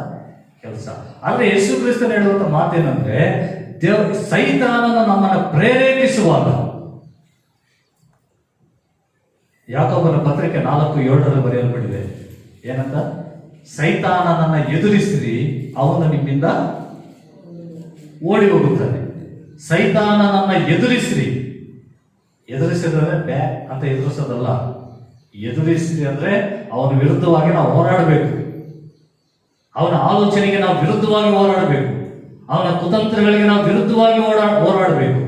ಕೆಲಸ. ಆದ್ರೆ ಯೇಸು ಕ್ರಿಸ್ತನ ಹೇಳುವಂತ ಮಾತೇನಂದ್ರೆ, ಸೈತಾನನ ನಮ್ಮನ್ನ ಪ್ರೇರೇಪಿಸುವಾಗ, ಯಾಕೋಬನ ಪತ್ರಿಕೆ 4:7 ಬರೆಯಲ್ಪಟ್ಟಿದೆ ಏನಂತ, ಸೈತಾನನನ್ನ ಎದುರಿಸಿರಿ, ಅವನು ನಿಮ್ಮಿಂದ ಓಡಿ ಹೋಗುತ್ತಾನೆ. ಸೈತಾನನನ್ನ ಎದುರಿಸಿರಿ, ಎದುರಿಸಿದ್ರೆ ಬ್ಯಾ ಅಂತ ಎದುರಿಸೋದಲ್ಲ, ಎದುರಿಸಿರಿ ಅಂದ್ರೆ ಅವನ ವಿರುದ್ಧವಾಗಿ ನಾವು ಹೋರಾಡಬೇಕು. ಅವನ ಆಲೋಚನೆಗೆ ನಾವು ವಿರುದ್ಧವಾಗಿ ಹೋರಾಡಬೇಕು. ಅವನ ಕುತಂತ್ರಗಳಿಗೆ ನಾವು ವಿರುದ್ಧವಾಗಿ ಹೋರಾಡಬೇಕು.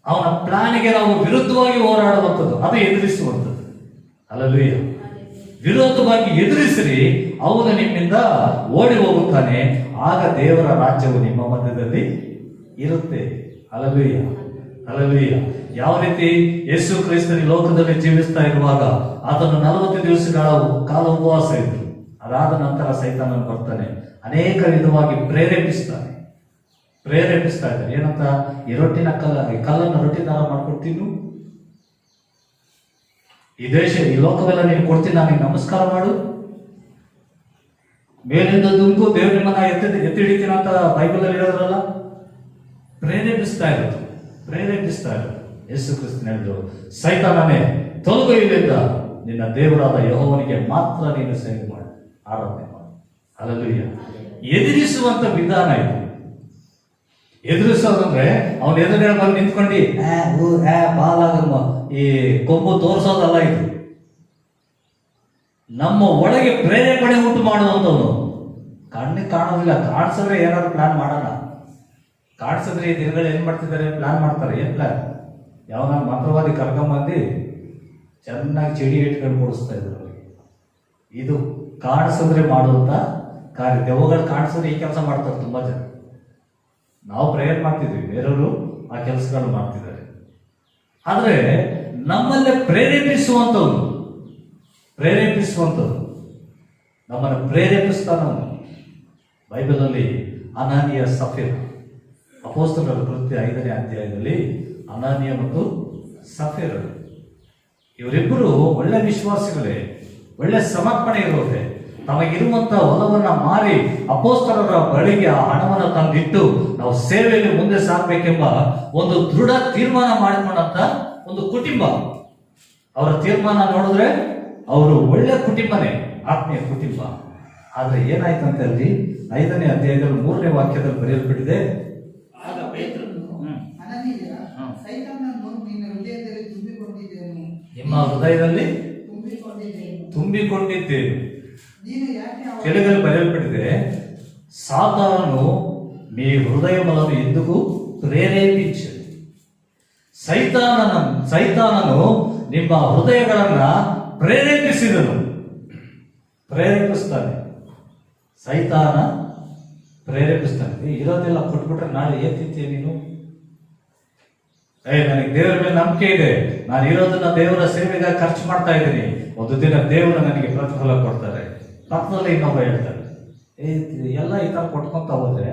ಅವನ ಪ್ಲಾನಿಗೆ ನಾವು ವಿರುದ್ಧವಾಗಿ ಹೋರಾಡುವಂಥದ್ದು, ಅದು ಎದುರಿಸುವಂಥದ್ದು. ಹಲ್ಲೆಲೂಯಾ. ವಿರೋಧವಾಗಿ ಎದುರಿಸಿರಿ, ಅವನು ನಿಮ್ಮಿಂದ ಓಡಿ ಹೋಗುತ್ತಾನೆ. ಆಗ ದೇವರ ರಾಜ್ಯವು ನಿಮ್ಮ ಮಧ್ಯದಲ್ಲಿ ಇರುತ್ತೆ. Hallelujah, hallelujah. ಯಾವ ರೀತಿ ಯೇಸು ಕ್ರಿಸ್ತನ ಲೋಕದಲ್ಲಿ ಜೀವಿಸ್ತಾ ಇರುವಾಗ ಆತನು 40 ದಿವಸಗಳ ಕಾಲ ಉಪವಾಸ ಇತ್ತು. ಅದಾದ ನಂತರ ಸೈತಾನನು ಬರ್ತಾನೆ, ಅನೇಕ ವಿಧವಾಗಿ ಪ್ರೇರೇಪಿಸ್ತಾ ಇದ್ದಾನೆ. ಏನಂತ, ಈ ರೊಟ್ಟಿನ ಕಲ್ಲನ್ನು ರೊಟ್ಟಿದಾರ ಮಾಡ್ಕೊಡ್ತೀನಿ, ಈ ದೇಶ ಈ ಲೋಕವೆಲ್ಲ ನೀನು ಕೊಡ್ತೀನಿ, ನಾನು ನಮಸ್ಕಾರ ಮಾಡು, ಮೇಲಿಂದ ದುಂಕು ದೇವ್ರ ನಿಮ್ಮನ್ನ ಎತ್ತಿ ಹಿಡಿತೀನಿ ಅಂತ ಬೈಬಲ್ ಅಲ್ಲಿ ಹೇಳಿದ್ರಲ್ಲ. ಪ್ರೇರೇಪಿಸ್ತಾ ಇರೋದು. ಯೇಸು ಕ್ರಿಸ್ತನ ಹೇಳಿದ್ರು, ಸೈತಾನನೇ ತೊಲಗು ಇಲ್ಲಿಂದ, ನಿನ್ನ ದೇವರಾದ ಯೆಹೋವನಿಗೆ ಮಾತ್ರ ನೀನು ಸೇವೆ ಮಾಡು, ಆರಾಧನೆ ಮಾಡು. ಹಲ್ಲೆಲೂಯಾ. ಎದುರಿಸುವಂತ ವಿಧಾನ ಇದು. ಎದುರಿಸೋದಂದ್ರೆ ಅವನ ಎದುರುಗಡೆ ಬಂದು ನಿಂತ್ಕೊಂಡು ಬಾಲಾಗಮ್ಮ ಈ ಕೊಂಬು ತೋರಿಸೋದಲ್ಲ. ಇದು ನಮ್ಮ ಒಳಗೆ ಪ್ರೇರೇಪಣೆ ಉಂಟು ಮಾಡುವಂಥವ್ನು. ಕಣ್ಣಿಗೆ ಕಾಣೋದಿಲ್ಲ, ಕಾಣಿಸಿದ್ರೆ ಏನಾದ್ರು ಪ್ಲಾನ್ ಮಾಡೋಣ. ಕಾಣಿಸಿದ್ರೆ ಈ ದಿನಗಳು ಏನ್ ಮಾಡ್ತಿದ್ದಾರೆ, ಪ್ಲಾನ್ ಮಾಡ್ತಾರೆ. ಏನ್ ಪ್ಲಾನ್? ಯಾವನ ಮಂತ್ರವಾದಿ ಕರ್ಕೊಂಬಂದು ಚೆನ್ನಾಗಿ ಚೆಡಿ ಇಟ್ಕೊಂಡು ಕೊಡಿಸ್ತಾ ಇದ್ರು ಅವ್ರಿಗೆ. ಇದು ಕಾಣಿಸಿದ್ರೆ ಮಾಡುವಂತ ಕಾರ್ಯ. ದೆವ್ವಗಳು ಕಾಣಿಸಿದ್ರೆ ಈ ಕೆಲಸ ಮಾಡ್ತಾರೆ ತುಂಬಾ ಜನ. ನಾವು ಪ್ರೇಯರ್ ಮಾಡ್ತಿದ್ವಿ, ಬೇರೆಯವರು ಆ ಕೆಲಸಗಳು ಮಾಡ್ತಿದ್ದಾರೆ. ಆದ್ರೆ ನಮ್ಮಲ್ಲೇ ಪ್ರೇರೇಪಿಸುವಂಥವ್ರು ನಮ್ಮನ್ನು ಪ್ರೇರೇಪಿಸ್ತಾನವನು. ಬೈಬಲಲ್ಲಿ ಅನಾನಿಯ ಸಫೀರ, ಅಪೊಸ್ತಲರ ಕೃತ್ಯ 5ನೇ ಅಧ್ಯಾಯದಲ್ಲಿ ಅನಾನಿಯ ಮತ್ತು ಸಫೀರರು ಇವರಿಬ್ಬರು ಒಳ್ಳೆ ವಿಶ್ವಾಸಿಗಳೇ, ಒಳ್ಳೆ ಸಮರ್ಪಣೆ ಇರೋದೆ. ತಮಗಿರುವಂತ ಹೊಲವನ್ನ ಮಾರಿ ಅಪೊಸ್ತಲರ ಬಳಿಗೆ ಆ ಹಣವನ್ನು ತಂದಿಟ್ಟು ನಾವು ಸೇವೆಯಲ್ಲಿ ಮುಂದೆ ಸಾಗಬೇಕೆಂಬ ಒಂದು ದೃಢ ತೀರ್ಮಾನ ಮಾಡಿಕೊಂಡಂತ ಒಂದು ಕುಟುಂಬ. ಅವರ ತೀರ್ಮಾನ ನೋಡಿದ್ರೆ ಅವರು ಒಳ್ಳೆ ಕುಟುಂಬನೇ, ಆತ್ಮೀಯ ಕುಟುಂಬ. ಆದ್ರೆ ಏನಾಯ್ತಂತೆ ಅಲ್ಲಿ 5ನೇ ಅಧ್ಯಾಯದಲ್ಲಿ 3ನೇ ವಾಕ್ಯದಲ್ಲಿ ಬರೆಯಲ್ಪಟ್ಟಿದೆ, ನಿಮ್ಮ ಹೃದಯದಲ್ಲಿ ತುಂಬಿಕೊಂಡಿದ್ದೇನೆ. తెలుగులో బయలుపడితే సాతాను మీ హృదయములను ఎందుకు ಪ್ರೇರೇಪಿಸು. ಸೈತಾನನು ನಿಮ್ಮ ಹೃದಯಗಳನ್ನ ಪ್ರೇರೇಪಿಸ್ತಾನೆ. ಸೈತಾನ ಪ್ರೇರೇಪಿಸ್ತಾನೆ. ಇರೋದೆಲ್ಲ ಕೊಟ್ಬಿಟ್ರೆ ನಾಳೆ ಏನ್ ತಿಂತೀಯ ನೀನು? ನನಗೆ ದೇವರ ಮೇಲೆ ನಂಬಿಕೆ ಇದೆ, ನಾನು ಇರೋದನ್ನ ದೇವರ ಸೇವೆಗಾಗಿ ಖರ್ಚು ಮಾಡ್ತಾ ಇದ್ದೀನಿ, ಒಂದು ದಿನ ದೇವರು ನನಗೆ ಪ್ರತಿಫಲ ಕೊಡ್ತಾರೆ. ಪಕ್ಕದಲ್ಲಿ ಇನ್ನೊಬ್ಬ ಹೇಳ್ತಾರೆ, ಎಲ್ಲ ಈ ತರ ಕೊಟ್ಕೊಂತ ಹೋದ್ರೆ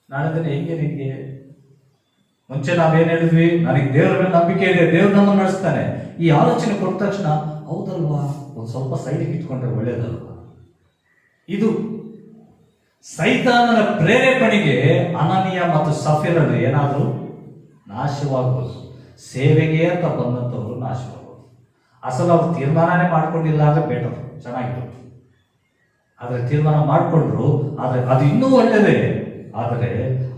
ನಾಳೆ ದಿನ ಹೆಂಗೆ ನಿನ್ಗೆ? ಮುಂಚೆ ನಾವೇನ್ ಹೇಳಿದ್ವಿ, ನನಗೆ ದೇವರ ಮೇಲೆ ನಂಬಿಕೆ ಇದೆ, ದೇವ್ರು ನಮ್ಮನ್ನು ನಡೆಸ್ತಾನೆ. ಈ ಆಲೋಚನೆ ಕೊಟ್ಟ ತಕ್ಷಣ ಹೌದಲ್ವಾ, ಒಂದು ಸ್ವಲ್ಪ ಸೈಡಿಗೆ ಇಟ್ಕೊಂಡ್ರೆ ಒಳ್ಳೇದಲ್ವಾ? ಇದು ಸೈತಾನನ ಪ್ರೇರೇಪಣೆಗೆ ಅನನೀಯ ಮತ್ತು ಸಫೀರರು ಏನಾದ್ರು ನಾಶವಾಗಬಹುದು. ಸೇವೆಗೆ ಅಂತ ಬಂದಂಥವ್ರು ನಾಶವಾಗಬಹುದು. ಅಸಲು ಅವ್ರು ತೀರ್ಮಾನನೇ ಮಾಡ್ಕೊಂಡಿಲ್ಲ ಅಂದ್ರೆ ಬೆಟರ್, ಚೆನ್ನಾಗಿತ್ತು. ಆದ್ರೆ ತೀರ್ಮಾನ ಮಾಡಿಕೊಂಡ್ರು, ಆದ್ರೆ ಅದು ಇನ್ನೂ ಒಳ್ಳೆಯದೇ. ಆದರೆ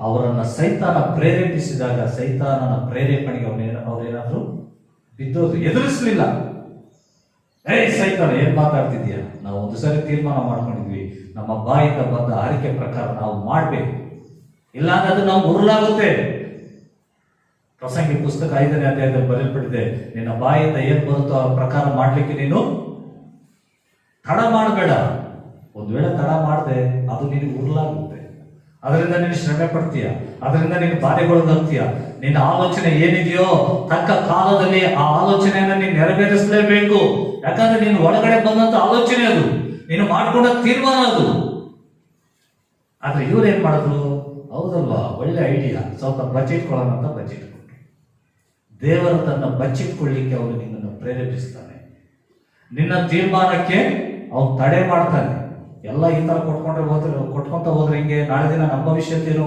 ಅವರನ್ನ ಸೈತಾನ ಪ್ರೇರೇಪಿಸಿದಾಗ ಸೈತಾನನ ಪ್ರೇರೇಪಣೆಗೆ ಅವ್ರೇನಾದ್ರು ಬಿದ್ದೋದು, ಎದುರಿಸಲಿಲ್ಲ. ಸೈತಾನ ಏನ್ ಮಾತಾಡ್ತಿದ್ಯಾ? ನಾವು ಒಂದು ಸರಿ ತೀರ್ಮಾನ ಮಾಡ್ಕೊಂಡಿದ್ವಿ, ನಮ್ಮ ಬಾಯಿಂದ ಬಂದ ಆರಿಕೆ ಪ್ರಕಾರ ನಾವು ಮಾಡ್ಬೇಕು, ಇಲ್ಲಾಂದ್ರೆ ಅದು ನಾವು ಉರುಳಾಗುತ್ತೆ. ಪ್ರಸಂಗಿ ಪುಸ್ತಕ 5ನೇ ಅಧ್ಯಾಯದಲ್ಲಿ ಬರೆಯಲ್ಪಟ್ಟಿದೆ, ನಿನ್ನ ಬಾಯಿಂದ ಏನ್ ಬರುತ್ತೋ ಆ ಪ್ರಕಾರ ಮಾಡ್ಲಿಕ್ಕೆ ನೀನು ತಡ ಮಾಡಬೇಡ. ಒಂದ್ ವೇಳೆ ತಡ ಮಾಡದೆ ಅದು ನಿನಗೆ ಉರುಳಾಗುತ್ತೆ. ಅದರಿಂದ ನೀನು ಶ್ರಮೆ ಪಡ್ತೀಯ, ಅದರಿಂದ ನೀನು ಬಾಧೆಗೊಳಗಾಗ್ತೀಯ. ನಿನ್ನ ಆಲೋಚನೆ ಏನಿದೆಯೋ ತಕ್ಕ ಕಾಲದಲ್ಲಿ ಆ ಆಲೋಚನೆಯನ್ನು ನೀನು ನೆರವೇರಿಸಲೇಬೇಕು. ಯಾಕಂದ್ರೆ ನೀನು ಒಳಗಡೆ ಬಂದಂತ ಆಲೋಚನೆ ಅದು, ನೀನು ಮಾಡ್ಕೊಂಡ ತೀರ್ಮಾನ ಅದು. ಆದ್ರೆ ಇವ್ರು ಏನ್ ಮಾಡಿದ್ರು? ಹೌದಲ್ವಾ, ಒಳ್ಳೆ ಐಡಿಯಾ, ಸ್ವಲ್ಪ ಬಚ್ಚಿಟ್ಕೊಳ್ಳೋಣ ಅಂತ ಬಚ್ಚಿಟ್ಕೊಂಡ್ರು. ದೇವರು ತನ್ನ ಬಚ್ಚಿಟ್ಕೊಳ್ಳಿಕ್ಕೆ ಅವನು ನಿನ್ನನ್ನು ಪ್ರೇರೇಪಿಸ್ತಾನೆ. ನಿನ್ನ ತೀರ್ಮಾನಕ್ಕೆ ಅವನು ತಡೆ ಮಾಡ್ತಾನೆ. ಎಲ್ಲ ಈ ತರ ಕೊಟ್ಕೊಂತ ಹೋದ್ರೆ ಹಿಂಗೆ ನಾಳೆ ದಿನ ನಮ್ಮ ಭವಿಷ್ಯತ್ತೇನು?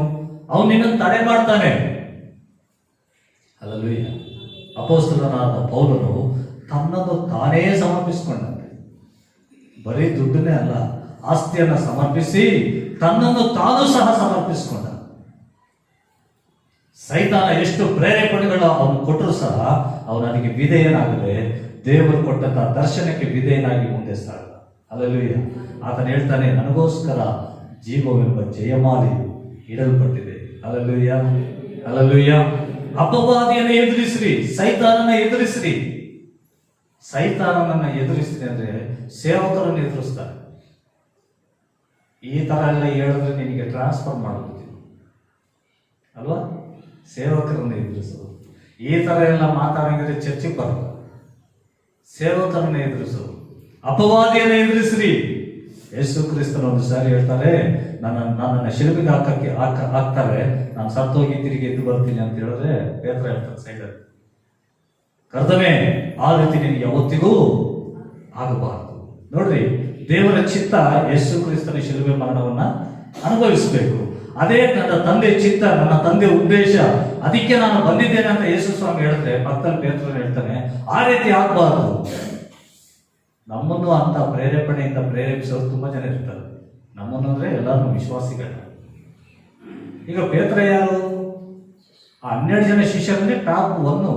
ಅವನು ನಿನ್ನನ್ನು ತಡೆ ಮಾಡ್ತಾನೆ. ಹಲ್ಲೆಲೂಯಾ. ಅಪೊಸ್ತಲನಾದ ಪೌಲನು ತನ್ನನ್ನು ತಾನೇ ಸಮರ್ಪಿಸಿಕೊಂಡಂತೆ. ಬರೀ ದುಡ್ಡನ್ನೇ ಅಲ್ಲ, ಆಸ್ತಿಯನ್ನ ಸಮರ್ಪಿಸಿ ತನ್ನನ್ನು ತಾನು ಸಹ ಸಮರ್ಪಿಸಿಕೊಂಡ. ಸೈತಾನ ಎಷ್ಟು ಪ್ರೇರೇಪಣೆಗಳು ಅವನು ಕೊಟ್ಟರು ಸಹ ಅವನು ಅದಕ್ಕೆ ವಿಧೇಯನಾಗದೆ ದೇವರು ಕೊಟ್ಟಂತಹ ದರ್ಶನಕ್ಕೆ ವಿಧೇಯನಾಗಿ ಮುಂದೆ ಸಾಗ. ಹಲ್ಲೆಲೂಯಾ. ಆತನ ಹೇಳ್ತಾನೆ, ನನಗೋಸ್ಕರ ಜೀವವೆಂಬ ಜಯಮಾಲೆಯು ಇಡಲ್ಪಟ್ಟಿದೆ. Hallelujah, hallelujah. ಅಪವಾದಿಯನ್ನು ಎದುರಿಸ್ರಿ, ಸೈತಾನನ ಎದುರಿಸ್ರಿ. ಸೈತಾನನನ್ನ ಎದುರಿಸ್ರಿ ಅಂದ್ರೆ ಸೇವಕರನ್ನು ಎದುರಿಸ್ತಾರೆ. ಈ ತರ ಎಲ್ಲ ಹೇಳಿದ್ರೆ ನಿನಗೆ ಟ್ರಾನ್ಸ್ಫರ್ ಮಾಡೋದು ಅಲ್ವಾ? ಸೇವಕರನ್ನು ಎದುರಿಸೋದು. ಈ ತರ ಎಲ್ಲ ಮಾತಾಡಿದ್ರೆ ಚರ್ಚೆಗೆ ಬರಲ್ಲ. ಸೇವಕರನ್ನ ಎದುರಿಸೋದು, ಅಪವಾದಿಯನ್ನು ಎದುರಿಸ್ರಿ. ಯೇಸು ಕ್ರಿಸ್ತನ ಒಂದು ಸಾರಿ ಹೇಳ್ತಾರೆ, ನನ್ನನ್ನು ಶಿಲುಬೆಗೆ ಹಾಕ್ತಾರೆ, ನಾನು ಸತ್ತೋಗಿ ತಿರುಗಿ ಎದ್ದು ಬರ್ತೀನಿ ಅಂತ ಹೇಳಿದ್ರೆ ಪೇತ್ರ ಹೇಳ್ತಾರೆ ಸೈಡಲ್ಲಿ, ಕರ್ತನೇ ಆ ರೀತಿ ನಿನಗೆ ಯಾವತ್ತಿಗೂ ಆಗಬಾರದು. ನೋಡ್ರಿ, ದೇವರ ಚಿತ್ತ ಯೇಸು ಕ್ರಿಸ್ತನ ಶಿಲುಬೆ ಮರಣವನ್ನ ಅನುಭವಿಸಬೇಕು. ಅದೇ ನನ್ನ ತಂದೆ ಚಿತ್ತ, ನನ್ನ ತಂದೆ ಉದ್ದೇಶ, ಅದಕ್ಕೆ ನಾನು ಬಂದಿದ್ದೇನೆ ಅಂತ ಯೇಸು ಸ್ವಾಮಿ ಹೇಳಿದ್ರೆ ಪಕ್ಕದಲ್ಲಿ ಪೇತ್ರ ಹೇಳ್ತಾನೆ, ಆ ರೀತಿ ಆಗಬಾರದು. ನಮ್ಮನ್ನು ಅಂತ ಪ್ರೇರೇಪಣೆಯಿಂದ ಪ್ರೇರೇಪಿಸೋರು ತುಂಬಾ ಜನ ಇರ್ತಾರೆ. ನಮ್ಮನ್ನು ಅಂದ್ರೆ ಎಲ್ಲರೂ ವಿಶ್ವಾಸಿಗಳು. ಈಗ ಪೇತ್ರ ಯಾರು? ಆ 12 ಜನ ಶಿಷ್ಯರಲ್ಲಿ ಟಾಪ್ 1,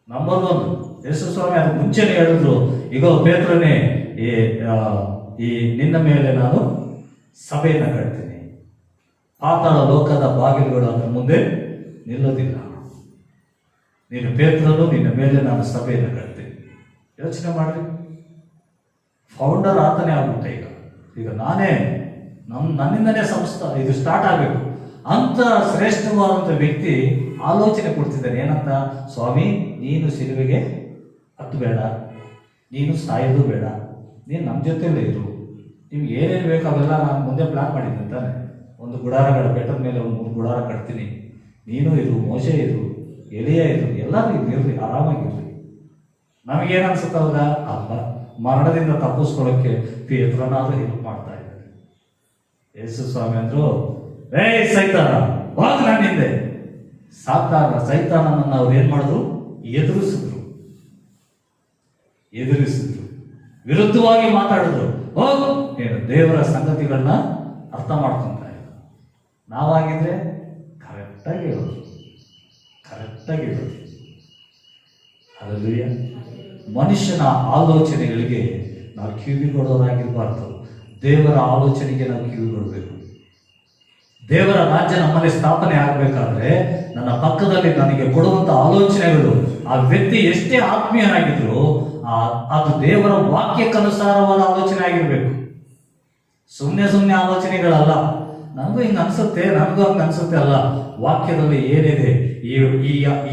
ನಂಬರ್ 1. ಯೇಸು ಸ್ವಾಮಿ ಅದು ಮುಂಚೆನೆ ಹೇಳಿದ್ರು, ಈಗ ಪೇತ್ರನೇ, ಈ ನಿನ್ನ ಮೇಲೆ ನಾನು ಸಭೆಯನ್ನು ಕಟ್ತೀನಿ, ಪಾತಾಳ ಲೋಕದ ಬಾಗಿಲುಗಳು ಅದರ ಮುಂದೆ ನಿಲ್ಲೋದಿಲ್ಲ. ನೀನು ಪೇತ್ರನು, ನಿನ್ನ ಮೇಲೆ ನಾನು ಸಭೆಯನ್ನು ಕಟ್ತೀನಿ. ಯೋಚನೆ ಮಾಡ್ರಿ, ಫೌಂಡರ್ ಆತನೇ ಆಗ್ಬಿಟ್ಟೆ. ಈಗ ನಾನೇ ನನ್ನಿಂದನೇ ಸಂಸ್ಥೆ ಇದು ಸ್ಟಾರ್ಟ್ ಆಗಬೇಕು ಅಂತ ಶ್ರೇಷ್ಠವಾದಂಥ ವ್ಯಕ್ತಿ ಆಲೋಚನೆ ಕೊಡ್ತಿದ್ದಾನೆ. ಏನಂತ? ಸ್ವಾಮಿ, ನೀನು ಸಿಲುಬೆಗೆ ಹತ್ತಬೇಡ, ನೀನು ಸಾಯೋದು ಬೇಡ, ನೀನು ನಮ್ಮ ಜೊತೆಲೇ ಇರು, ನಿಮ್ಗೆ ಏನೇನು ಬೇಕು ಅವೆಲ್ಲ ನಾನು ಮುಂದೆ ಪ್ಲಾನ್ ಮಾಡಿದ್ದೀನಿ ತಾನೆ. ಒಂದು ಗುಡಾರಗಳ ಬೆಟ್ಟದ ಮೇಲೆ ಒಂದು 3 ಗುಡಾರ ಕಟ್ತೀನಿ, ನೀನು ಇರು, ಮೋಶೆ ಇರು, ಎಲಿಯ ಇರು, ಎಲ್ಲರೂ ಇರ್ರಿ, ಆರಾಮಾಗಿರ್ರಿ. ನಮಗೇನು ಅನ್ಸುತ್ತೆ ಅವಾಗ? ಅಲ್ಲ, ಮರಣದಿಂದ ತಪ್ಪಿಸ್ಕೊಳ್ಳೋಕ್ಕೆ ಪೇತ್ರನಾದ್ರೂ ಹೆಲ್ಪ್ ಮಾಡ್ತಾ ಇದ್ದಾರೆ. ಯೇಸು ಸ್ವಾಮಿ ಅಂದ್ರು, ಏ ಸೈತಾನ ಹೋಗ ನನ್ನ ಹಿಂದೆ. ಸೈತಾನನನ್ನು ಅವ್ರು ಏನ್ ಮಾಡಿದ್ರು? ಎದುರಿಸಿದ್ರು, ವಿರುದ್ಧವಾಗಿ ಮಾತಾಡಿದ್ರು. ಹೋಗು, ನೀನು ದೇವರ ಸಂಗತಿಗಳನ್ನ ಅರ್ಥ ಮಾಡ್ಕೊಂತ ಇಲ್ಲ. ನಾವಾಗಿದ್ರೆ ಕರೆಕ್ಟಾಗಿ ಹೇಳೋದು. ಹಲ್ಲೆಲೂಯಾ. ಮನುಷ್ಯನ ಆಲೋಚನೆಗಳಿಗೆ ನಾವು ಕಿವಿಗೊಡೋರಾಗಿರಬಾರ್ದು. ದೇವರ ಆಲೋಚನೆಗೆ ನಾವು ಕಿವಿಗೊಡಬೇಕು. ದೇವರ ರಾಜ್ಯ ನಮ್ಮಲ್ಲಿ ಸ್ಥಾಪನೆ ಆಗಬೇಕಾದ್ರೆ ನನ್ನ ಪಕ್ಕದಲ್ಲಿ ನನಗೆ ಕೊಡುವಂತ ಆಲೋಚನೆಗಳು, ಆ ವ್ಯಕ್ತಿ ಎಷ್ಟೇ ಆತ್ಮೀಯನಾಗಿದ್ರು ಅದು ದೇವರ ವಾಕ್ಯಕ್ಕನುಸಾರವಾದ ಆಲೋಚನೆ ಆಗಿರ್ಬೇಕು. ಸುಮ್ಮನೆ ಆಲೋಚನೆಗಳಲ್ಲ. ನನಗೂ ಹಿಂಗೆ ಅನ್ಸುತ್ತೆ, ನನಗೂ ಹಂಗೆ ಅನ್ಸುತ್ತೆ ಅಲ್ಲ. ವಾಕ್ಯದಲ್ಲಿ ಏನಿದೆ,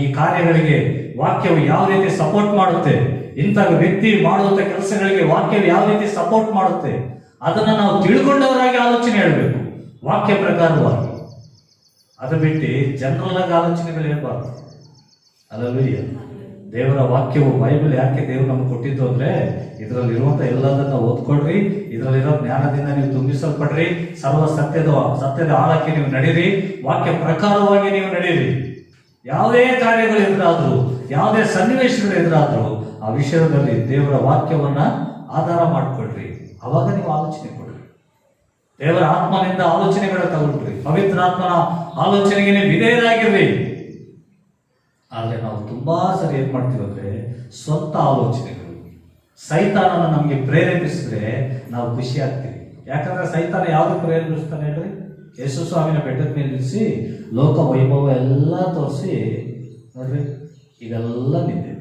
ಈ ಕಾರ್ಯಗಳಿಗೆ ವಾಕ್ಯವು ಯಾವ ರೀತಿ ಸಪೋರ್ಟ್ ಮಾಡುತ್ತೆ, ಇಂಥ ವ್ಯಕ್ತಿ ಮಾಡುವಂತ ಕೆಲಸಗಳಿಗೆ ವಾಕ್ಯವು ಯಾವ ರೀತಿ ಸಪೋರ್ಟ್ ಮಾಡುತ್ತೆ, ಅದನ್ನ ನಾವು ತಿಳ್ಕೊಂಡವರಾಗಿ ಆಲೋಚನೆ ಹೇಳಬೇಕು, ವಾಕ್ಯ ಪ್ರಕಾರವಾಗಿ. ಅದು ಬಿಟ್ಟು ಜನರಲ್ ಆಗಿ ಆಲೋಚನೆಗಳು ಹೇಳ್ಬಾರ್ದು. ಹಲ್ಲೆಲೂಯಾ. ದೇವರ ವಾಕ್ಯವು, ಬೈಬಲ್ ಯಾಕೆ ದೇವರು ನಮ್ಗೆ ಕೊಟ್ಟಿದ್ದು ಅಂದ್ರೆ, ಇದರಲ್ಲಿರುವಂತ ಎಲ್ಲದನ್ನ ಓದ್ಕೊಳ್ರಿ, ಇದರಲ್ಲಿರೋ ಜ್ಞಾನದಿಂದ ನೀವು ತುಂಬಿಸಲ್ಪಡ್ರಿ, ಸರ್ವ ಸತ್ಯದ ಆಳಕ್ಕೆ ನೀವು ನಡೀರಿ, ವಾಕ್ಯ ಪ್ರಕಾರವಾಗಿ ನೀವು ನಡೀರಿ. ಯಾವುದೇ ಕಾರ್ಯಗಳು ಎದುರಾದ್ರು, ಯಾವುದೇ ಸನ್ನಿವೇಶಗಳು ಎದುರಾದ್ರು ಆ ವಿಷಯದಲ್ಲಿ ದೇವರ ವಾಕ್ಯವನ್ನ ಆಧಾರ ಮಾಡಿಕೊಳ್ರಿ. ಅವಾಗ ನೀವು ಆಲೋಚನೆ ಕೊಡ್ರಿ. ದೇವರ ಆತ್ಮನಿಂದ ಆಲೋಚನೆಗಳ ತಗೊಳ್ರಿ. ಪವಿತ್ರ ಆತ್ಮನ ಆಲೋಚನೆಗೆ ನೀವು ವಿಧೇಯರಾಗಿರ್ರಿ. ಆದ್ರೆ ನಾವು ತುಂಬಾ ಸರಿ ಏನ್ ಮಾಡ್ತೀವಿ ಅಂದ್ರೆ, ಸ್ವಂತ ಆಲೋಚನೆಗಳು, ಸೈತಾನನ ನಮ್ಗೆ ಪ್ರೇರೇಪಿಸಿದ್ರೆ ನಾವು ಖುಷಿ ಆಗ್ತೀವಿ. ಯಾಕಂದ್ರೆ ಸೈತಾನ ಯಾವ್ದು ಪ್ರೇರೇಪಿಸ್ತಾನೆ ಹೇಳ್ರಿ? ಯೇಸು ಸ್ವಾಮಿನ ಬೆಟ್ಟದ ಮೇಲೆ ನಿಲ್ಲಿಸಿ ಲೋಕ ವೈಭವ ಎಲ್ಲ ತೋರಿಸಿ, ನೋಡ್ರಿ ಇದೆಲ್ಲ ನಿಂದೆ,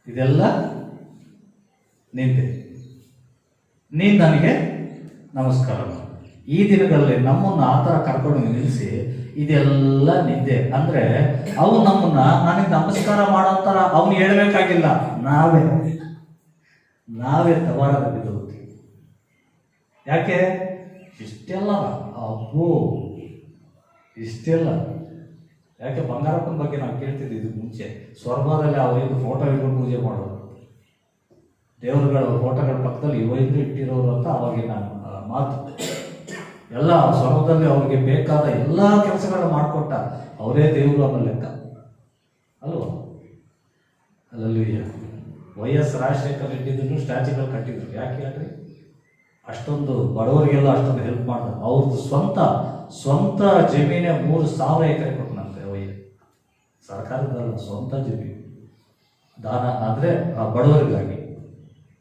ಇದೆಲ್ಲ ನಿಂದೆ, ನೀನ್ ನನಗೆ ನಮಸ್ಕಾರ ಮಾಡು, ಈ ದಿನಗಳಲ್ಲಿ ನಮ್ಮನ್ನ ಆ ಥರ ಕರ್ಕೊಂಡು ನಿಲ್ಲಿಸಿ ಇದೆಲ್ಲ ನಿಂದೆ ಅಂದ್ರೆ ಅವನು ನಮ್ಮನ್ನ ನನಗೆ ನಮಸ್ಕಾರ ಮಾಡೋಂಥರ ಅವನು ಹೇಳ್ಬೇಕಾಗಿಲ್ಲ, ನಾವೇ ತವಾರದ ಬಿದ್ದೋಗ್ತೀವಿ. ಯಾಕೆ ಇಷ್ಟೆಲ್ಲ ಅಬ್ಬೋ ಇಷ್ಟೆಲ್ಲ ಯಾಕೆ? ಬಂಗಾರಪ್ಪನ ಬಗ್ಗೆ ನಾವು ಕೇಳ್ತಿದ್ವಿ ಇದಕ್ಕೆ ಮುಂಚೆ, ಸ್ವರ್ಗದಲ್ಲಿ ಆ ವೈದ್ಯ ಫೋಟೋ ಇಟ್ಕೊಂಡು ಪೂಜೆ ಮಾಡೋರು, ದೇವರುಗಳ ಫೋಟೋಗಳ ಪಕ್ಕದಲ್ಲಿ ಈ ವೈದ್ಯರು ಇಟ್ಟಿರೋರು ಅಂತ ಅವಾಗಿನ ಮಾತು. ಎಲ್ಲ ಸ್ವರ್ಗದಲ್ಲಿ ಅವ್ರಿಗೆ ಬೇಕಾದ ಎಲ್ಲ ಕೆಲಸಗಳನ್ನ ಮಾಡಿಕೊಟ್ಟ ಅವರೇ ದೇವರು ಅನ್ನೋ ಲೆಕ್ಕ ಅಲ್ವಾ? ಅಲ್ಲಲ್ಲಿಯ YS ರಾಜಶೇಖರ್ ರೆಡ್ಡಿದ್ರು ಸ್ಟ್ಯಾಚ್ಯೂಗಳು ಕಟ್ಟಿದ್ರು. ಯಾಕೆ ಹೇಳ್ರಿ? ಅಷ್ಟೊಂದು ಬಡವರಿಗೆಲ್ಲ ಅಷ್ಟೊಂದು ಹೆಲ್ಪ್ ಮಾಡಿದ್ರು. ಅವ್ರದ್ದು ಸ್ವಂತ ಜಮೀನೇ 3,000 ಎಕರೆ ಕೊಟ್ಟನಂತೆ ಸರ್ಕಾರದಲ್ಲ, ಸ್ವಂತ ಜಮೀನು ದಾನ ಆದರೆ ಆ ಬಡವರಿಗಾಗಿ.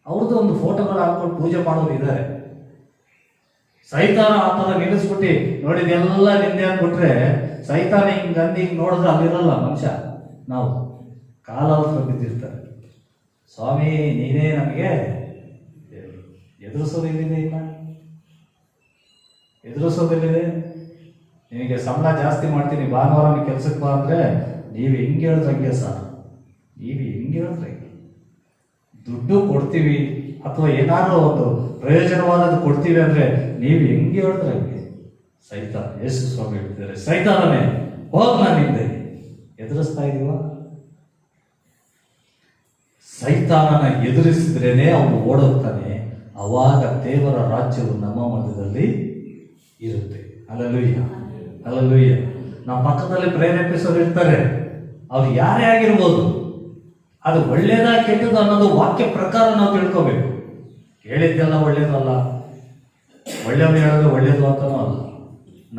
ಅವ್ರದ್ದು ಒಂದು ಫೋಟೋಗಳು ಹಾಕೊಂಡು ಪೂಜೆ ಮಾಡೋರು ಇದ್ದಾರೆ. ಸೈತಾನ ಆ ಥರ ನಿಲ್ಲಿಸ್ಬಿಟ್ಟು ನೋಡಿದೆಲ್ಲ ನಿಂದೆ ಅಂದ್ಬಿಟ್ರೆ ಸೈತಾನ ಹಿಂಗೆ ನೋಡಿದ್ರೆ ಅಲ್ಲಿರಲ್ಲ ಮನುಷ್ಯ. ನಾವು ಕಾಲ ಬಿದ್ದಿರ್ತಾರೆ. ಸ್ವಾಮಿ ನೀನೇ ನಮಗೆ ಎದುರಿಸೋದಿಲ್ಲಿದೆ, ಇಲ್ಲ ಎದುರಿಸೋದಿಲ್ಲಿದೆ. ನಿನಗೆ ಸಂಬಳ ಜಾಸ್ತಿ ಮಾಡ್ತೀನಿ, ಭಾನುವಾರ ಕೆಲ್ಸಕ್ಕೆ ಬಾ ಅಂದರೆ ನೀವು ಹೆಂಗೆ ಹೇಳಿದ್ರಂಗೆ ಸರ್, ನೀವು ಹೆಂಗೆ ಹೇಳಿದ್ರೆ ದುಡ್ಡು ಕೊಡ್ತೀವಿ ಅಥವಾ ಏನಾದರೂ ಒಂದು ಪ್ರಯೋಜನವಾದದ್ದು ಕೊಡ್ತೀವಿ ಅಂದರೆ ನೀವು ಹೆಂಗೆ ಹೇಳಿದ್ರಂಗೆ. ಸೈತಾನ ಯೇಸು ಸ್ವಾಮಿ ಹೇಳ್ತಿದ್ದಾರೆ, ಸೈತಾನನೇ ಹೋಗ್ ನನ್ನಿಂದ. ಎದುರಿಸ್ತಾ ಇದೀವ? ಸೈತಾನನ ಎದುರಿಸಿದ್ರೇನೆ ಅವನು ಓಡೋಗ್ತಾನೆ. ಅವಾಗ ದೇವರ ರಾಜ್ಯವು ನಮ್ಮ ಮಧ್ಯದಲ್ಲಿ ಇರುತ್ತೆ. Alleluia, alleluia. ನಮ್ಮ ಪಕ್ಕದಲ್ಲಿ ಪ್ರೇರೇಪಿಸೋರು ಇರ್ತಾರೆ, ಅವ್ರು ಯಾರೇ ಆಗಿರ್ಬೋದು. ಅದು ಒಳ್ಳೇದ ಕೆಟ್ಟದ್ದು ಅನ್ನೋದು ವಾಕ್ಯ ಪ್ರಕಾರ ನಾವು ತಿಳ್ಕೋಬೇಕು. ಹೇಳಿದ್ದೆಲ್ಲ ಒಳ್ಳೇದಲ್ಲ, ಒಳ್ಳೆಯವ್ರು ಹೇಳಿದ್ರೆ ಒಳ್ಳೇದು ಅಂತನೂ ಅಲ್ಲ.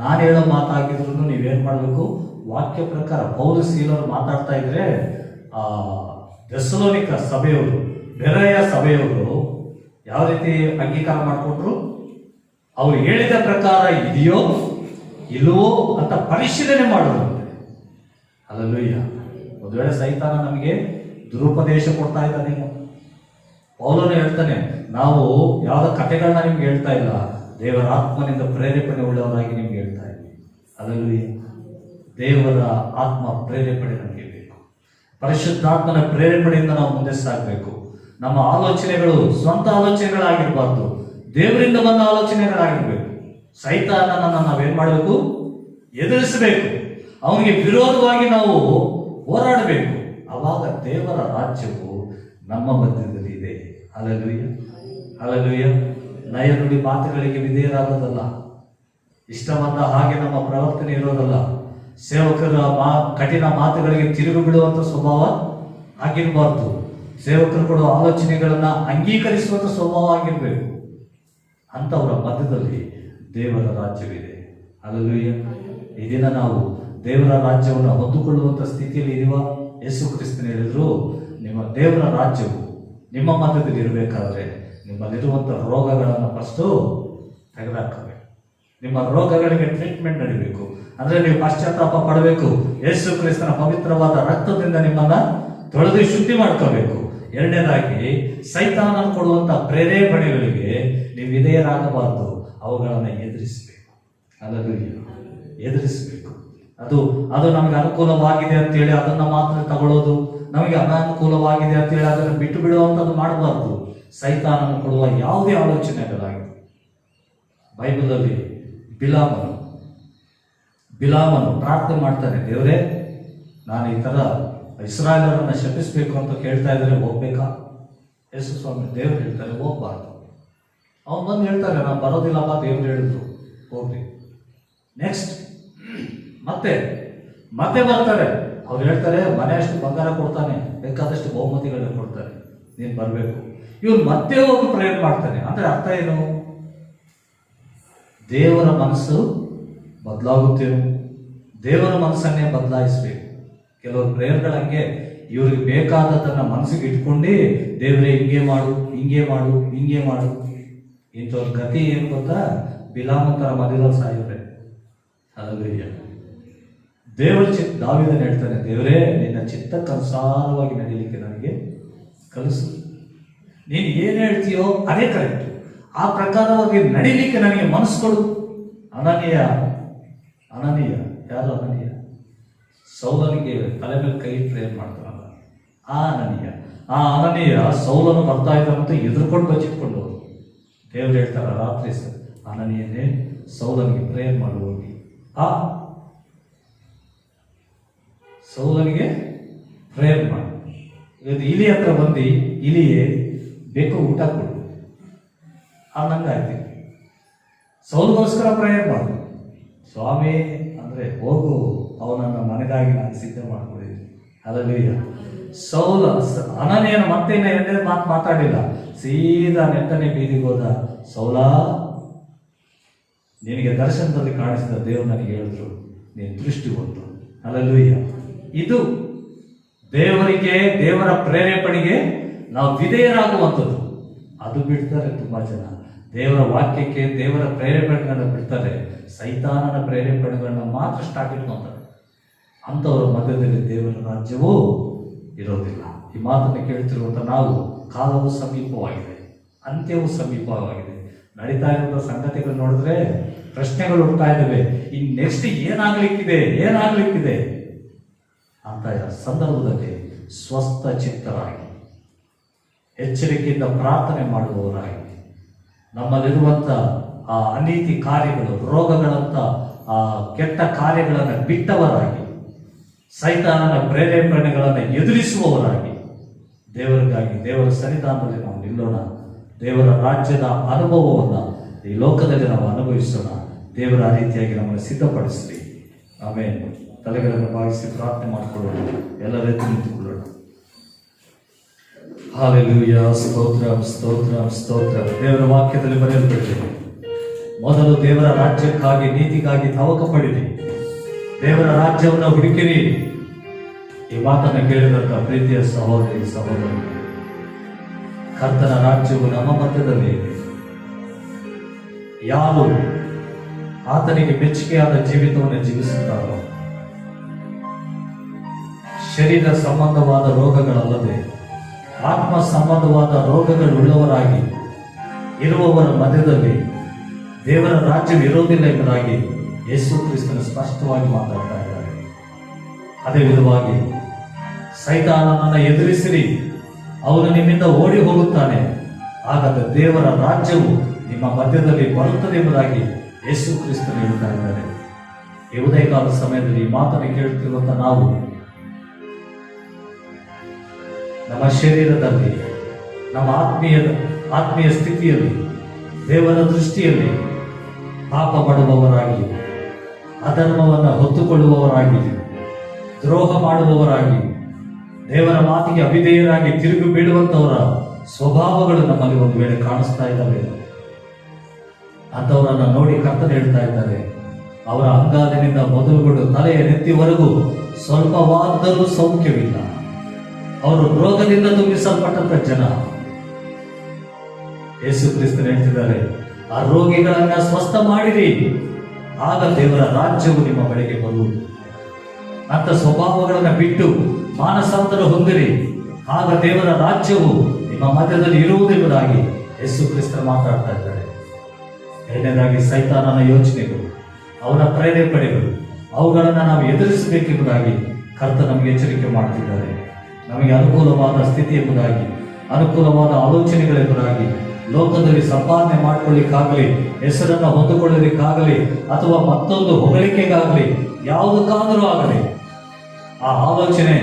ನಾನು ಹೇಳೋ ಮಾತಾಗಿದ್ರು ನೀವೇನು ಮಾಡಬೇಕು? ವಾಕ್ಯ ಪ್ರಕಾರ. ಪೌಲ ಶೀಲರು ಮಾತಾಡ್ತಾ ಇದ್ರೆ ಥೆಸಲೋನಿಕ ಸಭೆಯವರು, ಬೆರೆಯ ಸಭೆಯವರು ಯಾವ ರೀತಿ ಅಂಗೀಕಾರ ಮಾಡಿಕೊಂಡ್ರು? ಅವ್ರು ಹೇಳಿದ ಪ್ರಕಾರ ಇದೆಯೋ ಇಲ್ಲವೋ ಅಂತ ಪರಿಶೀಲನೆ ಮಾಡೋದಂತೆ. ಅಲ್ಲಲ್ಲೂಯ್ಯ. ಒಂದು ವೇಳೆ ಸೈತಾನ ನಮಗೆ ದುರುಪದೇಶ ಕೊಡ್ತಾ ಇದ್ದಾನೇನೋ. ಪೌಲನು ಹೇಳ್ತಾನೆ, ನಾವು ಯಾವುದೋ ಕಥೆಗಳನ್ನ ನಿಮ್ಗೆ ಹೇಳ್ತಾ ಇಲ್ಲ, ದೇವರ ಆತ್ಮನಿಂದ ಪ್ರೇರೇಪಣೆ ಉಳ್ಳವರಾಗಿ ನಿಮ್ಗೆ ಹೇಳ್ತಾ ಇದ್ದೀವಿ. ಅಲ್ಲಲ್ಲೂಯ್ಯ. ದೇವರ ಆತ್ಮ ಪ್ರೇರೇಪಣೆ ನಮಗೆ ಬೇಕು. ಪರಿಶುದ್ಧಾತ್ಮನ ಪ್ರೇರೇಪಣೆಯಿಂದ ನಾವು ಮುಂದೆ ಸಾಗಬೇಕು. ನಮ್ಮ ಆಲೋಚನೆಗಳು ಸ್ವಂತ ಆಲೋಚನೆಗಳಾಗಿರಬಾರ್ದು, ದೇವರಿಂದ ಬಂದ ಆಲೋಚನೆಗಳಾಗಿರ್ಬೇಕು. ಸೈತಾನನನ್ನು ನಾವೇನ್ ಮಾಡಬೇಕು? ಎದುರಿಸಬೇಕು. ಅವನಿಗೆ ವಿರೋಧವಾಗಿ ನಾವು ಹೋರಾಡಬೇಕು. ಅವಾಗ ದೇವರ ರಾಜ್ಯವು ನಮ್ಮ ಮಧ್ಯದಲ್ಲಿ ಇದೆ. Hallelujah, hallelujah. ನಯ ನುಡಿ ಮಾತುಗಳಿಗೆ ವಿಧೇಯರಾಗೋದಲ್ಲ, ಇಷ್ಟ ಬಂದ ಹಾಗೆ ನಮ್ಮ ಪ್ರವರ್ತನೆ ಇರೋದಲ್ಲ. ಸೇವಕರ ಕಠಿಣ ಮಾತುಗಳಿಗೆ ತಿರುಗಿ ಬಿಡುವಂತ ಸ್ವಭಾವ ಆಗಿರಬಾರ್ದು. ಸೇವಕರು ಕೊಡುವ ಆಲೋಚನೆಗಳನ್ನ ಅಂಗೀಕರಿಸುವಂತ ಸ್ವಭಾವ ಆಗಿರ್ಬೇಕು. ಅಂತವರ ಮಧ್ಯದಲ್ಲಿ ದೇವರ ರಾಜ್ಯವಿದೆ. ಹಲ್ಲೆಲೂಯಾ. ಈ ದಿನ ನಾವು ದೇವರ ರಾಜ್ಯವನ್ನು ಹೊಂದಿಕೊಳ್ಳುವಂತ ಸ್ಥಿತಿಯಲ್ಲಿ ಇದೀವ. ಯೇಸು ಕ್ರಿಸ್ತನು ಹೇಳಿದ್ರು, ನಿಮ್ಮ ದೇವರ ರಾಜ್ಯವು ನಿಮ್ಮ ಮಧ್ಯದಲ್ಲಿ ಇರಬೇಕಾದ್ರೆ ನಿಮ್ಮಲ್ಲಿರುವಂಥ ರೋಗಗಳನ್ನು ಫಸ್ಟು ತೆಗೆದುಹಾಕಬೇಕು. ನಿಮ್ಮ ರೋಗಗಳಿಗೆ ಟ್ರೀಟ್ಮೆಂಟ್ ನಡೀಬೇಕು. ಅಂದ್ರೆ ನೀವು ಪಶ್ಚಾತ್ತಾಪ ಪಡಬೇಕು. ಯೇಸು ಕ್ರಿಸ್ತನ ಪವಿತ್ರವಾದ ರಕ್ತದಿಂದ ನಿಮ್ಮನ್ನ ತೊಳೆದು ಶುದ್ಧಿ ಮಾಡ್ಕೋಬೇಕು. ಎರಡನೇದಾಗಿ ಸೈತಾನನ ಕೊಡುವಂತ ಪ್ರೇರೇಪಣೆಗಳಿಗೆ ನೀವು ವಿಧೇಯರಾಗಬಾರದು, ಅವುಗಳನ್ನು ಎದುರಿಸಬೇಕು. ಅಲ್ಲೂಯ್ಯ, ಎದುರಿಸಬೇಕು. ಅದು ನಮಗೆ ಅನುಕೂಲವಾಗಿದೆ ಅಂತೇಳಿ ಅದನ್ನ ಮಾತ್ರ ತಗೊಳ್ಳೋದು, ನಮಗೆ ಅನಾನುಕೂಲವಾಗಿದೆ ಅಂತೇಳಿ ಅದನ್ನು ಬಿಟ್ಟು ಬಿಡುವಂಥದ್ದು ಮಾಡಬಾರ್ದು. ಸೈತಾನನ ಕೊಡುವ ಯಾವುದೇ ಆಲೋಚನೆಗಳಾಗಿದೆ. ಬೈಬಲಲ್ಲಿ ಬಿಲಾಮನು ಪ್ರಾರ್ಥನೆ ಮಾಡ್ತಾನೆ, ದೇವರೇ ನಾನು ಈ ತರ ಇಸ್ರಾಯೇಲರನ್ನ ಶಪಿಸಬೇಕು ಅಂತ ಕೇಳ್ತಾ ಇದ್ದಾರೆ, ಹೋಗ್ಬೇಕಾ? ಯೇಸು ಸ್ವಾಮಿ ದೇವ್ರು ಹೇಳ್ತಾರೆ ಹೋಗ್ಬಾರ್ದು. ಅವನು ಬಂದು ಹೇಳ್ತಾರೆ, ನಾನು ಬರೋದಿಲ್ಲಪ್ಪ, ದೇವ್ರು ಹೇಳಿದ್ರು ಹೋಗ್ರಿ. ನೆಕ್ಸ್ಟ್ ಮತ್ತೆ ಬರ್ತಾರೆ. ಅವ್ರು ಹೇಳ್ತಾರೆ, ಮನೆ ಅಷ್ಟು ಬಂಗಾರ ಕೊಡ್ತಾನೆ, ಬೇಕಾದಷ್ಟು ಬಹುಮತಿಗಳನ್ನ ಕೊಡ್ತಾರೆ, ನೀನು ಬರಬೇಕು. ಇವನು ಮತ್ತೆ ಹೋಗಿ ಪ್ರೇಯರ್ ಮಾಡ್ತಾನೆ. ಅಂದ್ರೆ ಅರ್ಥ ಏನು? ದೇವರ ಮನಸ್ಸು ಬದಲಾಗುತ್ತೇನು? ದೇವರ ಮನಸ್ಸನ್ನೇ ಬದಲಾಯಿಸಬೇಕು. ಕೆಲವರು ಪ್ರೇಯರ್ಗಳಂಗೆ ಇವ್ರಿಗೆ ಬೇಕಾದದನ್ನ ಮನಸ್ಸಿಗೆ ಇಟ್ಕೊಂಡು ದೇವರೇ ಹಿಂಗೆ ಮಾಡು, ಹಿಂಗೆ ಮಾಡು, ಹಿಂಗೆ ಮಾಡು. ಇಂಥವ್ರ ಗತಿ ಏನು ಗೊತ್ತಾ? ಬಿಲಾಮಂತರ ಮಧ್ಯದಲ್ಲಿ ಸಾಯುತ್ತೆ. ಹಲ್ಲೆಲೂಯಾ. ದೇವರ ದಾವೀದನು ಹೇಳ್ತಾನೆ, ದೇವರೇ ನಿನ್ನ ಚಿತ್ತಕ್ಕನುಸಾರವಾಗಿ ನಡೀಲಿಕ್ಕೆ ನನಗೆ ಕಲಿಸು. ನೀನು ಏನು ಹೇಳ್ತೀಯೋ ಅದೇ ಕರೆಕ್ಟ್, ಆ ಪ್ರಕಾರವಾಗಿ ನಡೀಲಿಕ್ಕೆ ನನಗೆ ಮನಸ್ಸು ಕೊಡು. ಅನನೀಯ ಯಾರು ಅನನೀಯ? ಸೌಲನಿಗೆ ತಲೆ ಮೇಲೆ ಕೈ ಇಟ್ಟರೆ ಏನ್ ಮಾಡ್ತಾರಲ್ಲ ಆ ಅನನೀಯ ಸೌಲನು ಬರ್ತಾ ಇದ್ದಾರಂತ ಎದುರ್ಕೊಂಡು ಬಚ್ಚಿಟ್ಕೊಂಡು ದೇವ್ರು ಹೇಳ್ತಾರ ರಾತ್ರಿ ಅನನೀಯನೇ ಸೌಲನಿಗೆ ಪ್ರೇಯರ್ ಮಾಡಿ ಹೋಗಿ ಸೌಲನಿಗೆ ಪ್ರೇಯರ್ ಮಾಡಿ. ಇವತ್ತು ಇಲಿ ಹತ್ರ ಬಂದು ಇಲಿಯೇ ಬೇಕು ಊಟ ಕೊಡು ಅನ್ನಂಗೆ ಆಯ್ತು. ಸೌಲಗೋಸ್ಕರ ಪ್ರೇಯರ್ ಮಾಡು ಸ್ವಾಮಿ ಅಂದ್ರೆ ಹೋಗು, ಅವನನ್ನು ನನಗಾಗಿ ನಾನು ಸಿದ್ಧ ಮಾಡ್ಕೊಂಡಿದ್ದೀನಿ. ಹಲ್ಲೆಲೂಯಾ. ಸೌಲ ಅನನೀಯನ ಮತ್ತೆ ಎರಡನೇ ಮಾತು ಮಾತಾಡಿಲ್ಲ, ಸೀದಾ ನೆಟ್ಟನೆ ಬೀದಿಗೆ ಹೋದ. ಸೌಲ, ನಿನಗೆ ದರ್ಶನದಲ್ಲಿ ಕಾಣಿಸಿದ ದೇವರು ನನಗೆ ಹೇಳಿದ್ರು ನೀನು ದೃಷ್ಟಿ ಹೊತ್ತು. ಹಲ್ಲೆಲೂಯಾ. ಇದು ದೇವರ ಪ್ರೇರೇಪಣೆಗೆ ನಾವು ವಿಧೇಯರಾಗುವಂಥದ್ದು. ಅದು ಬಿಡ್ತಾರೆ ತುಂಬಾ ಜನ. ದೇವರ ವಾಕ್ಯಕ್ಕೆ ದೇವರ ಪ್ರೇರೇಪಣೆಗಳನ್ನ ಬಿಡ್ತಾರೆ, ಸೈತಾನನ ಪ್ರೇರೇಪಣೆಗಳನ್ನ ಮಾತ್ರ ಸ್ಟಾಕ್ ಇಟ್ಕೊಂತಾರೆ. ಅಂಥವರ ಮಧ್ಯದಲ್ಲಿ ದೇವರ ರಾಜ್ಯವೂ ಇರೋದಿಲ್ಲ. ಈ ಮಾತನ್ನು ಕೇಳ್ತಿರುವಂಥ ನಾವು, ಕಾಲವು ಸಮೀಪವಾಗಿದೆ, ಅಂತ್ಯವು ಸಮೀಪವಾಗಿದೆ. ನಡೀತಾ ಇರುವಂಥ ಸಂಗತಿಗಳು ನೋಡಿದ್ರೆ ಪ್ರಶ್ನೆಗಳು ಹುಡ್ತಾ ಇದ್ದಾವೆ. ಇನ್ ನೆಕ್ಸ್ಟ್ ಏನಾಗ್ಲಿಕ್ಕಿದೆ ಅಂತ ಸಂದರ್ಭದಲ್ಲಿ ಸ್ವಸ್ಥ ಚಿತ್ತರಾಗಿ, ಎಚ್ಚರಿಕೆಯಿಂದ ಪ್ರಾರ್ಥನೆ ಮಾಡುವವರಾಗಿ, ನಮ್ಮಲ್ಲಿರುವಂಥ ಆ ಅನೀತಿ ಕಾರ್ಯಗಳು, ರೋಗಗಳಂತ ಆ ಕೆಟ್ಟ ಕಾರ್ಯಗಳನ್ನು ಬಿಟ್ಟವರಾಗಿ, ಸೈತಾನನ ಪ್ರೇರೇಪಣೆಗಳನ್ನು ಎದುರಿಸುವವರಾಗಿ ದೇವರಿಗಾಗಿ ದೇವರ ಸನ್ನಿಧಾನದಲ್ಲಿ ನಾವು ನಿಲ್ಲೋಣ. ದೇವರ ರಾಜ್ಯದ ಅನುಭವವನ್ನು ಈ ಲೋಕದಲ್ಲಿ ನಾವು ಅನುಭವಿಸೋಣ. ದೇವರ ಆ ರೀತಿಯಾಗಿ ನಮ್ಮನ್ನು ಸಿದ್ಧಪಡಿಸಲಿ. ಆಮೇಲೆ ತಲೆಗಳನ್ನು ಭಾವಿಸಿ ಪ್ರಾರ್ಥನೆ ಮಾಡಿಕೊಳ್ಳೋಣ. ಎಲ್ಲರ ಎದ್ದು ನಿಂತುಕೊಳ್ಳೋಣ. ಹಾಲೆಲೂಯಾ. ಸ್ತೋತ್ರ. ದೇವರ ವಾಕ್ಯದಲ್ಲಿ ಬರೆಯಲ್ಪಟ್ಟಿದೆ, ಮೊದಲು ದೇವರ ರಾಜ್ಯಕ್ಕಾಗಿ ನೀತಿಗಾಗಿ ತವಕ ಪಡಿರಿ, ದೇವರ ರಾಜ್ಯವನ್ನು ಹುಡುಕಿರಿ. ಈ ಮಾತನ್ನು ಕೇಳಿದಂತ ಪ್ರೀತಿಯ ಸಹೋದರಿ ಸಹೋದರಿ, ಕರ್ತನ ರಾಜ್ಯವು ನಮ್ಮ ಮಧ್ಯದಲ್ಲಿ ಇದೆ. ಯಾರು ಆತನಿಗೆ ಮೆಚ್ಚುಗೆಯಾದ ಜೀವಿತವನ್ನು ಜೀವಿಸುತ್ತಾರೋ, ಶರೀರ ಸಂಬಂಧವಾದ ರೋಗಗಳಲ್ಲದೆ ಆತ್ಮ ಸಂಬಂಧವಾದ ರೋಗಗಳುಳ್ಳವರಾಗಿ ಇರುವವರ ಮಧ್ಯದಲ್ಲಿ ದೇವರ ರಾಜ್ಯವು ಇರೋದಿಲ್ಲ ಎಂಬುದಾಗಿ ಯೇಸು ಕ್ರಿಸ್ತನು ಸ್ಪಷ್ಟವಾಗಿ ಮಾತಾಡ್ತಾ ಇದ್ದಾರೆ. ಅದೇ ವಿಧವಾಗಿ ಸೈತಾನನನ್ನು ಎದುರಿಸಿರಿ, ಅವನು ನಿಮ್ಮಿಂದ ಓಡಿ ಹೋಗುತ್ತಾನೆ, ಆಗ ದೇವರ ರಾಜ್ಯವು ನಿಮ್ಮ ಮಧ್ಯದಲ್ಲಿ ಬರುತ್ತದೆ ಎಂಬುದಾಗಿ ಯೇಸು ಕ್ರಿಸ್ತನು ಹೇಳ್ತಾ ಇದ್ದಾರೆ. ಈ ಉದಯಕಾಲ ಸಮಯದಲ್ಲಿ ಈ ಮಾತನ್ನು ಕೇಳುತ್ತಿರುವಂತ ನಾವು ನಮ್ಮ ಶರೀರದಲ್ಲಿ, ನಮ್ಮ ಆತ್ಮೀಯ ಸ್ಥಿತಿಯಲ್ಲಿ, ದೇವರ ದೃಷ್ಟಿಯಲ್ಲಿ ಪಾಪ ಮಾಡುವವರಾಗಿ, ಅಧರ್ಮವನ್ನು ಹೊತ್ತುಕೊಳ್ಳುವವರಾಗಿ, ದ್ರೋಹ ಮಾಡುವವರಾಗಿ, ದೇವರ ಮಾತಿಗೆ ಅವಿಧೇಯರಾಗಿ ತಿರುಗಿ ಬೀಳುವಂತವರ ಸ್ವಭಾವಗಳು ನಮ್ಮಲ್ಲಿ ಒಂದು ವೇಳೆ ಕಾಣಿಸ್ತಾ ಇದ್ದಾವೆ. ಅಂಥವರನ್ನ ನೋಡಿ ಕರ್ತನು ಹೇಳ್ತಾ ಇದ್ದಾರೆ, ಅವರ ಅಂಗಾಲಿನಿಂದ ಮೊದಲುಗೊಂಡು ತಲೆಯ ನೆತ್ತಿವರೆಗೂ ಸ್ವಲ್ಪವಾದರೂ ಸೌಖ್ಯವಿಲ್ಲ. ಅವರು ರೋಗದಿಂದ ತುಂಬಿಸಲ್ಪಟ್ಟಂತ ಜನ. ಯೇಸು ಕ್ರಿಸ್ತನು ಹೇಳ್ತಿದ್ದಾರೆ, ಆ ರೋಗಿಗಳನ್ನ ಸ್ವಸ್ಥ ಮಾಡಿರಿ, ಆಗ ದೇವರ ರಾಜ್ಯವು ನಿಮ್ಮ ಬಳಿಗೆ ಬರುವುದು. ಅಂತ ಸ್ವಭಾವಗಳನ್ನ ಬಿಟ್ಟು ಮಾನಸಾಂತರ ಹೊಂದಿರಿ, ಆಗ ದೇವರ ರಾಜ್ಯವು ನಿಮ್ಮ ಮಧ್ಯದಲ್ಲಿ ಇರುವುದೆಂಬುದಾಗಿ ಯೇಸು ಕ್ರಿಸ್ತನು ಮಾತಾಡ್ತಾ ಇದ್ದಾರೆ. ಎರಡನೇದಾಗಿ ಸೈತಾನನ ಯೋಚನೆಗಳು, ಅವನ ಪ್ರೇರೇಪಣೆಗಳು, ಅವುಗಳನ್ನು ನಾವು ಎದುರಿಸಬೇಕೆಂಬುದಾಗಿ ಕರ್ತ ನಮಗೆ ಎಚ್ಚರಿಕೆ ಮಾಡ್ತಿದ್ದಾರೆ. ನಮಗೆ ಅನುಕೂಲವಾದ ಸ್ಥಿತಿ ಎಂಬುದಾಗಿ, ಅನುಕೂಲವಾದ ಆಲೋಚನೆಗಳೆಂಬುದಾಗಿ, ಲೋಕದಲ್ಲಿ ಸಂಪಾದನೆ ಮಾಡಿಕೊಳ್ಳಿಕ್ಕಾಗಲಿ, ಹೆಸರನ್ನು ಹೊಂದಿಕೊಳ್ಳಲಿಕ್ಕಾಗಲಿ, ಅಥವಾ ಮತ್ತೊಂದು ಹೊಗಳಿಕೆಗಾಗಲಿ, ಯಾವುದಕ್ಕಾದರೂ ಆಗಲಿ, ಆ ಆಲೋಚನೆ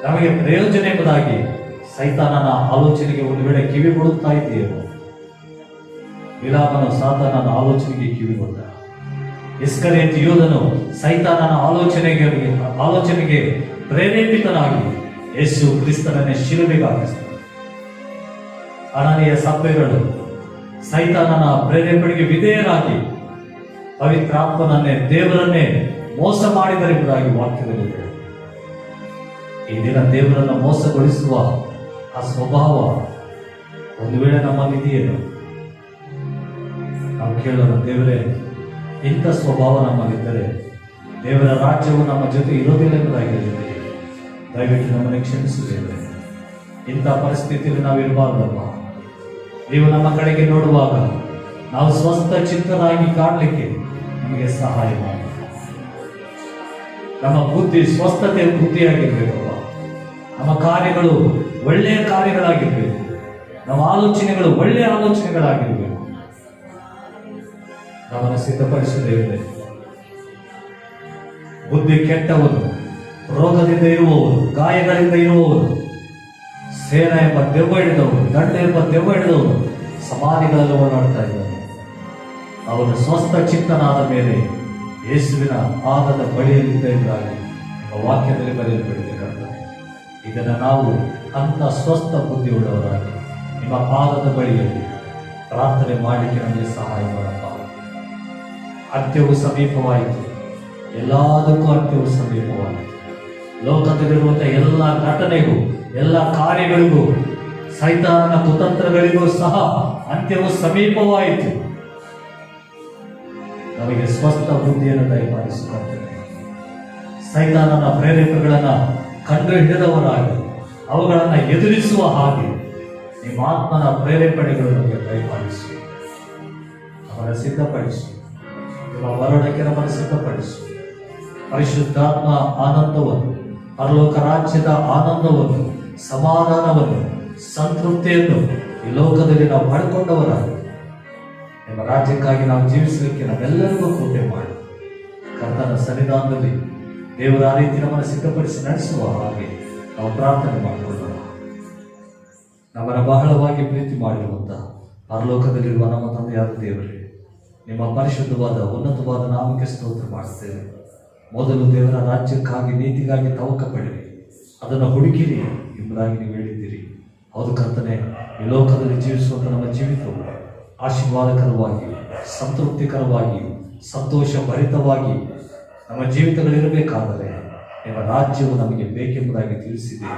ನಮಗೆ ಪ್ರಯೋಜನ ಎಂಬುದಾಗಿ ಸೈತಾನನ ಆಲೋಚನೆಗೆ ಒಂದು ವೇಳೆ ಕಿವಿಗೊಡುತ್ತಾ ಇದೆಯೇನೋ. ಬಿಲಾಮನು ಸಾತಾನನ ಆಲೋಚನೆಗೆ ಕಿವಿಗೊಟ್ಟ. ಇಸ್ಕರಿಯೋತ ಯೂದನು ಸೈತಾನನ ಆಲೋಚನೆಗೆ ಪ್ರೇರೇಪಿತನಾಗಿ ಯೇಸು ಕ್ರಿಸ್ತನನ್ನೇ ಶಿಲುಬೆಗೆ ಹಾಕಿಸ್ತಾರೆ. ಅನನೀಯ ಸಭೆಗಳು ಸೈತಾನನ ಪ್ರೇರೇಪಣೆಗೆ ವಿಧೇಯರಾಗಿ ಪವಿತ್ರಾತ್ಮನನ್ನೇ ದೇವರನ್ನೇ ಮೋಸ ಮಾಡಿದರೆಂಬುದಾಗಿ ವಾಕ್ಯದಲ್ಲಿದೆ. ಈ ದಿನ ದೇವರನ್ನು ಮೋಸಗೊಳಿಸುವ ಆ ಸ್ವಭಾವ ಒಂದು ವೇಳೆ ನಮ್ಮಲ್ಲಿದೆಯೇನು? ನಾವು ಕೇಳೋಣ, ದೇವರೇ, ಇಂಥ ಸ್ವಭಾವ ನಮ್ಮಲ್ಲಿದ್ದರೆ ದೇವರ ರಾಜ್ಯವು ನಮ್ಮ ಜೊತೆ ಇರೋದಿಲ್ಲ ಎಂಬುದಾಗಿ ಹೇಳಿದೆ. ದಯವಿಟ್ಟು ನಮ್ಮನ್ನು ಕ್ಷಮಿಸುತ್ತೇವೆ. ಇಂಥ ಪರಿಸ್ಥಿತಿಯಲ್ಲಿ ನಾವು ಇರಬಾರ್ದಲ್ಲ. ನೀವು ನಮ್ಮ ಕಡೆಗೆ ನೋಡುವಾಗ ನಾವು ಸ್ವಸ್ಥ ಚಿತ್ತರಾಗಿ ಕಾಣಲಿಕ್ಕೆ ನಮಗೆ ಸಹಾಯ ಮಾಡಿ. ನಮ್ಮ ಬುದ್ಧಿ ಸ್ವಸ್ಥತೆ ಬುದ್ಧಿಯಾಗಿರ್ಬೇಕಪ್ಪ. ನಮ್ಮ ಕಾರ್ಯಗಳು ಒಳ್ಳೆಯ ಕಾರ್ಯಗಳಾಗಿರ್ಬೇಕು. ನಮ್ಮ ಆಲೋಚನೆಗಳು ಒಳ್ಳೆಯ ಆಲೋಚನೆಗಳಾಗಿರ್ಬೇಕು. ನಮ್ಮನ್ನು ಸಿದ್ಧಪಡಿಸದೇ ಬುದ್ಧಿ ಕೆಟ್ಟವನು, ರೋಗದಿಂದ ಇರುವವನು, ಗಾಯಗಳಿಂದ ಇರುವವನು, ಸೇನ ಎಂಬ ದೆವ್ವ ಹಿಡಿದವನು, ದಂಡ ಎಂಬ ದೆವ್ವ ಹಿಡಿದವನು ಸಮಾಧಿಗಳಲ್ಲಿ ಓಡಾಡ್ತಾ ಇದ್ದಾನೆ. ಅವನು ಸ್ವಸ್ಥ ಚಿತ್ತನಾದ ಮೇಲೆ ಯೇಸುವಿನ ಪಾದದ ಬಳಿಯಲ್ಲಿದ್ದಾಗಿ ನಿಮ್ಮ ವಾಕ್ಯದಲ್ಲಿ ಬರೆಯಲ್ಪಡಬೇಕಾಗ್ತದೆ. ಇದನ್ನು ನಾವು ಅಂತ ಸ್ವಸ್ಥ ಬುದ್ಧಿಯುಳ್ಳವರಾಗಿ ನಿಮ್ಮ ಪಾದದ ಬಳಿಯಲ್ಲಿ ಪ್ರಾರ್ಥನೆ ಮಾಡಲಿಕ್ಕೆ ನಮಗೆ ಸಹಾಯ ಮಾಡಪ್ಪ. ಅಂತ್ಯವು ಸಮೀಪವಾಯಿತು, ಎಲ್ಲದಕ್ಕೂ ಅಂತ್ಯವು ಸಮೀಪವಾಯಿತು. ಲೋಕದಲ್ಲಿರುವಂತಹ ಎಲ್ಲ ಘಟನೆಗೂ, ಎಲ್ಲ ಕಾರ್ಯಗಳಿಗೂ, ಸೈತಾನನ ಕುತಂತ್ರಗಳಿಗೂ ಸಹ ಅಂತ್ಯವು ಸಮೀಪವಾಯಿತು. ನಮಗೆ ಸ್ವಸ್ಥ ಬುದ್ಧಿಯನ್ನು ದಯಪಾಲಿಸಿಕೊಳ್ತೇನೆ. ಸೈತಾನನ ಪ್ರೇರೇಪಗಳನ್ನು ಕಂಡು ಹಿಡಿದವರಾಗಿ ಅವುಗಳನ್ನು ಎದುರಿಸುವ ಹಾಗೆ ನಿಮ್ಮ ಆತ್ಮನ ಪ್ರೇರೇಪಣೆಗಳು ನಮಗೆ ದಯಪಾಲಿಸಿ, ನಮ್ಮನ್ನು ಸಿದ್ಧಪಡಿಸಿ, ನಿಮ್ಮ ಬರೋಣಕ್ಕೆ ನಮ್ಮನ್ನು ಸಿದ್ಧಪಡಿಸಿ. ಪರಿಶುದ್ಧಾತ್ಮ ಆನಂದವನ್ನು, ಪರಲೋಕ ರಾಜ್ಯದ ಆನಂದವನ್ನು, ಸಮಾಧಾನವನ್ನು, ಸಂತೃಪ್ತಿಯನ್ನು ಈ ಲೋಕದಲ್ಲಿ ನಾವು ಪಡ್ಕೊಂಡವರಾಗಿ ನಿಮ್ಮ ರಾಜ್ಯಕ್ಕಾಗಿ ನಾವು ಜೀವಿಸಲಿಕ್ಕೆ ನಮ್ಮೆಲ್ಲರಿಗೂ ಕೃಪೆ ಮಾಡಿ. ಕರ್ತನ ಸನ್ನಿಧಾನದಲ್ಲಿ ದೇವರ ಆ ರೀತಿ ನಮ್ಮನ್ನು ಸಿದ್ಧಪಡಿಸಿ ನಡೆಸುವ ಹಾಗೆ ನಾವು ಪ್ರಾರ್ಥನೆ ಮಾಡಿಕೊಳ್ಳೋಣ. ನಮ್ಮನ್ನು ಬಹಳವಾಗಿ ಪ್ರೀತಿ ಮಾಡಿರುವಂತಹ ಪರಲೋಕದಲ್ಲಿರುವ ನಮ್ಮ ತಂದೆಯಾದ ದೇವರೇ, ನಿಮ್ಮ ಪರಿಶುದ್ಧವಾದ ಉನ್ನತವಾದ ನಾಮಕ್ಕೆ ಸ್ತೋತ್ರ ಮಾಡುತ್ತೇವೆ. ಮೊದಲು ದೇವರ ರಾಜ್ಯಕ್ಕಾಗಿ, ನೀತಿಗಾಗಿ ತವಕ ಪಡಿರಿ, ಅದನ್ನು ಹುಡುಕಿರಿ ಎಂಬುದಾಗಿ ನೀವು ಹೇಳಿದ್ದೀರಿ. ಹೌದು ಕರ್ತನೆ, ಈ ಲೋಕದಲ್ಲಿ ಜೀವಿಸುವಂಥ ನಮ್ಮ ಜೀವಿತವು ಆಶೀರ್ವಾದಕರವಾಗಿ, ಸಂತೃಪ್ತಿಕರವಾಗಿ, ಸಂತೋಷ ಭರಿತವಾಗಿ ನಮ್ಮ ಜೀವಿತಗಳಿರಬೇಕಾದರೆ ನಿಮ್ಮ ರಾಜ್ಯವು ನಮಗೆ ಬೇಕೆಂಬುದಾಗಿ ತಿಳಿಸಿದೆ.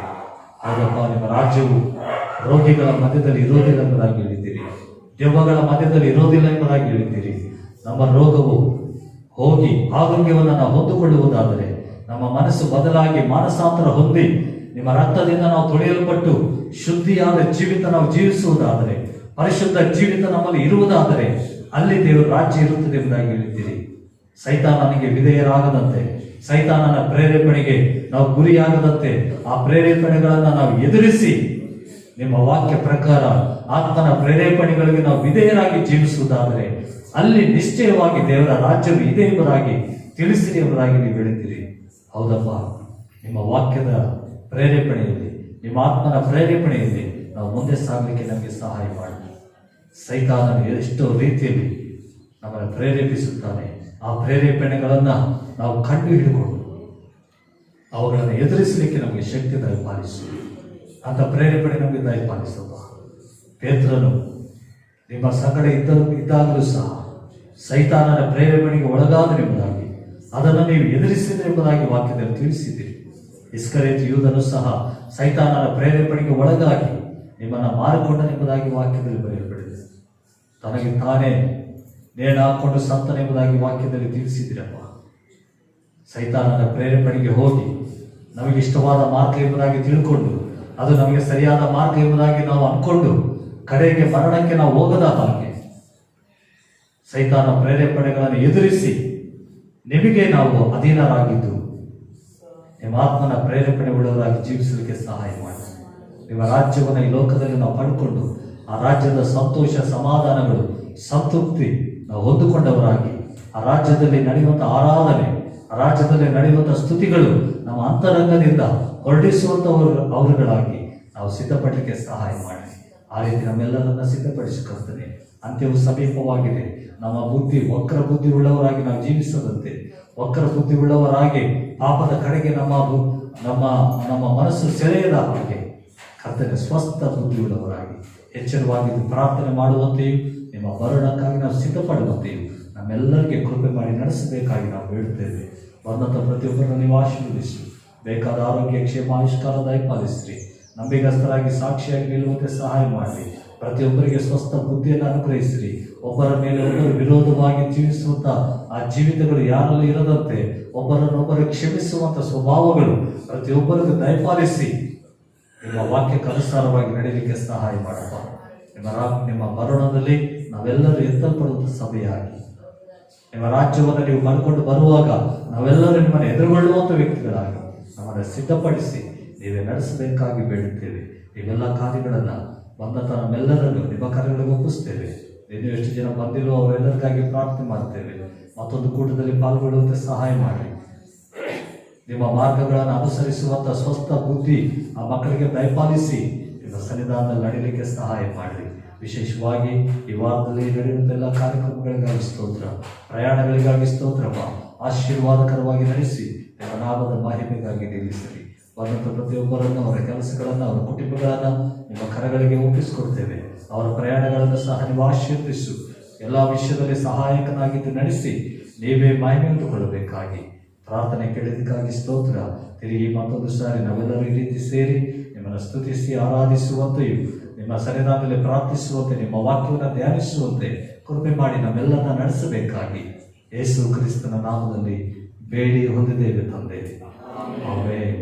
ಹೌದಪ್ಪ, ನಿಮ್ಮ ರಾಜ್ಯವು ರೋಗಿಗಳ ಮಧ್ಯದಲ್ಲಿ ಇರೋದಿಲ್ಲ ಎಂಬುದಾಗಿ ಹೇಳಿದ್ದೀರಿ, ದೆವ್ವಗಳ ಮಧ್ಯದಲ್ಲಿ ಇರೋದಿಲ್ಲ ಎಂಬುದಾಗಿ ಹೇಳಿದ್ದೀರಿ. ನಮ್ಮ ರೋಗವು ಹೋಗಿ ಆರೋಗ್ಯವನ್ನು ನಾವು ಹೊಂದಿಕೊಳ್ಳುವುದಾದರೆ, ನಮ್ಮ ಮನಸ್ಸು ಬದಲಾಗಿ ಮಾನಸಾಂತರ ಹೊಂದಿ ನಿಮ್ಮ ರಕ್ತದಿಂದ ನಾವು ತೊಳೆಯಲ್ಪಟ್ಟು ಶುದ್ಧಿಯಾದ ಜೀವಿತ ನಾವು ಜೀವಿಸುವುದಾದರೆ, ಪರಿಶುದ್ಧ ಜೀವಿತ ನಮ್ಮಲ್ಲಿ ಇರುವುದಾದರೆ ಅಲ್ಲಿ ದೇವರ ರಾಜ್ಯ ಇರುತ್ತದೆ ಎಂಬುದಾಗಿ ಹೇಳಿದ್ದೀರಿ. ಸೈತಾನನಿಗೆ ವಿಧೇಯರಾಗದಂತೆ, ಸೈತಾನನ ಪ್ರೇರೇಪಣೆಗೆ ನಾವು ಗುರಿಯಾಗದಂತೆ, ಆ ಪ್ರೇರೇಪಣೆಗಳನ್ನು ನಾವು ಎದುರಿಸಿ ನಿಮ್ಮ ವಾಕ್ಯ ಪ್ರಕಾರ ಆತ್ಮನ ಪ್ರೇರೇಪಣೆಗಳಿಗೆ ನಾವು ವಿಧೇಯರಾಗಿ ಜೀವಿಸುವುದಾದರೆ ಅಲ್ಲಿ ನಿಶ್ಚಯವಾಗಿ ದೇವರ ರಾಜ್ಯವು ಇದೆ ಎಂಬುದಾಗಿ ತಿಳಿಸಿರಿ ಎಂಬುದಾಗಿ ನೀವು ಹೇಳಿದ್ದೀರಿ. ಹೌದಪ್ಪ, ನಿಮ್ಮ ವಾಕ್ಯದ ಪ್ರೇರೇಪಣೆಯಲ್ಲಿ, ನಿಮ್ಮ ಆತ್ಮನ ಪ್ರೇರೇಪಣೆಯಲ್ಲಿ ನಾವು ಮುಂದೆ ಸಾಗಲಿಕ್ಕೆ ನಮಗೆ ಸಹಾಯ ಮಾಡಿ. ಸೈತಾನನು ಎಷ್ಟೋ ರೀತಿಯಲ್ಲಿ ನಮ್ಮನ್ನು ಪ್ರೇರೇಪಿಸುತ್ತಾನೆ. ಆ ಪ್ರೇರೇಪಣೆಗಳನ್ನು ನಾವು ಕಂಡು ಹಿಡಿದುಕೊಂಡು ಅವುಗಳನ್ನು ಎದುರಿಸಲಿಕ್ಕೆ ನಮಗೆ ಶಕ್ತಿ ದಯಪಾಲಿಸು. ಅಂತ ಪ್ರೇರೇಪಣೆ ನಮಗೆ ದಯಪಾಲಿಸಪ್ಪ. ಪೇತ್ರನು ನಿಮ್ಮ ಸಂಗಡ ಇದ್ದಾಗಲೂ ಸಹ ಸೈತಾನನ ಪ್ರೇರೇಪಣೆಗೆ ಒಳಗಾದರೆಂಬುದಾಗಿ ಅದನ್ನು ನೀವು ಎದುರಿಸಿದ್ರೆ ಎಂಬುದಾಗಿ ವಾಕ್ಯದಲ್ಲಿ ತಿಳಿಸಿದ್ದೀರಿ. ಇಸ್ಕರಿಯೋತ ಯೂದನು ಸಹ ಸೈತಾನನ ಪ್ರೇರೇಪಣೆಗೆ ಒಳಗಾಗಿ ನಿಮ್ಮನ್ನು ಮಾರಿಕೊಂಡನೆಂಬುದಾಗಿ ವಾಕ್ಯದಲ್ಲಿ ಬರೆಯಲ್ಪಟ್ಟಿದೆ. ತನಗೆ ತಾನೇ ನೇಣು ಹಾಕೊಂಡು ಸತ್ತನೆಂಬುದಾಗಿ ವಾಕ್ಯದಲ್ಲಿ ತಿಳಿಸಿದ್ದೀರಪ್ಪ. ಸೈತಾನನ ಪ್ರೇರೇಪಣೆಗೆ ಹೋಗಿ ನಮಗೆ ಇಷ್ಟವಾದ ಮಾರ್ಗ ಎಂಬುದಾಗಿ ತಿಳ್ಕೊಂಡು, ಅದು ನಮಗೆ ಸರಿಯಾದ ಮಾರ್ಗ ಎಂಬುದಾಗಿ ನಾವು ಅಂದ್ಕೊಂಡು ಕಡೆಗೆ ಮರಣಕ್ಕೆ ನಾವು ಹೋಗದ ಹಾಗೆ ಸೈತಾನ ಪ್ರೇರೇಪಣೆಗಳನ್ನು ಎದುರಿಸಿ ನಿಮಗೆ ನಾವು ಅಧೀನರಾಗಿದ್ದು ನಿಮ್ಮ ಆತ್ಮನ ಪ್ರೇರೇಪಣೆ ಉಳ್ಳವರಾಗಿ ಜೀವಿಸಲಿಕ್ಕೆ ಸಹಾಯ ಮಾಡಿ. ನಿಮ್ಮ ರಾಜ್ಯವನ್ನು ಈ ಲೋಕದಲ್ಲಿ ನಾವು ಪಡ್ಕೊಂಡು ಆ ರಾಜ್ಯದ ಸಂತೋಷ, ಸಮಾಧಾನಗಳು, ಸಂತೃಪ್ತಿ ನಾವು ಹೊಂದಿಕೊಂಡವರಾಗಿ ಆ ರಾಜ್ಯದಲ್ಲಿ ನಡೆಯುವಂಥ ಆರಾಧನೆ, ಆ ರಾಜ್ಯದಲ್ಲಿ ನಡೆಯುವಂಥ ಸ್ತುತಿಗಳು ನಮ್ಮ ಅಂತರಂಗದಿಂದ ಅವರುಗಳಾಗಿ ನಾವು ಸಿದ್ಧಪಡಲಿಕ್ಕೆ ಸಹಾಯ ಮಾಡಿ. ಆ ರೀತಿ ನಮ್ಮೆಲ್ಲರನ್ನ ಸಿದ್ಧಪಡಿಸಿಕೊಳ್ತೇನೆ. ಅಂತ್ಯವು ಸಮೀಪವಾಗಿದೆ. ನಮ್ಮ ಬುದ್ಧಿ ವಕ್ರ ಬುದ್ಧಿ ಉಳ್ಳವರಾಗಿ ನಾವು ಜೀವಿಸದಂತೆ, ವಕ್ರ ಬುದ್ಧಿ ಉಳ್ಳವರಾಗಿ ಪಾಪದ ಕಡೆಗೆ ನಮ್ಮ ಮನಸ್ಸು ಸೆಳೆಯದ ಹಾಗೆ ಕರ್ತನೆ ಸ್ವಸ್ಥ ಬುದ್ಧಿ ಉಳ್ಳವರಾಗಿ ಎಚ್ಚರವಾಗಿ ಪ್ರಾರ್ಥನೆ ಮಾಡುವಂತೆಯೂ ನಿಮ್ಮ ಬರಣಕ್ಕಾಗಿ ನಾವು ಸಿದ್ಧಪಡುವಂತೆಯೂ ನಮ್ಮೆಲ್ಲರಿಗೆ ಕೃಪೆ ಮಾಡಿ ನಡೆಸಬೇಕಾಗಿ ನಾವು ಹೇಳುತ್ತೇವೆ. ಬಂದಂಥ ಪ್ರತಿಯೊಬ್ಬರನ್ನು ನೀವು ಆಶೀರ್ವದಿಸಿ, ಬೇಕಾದ ಆರೋಗ್ಯ, ಕ್ಷೇಮ, ಆವಿಷ್ಕಾರ ದಯಪಾಲಿಸಿರಿ. ನಂಬಿಗಸ್ತರಾಗಿ ಸಾಕ್ಷಿಯಾಗಿ ನಿಲ್ಲುವಂತೆ ಸಹಾಯ ಮಾಡಿ. ಪ್ರತಿಯೊಬ್ಬರಿಗೆ ಸ್ವಸ್ಥ ಬುದ್ಧಿಯನ್ನು ಅನುಗ್ರಹಿಸಿರಿ. ಒಬ್ಬರ ಮೇಲೆ ಒಬ್ಬರು ವಿರೋಧವಾಗಿ ಜೀವಿಸುವಂಥ ಆ ಜೀವಿತಗಳು ಯಾರಲ್ಲೂ ಇರದಂತೆ ಒಬ್ಬರನ್ನೊಬ್ಬರು ಕ್ಷಮಿಸುವಂಥ ಸ್ವಭಾವಗಳು ಪ್ರತಿಯೊಬ್ಬರಿಗೂ ದಯಪಾಲಿಸಿ ನಿಮ್ಮ ವಾಕ್ಯಕ್ಕೆ ಅನುಸಾರವಾಗಿ ನಡೆಯಲಿಕ್ಕೆ ಸಹಾಯ ಮಾಡಪ್ಪ. ನಿಮ್ಮ ಮರಣದಲ್ಲಿ ನಾವೆಲ್ಲರೂ ಎತ್ತಲ್ಪಡುವಂಥ ಸಭೆಯಾಗಿ ನಿಮ್ಮ ರಾಜ್ಯವನ್ನು ನೀವು ಮಾಡಿಕೊಂಡು ಬರುವಾಗ ನಾವೆಲ್ಲರೂ ನಿಮ್ಮನ್ನು ಎದುರುಗೊಳ್ಳುವಂಥ ವ್ಯಕ್ತಿಗಳಾಗಿ ನಮ್ಮನ್ನು ಸಿದ್ಧಪಡಿಸಿ ನೀವೇ ನಡೆಸಬೇಕಾಗಿ ಬೇಡುತ್ತೇವೆ. ಇವೆಲ್ಲ ಕಾರ್ಯಗಳನ್ನು ಬಂದಂಥ ನಮ್ಮೆಲ್ಲರನ್ನು ನಿಮ್ಮ ಕಾರ್ಯಗಳಿಗೆ ಒಪ್ಪಿಸ್ತೇವೆ. ಇನ್ನು ಎಷ್ಟು ಜನ ಬಂದಿರೋ ಅವರೆಲ್ಲರಿಗಾಗಿ ಪ್ರಾರ್ಥನೆ ಮಾಡ್ತೇವೆ. ಮತ್ತೊಂದು ಕೂಟದಲ್ಲಿ ಪಾಲ್ಗೊಳ್ಳುವಂತೆ ಸಹಾಯ ಮಾಡಿ. ನಿಮ್ಮ ಮಾರ್ಗಗಳನ್ನು ಅನುಸರಿಸುವಂಥ ಸ್ವಸ್ಥ ಬುದ್ಧಿ ಆ ಮಕ್ಕಳಿಗೆ ದಯಪಾಲಿಸಿ ನಿಮ್ಮ ಸನ್ನಿಧಾನದಲ್ಲಿ ನಡೀಲಿಕ್ಕೆ ಸಹಾಯ ಮಾಡಿ. ವಿಶೇಷವಾಗಿ ಈ ವಾರದಲ್ಲಿ ನಡೆಯುವಂಥ ಎಲ್ಲ ಕಾರ್ಯಕ್ರಮಗಳಿಗಾಗಿ ಸ್ತೋತ್ರ, ಪ್ರಯಾಣಗಳಿಗಾಗಿ ಸ್ತೋತ್ರಪ್ಪ. ಆಶೀರ್ವಾದಕರವಾಗಿ ನಡೆಸಿ ನಿಮ್ಮ ನಾಮದ ಮಹಿಮೆಗಾಗಿ ನಿಲ್ಲಿಸಿರಿ. ಬಂದಂಥ ಪ್ರತಿಯೊಬ್ಬರನ್ನು, ಅವರ ಕೆಲಸಗಳನ್ನು, ಅವರ ಕುಟುಂಬಗಳನ್ನು ನಿಮ್ಮ ಕರಗಳಿಗೆ ಒಪ್ಪಿಸಿಕೊಡ್ತೇವೆ. ಅವರ ಪ್ರಯಾಣಗಳನ್ನು ಸಹ ನೀವು ಆಶೀರ್ವದಿಸು. ಎಲ್ಲ ವಿಷಯದಲ್ಲಿ ಸಹಾಯಕನಾಗಿದ್ದು ನಡೆಸಿ ನೀವೇ ಮಹಿಮೆ ಹೊಂದಿಕೊಳ್ಳಬೇಕಾಗಿ ಪ್ರಾರ್ಥನೆ ಕೇಳಿದಕ್ಕಾಗಿ ಸ್ತೋತ್ರ. ತಿರುಗಿ ಮತ್ತೊಂದು ಸಾರಿ ನಾವೆಲ್ಲರೂ ಈ ರೀತಿ ಸೇರಿ ನಿಮ್ಮನ್ನು ಸ್ತುತಿಸಿ ಆರಾಧಿಸುವಂತೆಯೂ ನಿಮ್ಮ ಸನ್ನಿಧಾನದಲ್ಲಿ ಪ್ರಾರ್ಥಿಸುವಂತೆ, ನಿಮ್ಮ ವಾಕ್ಯವನ್ನು ಧ್ಯಾನಿಸುವಂತೆ ಕೃಪೆ ಮಾಡಿ ನಮ್ಮೆಲ್ಲರನ್ನ ನಡೆಸಬೇಕಾಗಿ ಯೇಸು ಕ್ರಿಸ್ತನ ನಾಮದಲ್ಲಿ ಬೇಡಿ ಹೊಂದಿದ್ದೇವೆ ತಂದೆ. ಆಮೆನ್.